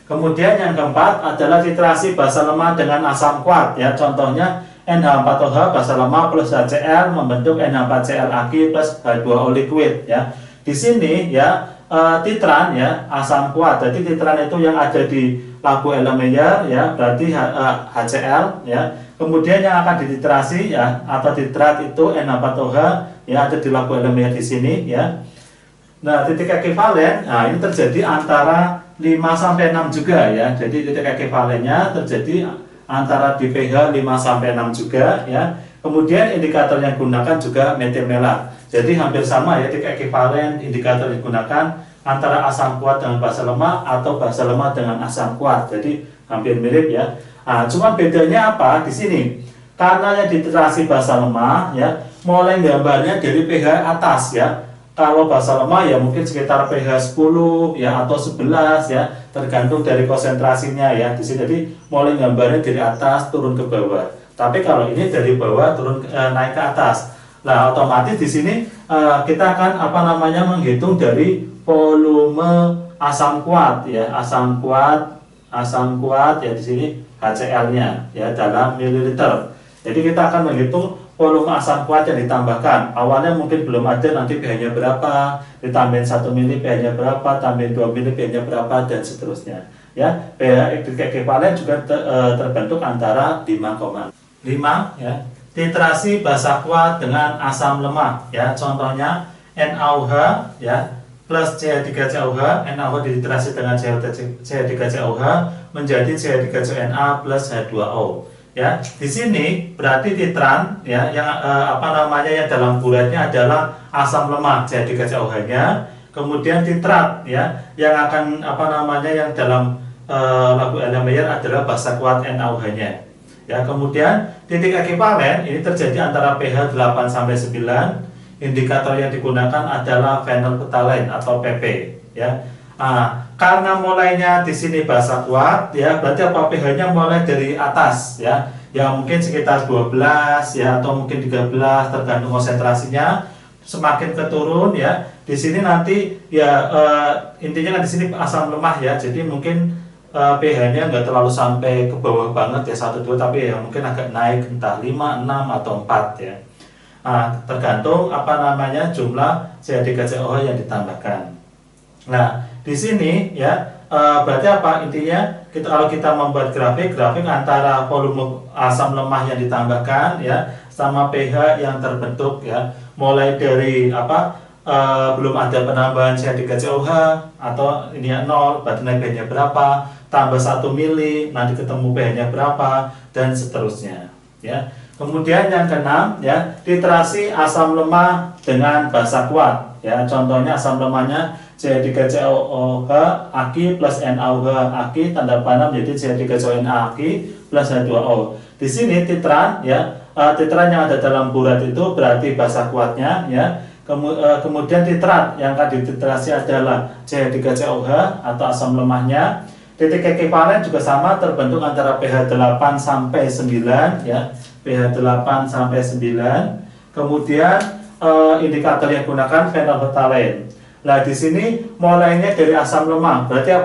Kemudian yang keempat adalah titrasi basa lemah dengan asam kuat ya. Contohnya NH4OH basa lemah plus HCl membentuk NH4Cl Aq plus H2O liquid ya. Di sini ya titran ya, asam kuat. Jadi titran itu yang ada di labu Erlenmeyer ya, berarti HCl ya. Kemudian yang akan dititrasi ya atau titrat itu NH4OH ya, ada di labu Erlenmeyer di sini ya. Nah, titik ekivalen, nah ini terjadi antara 5 sampai 6 juga ya. Jadi titik ekivalennya terjadi antara di pH 5 sampai 6 juga ya. Kemudian indikator yang digunakan juga metil melat. Jadi hampir sama ya, titik ekivalen indikator yang digunakan antara asam kuat dengan basa lemah atau basa lemah dengan asam kuat. Jadi hampir mirip ya. Nah, cuman bedanya apa di sini? Karena yang dititrasi basa lemah ya, mulai gambarnya dari pH atas ya. Kalau basa lemah ya mungkin sekitar pH 10 ya atau 11 ya, tergantung dari konsentrasinya ya. Di sini jadi mulai gambarnya dari atas turun ke bawah. Tapi kalau ini dari bawah turun naik ke atas. Nah, otomatis di sini kita akan menghitung dari volume asam kuat ya, asam kuat ya di sini HCl-nya ya dalam mililiter. Jadi kita akan menghitung volume asam kuat yang ditambahkan. Awalnya mungkin belum ada, nanti pH-nya berapa, ditambahin 1 mili pH-nya berapa, tambahin 2 mili pH-nya berapa, dan seterusnya. Ya, pH ekivalen juga terbentuk antara 5,5 ya. Titrasi basa kuat dengan asam lemah ya. Contohnya NaOH ya plus CH3COH, NaOH dititrasi dengan CH3COH menjadi CH3CONa plus H2O. Ya, di sini berarti titran ya yang yang dalam bulatnya adalah asam lemah CH3COH-nya, kemudian titrat ya yang akan yang dalam labu Erlenmeyer adalah basa kuat NaOH-nya. Ya, kemudian titik ekivalen ini terjadi antara pH 8 sampai 9. Indikator yang digunakan adalah phenolphthalein atau PP ya. Nah, karena mulainya di sini basa kuat ya, berarti pH-nya mulai dari atas ya. Ya mungkin sekitar 12 ya atau mungkin 13 tergantung konsentrasinya. Semakin keturun ya. Di sini nanti ya intinya kan di sini asam lemah ya. Jadi mungkin pH-nya nggak terlalu sampai ke bawah banget ya 1 2, tapi ya mungkin agak naik entah 5, 6 atau 4 ya. Nah, tergantung jumlah CH3COH yang ditambahkan. Nah, di sini ya berarti intinya kalau kita membuat grafik antara volume asam lemah yang ditambahkan ya sama pH yang terbentuk ya, mulai dari belum ada penambahan CH3COH atau ini 0, berarti naik pH-nya berapa, tambah 1 mili nanti ketemu pH-nya berapa, dan seterusnya ya. Kemudian yang keenam ya, titrasi asam lemah dengan basa kuat ya. Contohnya asam lemahnya CH3COH Aq plus NaOH Aq tanda panah menjadi CH3CONa Aq plus H2O. Di sini titran ya, titran yang ada dalam bulat itu berarti basa kuatnya ya. Kemudian titrat yang akan dititrasi adalah CH3COH atau asam lemahnya. Titik ekivalen juga sama, terbentuk antara pH 8 sampai 9 ya. pH 8 sampai 9. Kemudian indikator yang digunakan phenolphthalein. Nah, di sini mulainya dari asam lemah. Berarti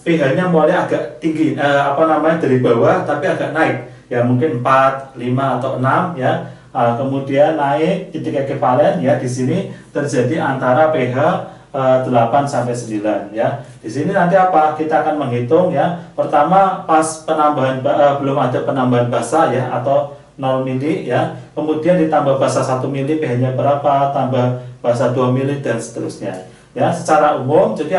pH-nya mulai agak tinggi, dari bawah tapi agak naik. Ya mungkin 4, 5 atau 6 ya. Kemudian naik titik ekivalen ya, di sini terjadi antara pH 8 sampai 9 ya. Di sini nanti kita akan menghitung ya. Pertama pas penambahan belum ada penambahan basa ya atau 0 mili ya. Kemudian ditambah basa 1 mili pH-nya berapa, tambah basa 2 mili dan seterusnya. Ya, secara umum jadi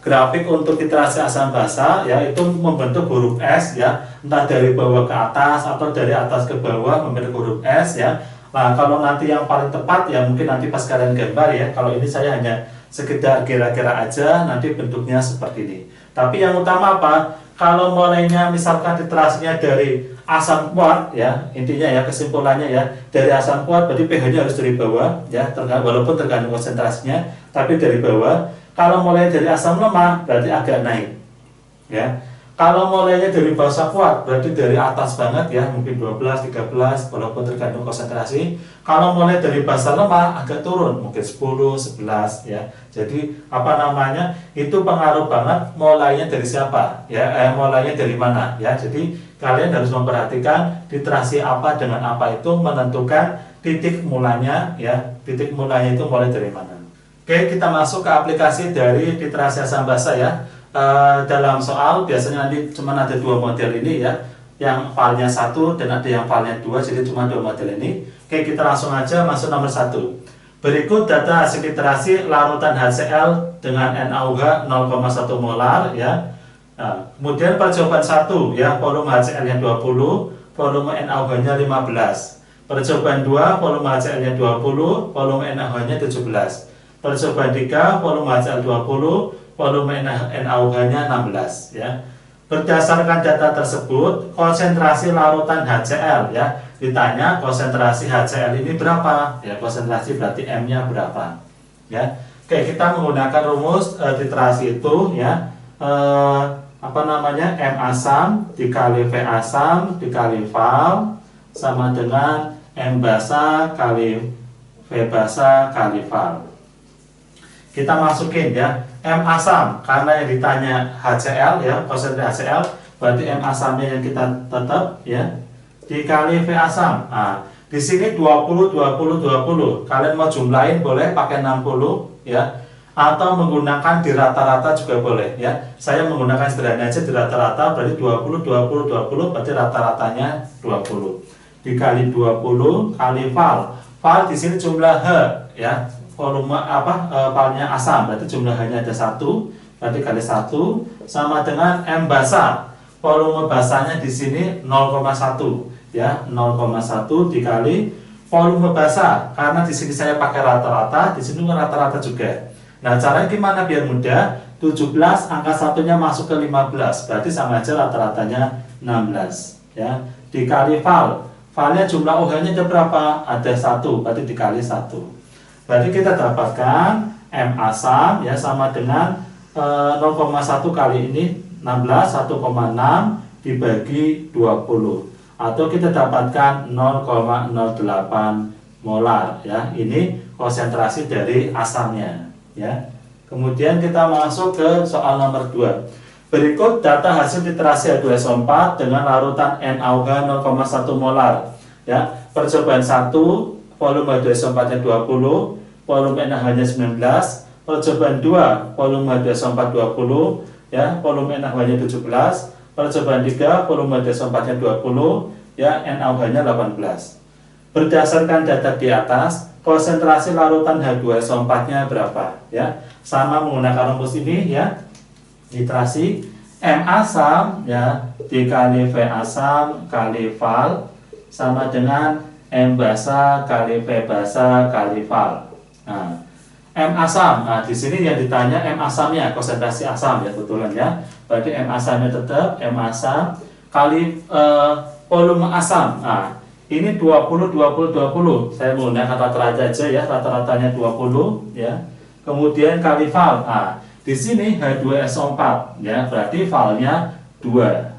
grafik untuk titrasi asam basa ya itu membentuk huruf S ya, entah dari bawah ke atas atau dari atas ke bawah membentuk huruf S ya. Nah, kalau nanti yang paling tepat ya mungkin nanti pas kalian gambar ya. Kalau ini saya hanya sekedar kira-kira aja, nanti bentuknya seperti ini. Tapi yang utama apa? Kalau mulainya misalkan titrasinya dari asam kuat, ya intinya ya kesimpulannya ya, dari asam kuat berarti pH-nya harus dari bawah, ya walaupun tergantung konsentrasinya, tapi dari bawah. Kalau mulai dari asam lemah berarti agak naik, ya. Kalau mulainya dari basa kuat berarti dari atas banget ya, mungkin 12, 13 walaupun tergantung konsentrasi. Kalau mulai dari basa lemah agak turun, mungkin 10, 11 ya. Jadi apa namanya? Itu pengaruh banget mulainya dari siapa ya, mulainya dari mana ya. Jadi kalian harus memperhatikan titrasi apa dengan apa itu menentukan titik mulanya ya. Titik mulanya itu mulai dari mana. Oke, kita masuk ke aplikasi dari titrasi asam basa ya. Dalam soal biasanya nanti cuma ada dua model ini ya, yang filenya 1 dan ada yang filenya 2, jadi cuma dua model ini. Oke, kita langsung aja masuk nomor 1. Berikut data hasil titrasi larutan HCl dengan NaOH 0,1 molar ya. Nah, kemudian percobaan 1 ya, volume HCl-nya 20, volume NaOH-nya 15. Percobaan 2, volume HCl-nya 20, volume NaOH-nya 17. Percobaan 3, volume HCl 20, volume NaOH-nya 16 ya. Berdasarkan data tersebut, konsentrasi larutan HCl ya, ditanya konsentrasi HCl ini berapa? Ya, konsentrasi berarti M-nya berapa? Ya. Oke, kita menggunakan rumus titrasi itu ya. Apa namanya? M asam dikali V asam dikali val sama dengan M basa kali V basa kali val. Kita masukin ya, M asam karena yang ditanya HCl ya, konsentrasi HCl, berarti M asamnya yang kita tetap ya, dikali V asam. Nah, di sini 20 20 20. Kalian mau jumlahin boleh pakai 60 ya, atau menggunakan di rata-rata juga boleh ya. Saya menggunakan sederhana aja di rata-rata, berarti 20 20 20 berarti rata-ratanya 20. Dikali 20 kali val. Val di sini jumlah H ya. Volume valnya asam berarti jumlahnya ada 1, berarti kali 1 sama dengan M basa. Volume basanya di sini 0,1 ya, 0,1 dikali volume basa. Karena di sini saya pakai rata-rata, di sini rata-rata juga. Nah, caranya gimana biar mudah? 17 angka satunya masuk ke 15, berarti sama aja rata-ratanya 16 ya. Dikali val. Valnya jumlah OH-nya ada berapa? Ada 1, berarti dikali 1. Berarti kita dapatkan M asam ya sama dengan 0,1 kali ini 16, 1,6 dibagi 20, atau kita dapatkan 0,08 molar ya. Ini konsentrasi dari asamnya ya. Kemudian kita masuk ke soal nomor 2. Berikut data hasil titrasi H2SO4 dengan larutan NaOH 0,1 molar ya. Percobaan 1, volume H2SO4-nya 20, volume NaOH-nya 19. Percobaan 2, volume H2SO4 20 ya, volume NaOH-nya 17. Percobaan 3, volume H2SO4-nya 20 ya, NaOH-nya 18. Berdasarkan data di atas, konsentrasi larutan H2SO4-nya berapa ya? Sama menggunakan rumus ini ya. Titrasi M asam ya dikali V asam kali val sama dengan M basa kali V basa kali val. Nah, M asam, nah di sini yang ditanya M asamnya, konsentrasi asam ya, betulan ya. Berarti M asamnya tetap M asam kali volume asam. Nah, ini 20 20 20. Saya menggunakan rata-rata aja ya, rata-ratanya 20 ya. Kemudian kali val. Nah, di sini H2SO4 ya, berarti valnya 2.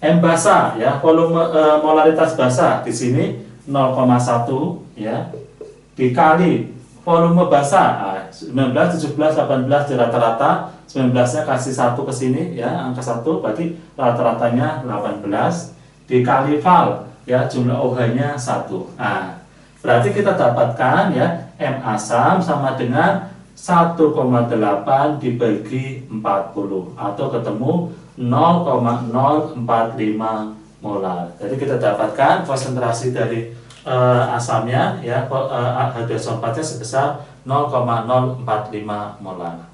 M basa ya, volume molaritas basa di sini 0,1 ya, dikali volume basa 19, 17, 18 di rata-rata. 19-nya kasih 1 ke sini ya, angka 1 berarti rata-ratanya 18 dikali val ya, jumlah OH-nya 1. Nah, berarti kita dapatkan ya M asam sama dengan 1,8 dibagi 40 atau ketemu 0,045 molar. Jadi kita dapatkan konsentrasi dari asamnya ya, H2SO4-nya sebesar 0,045 molar.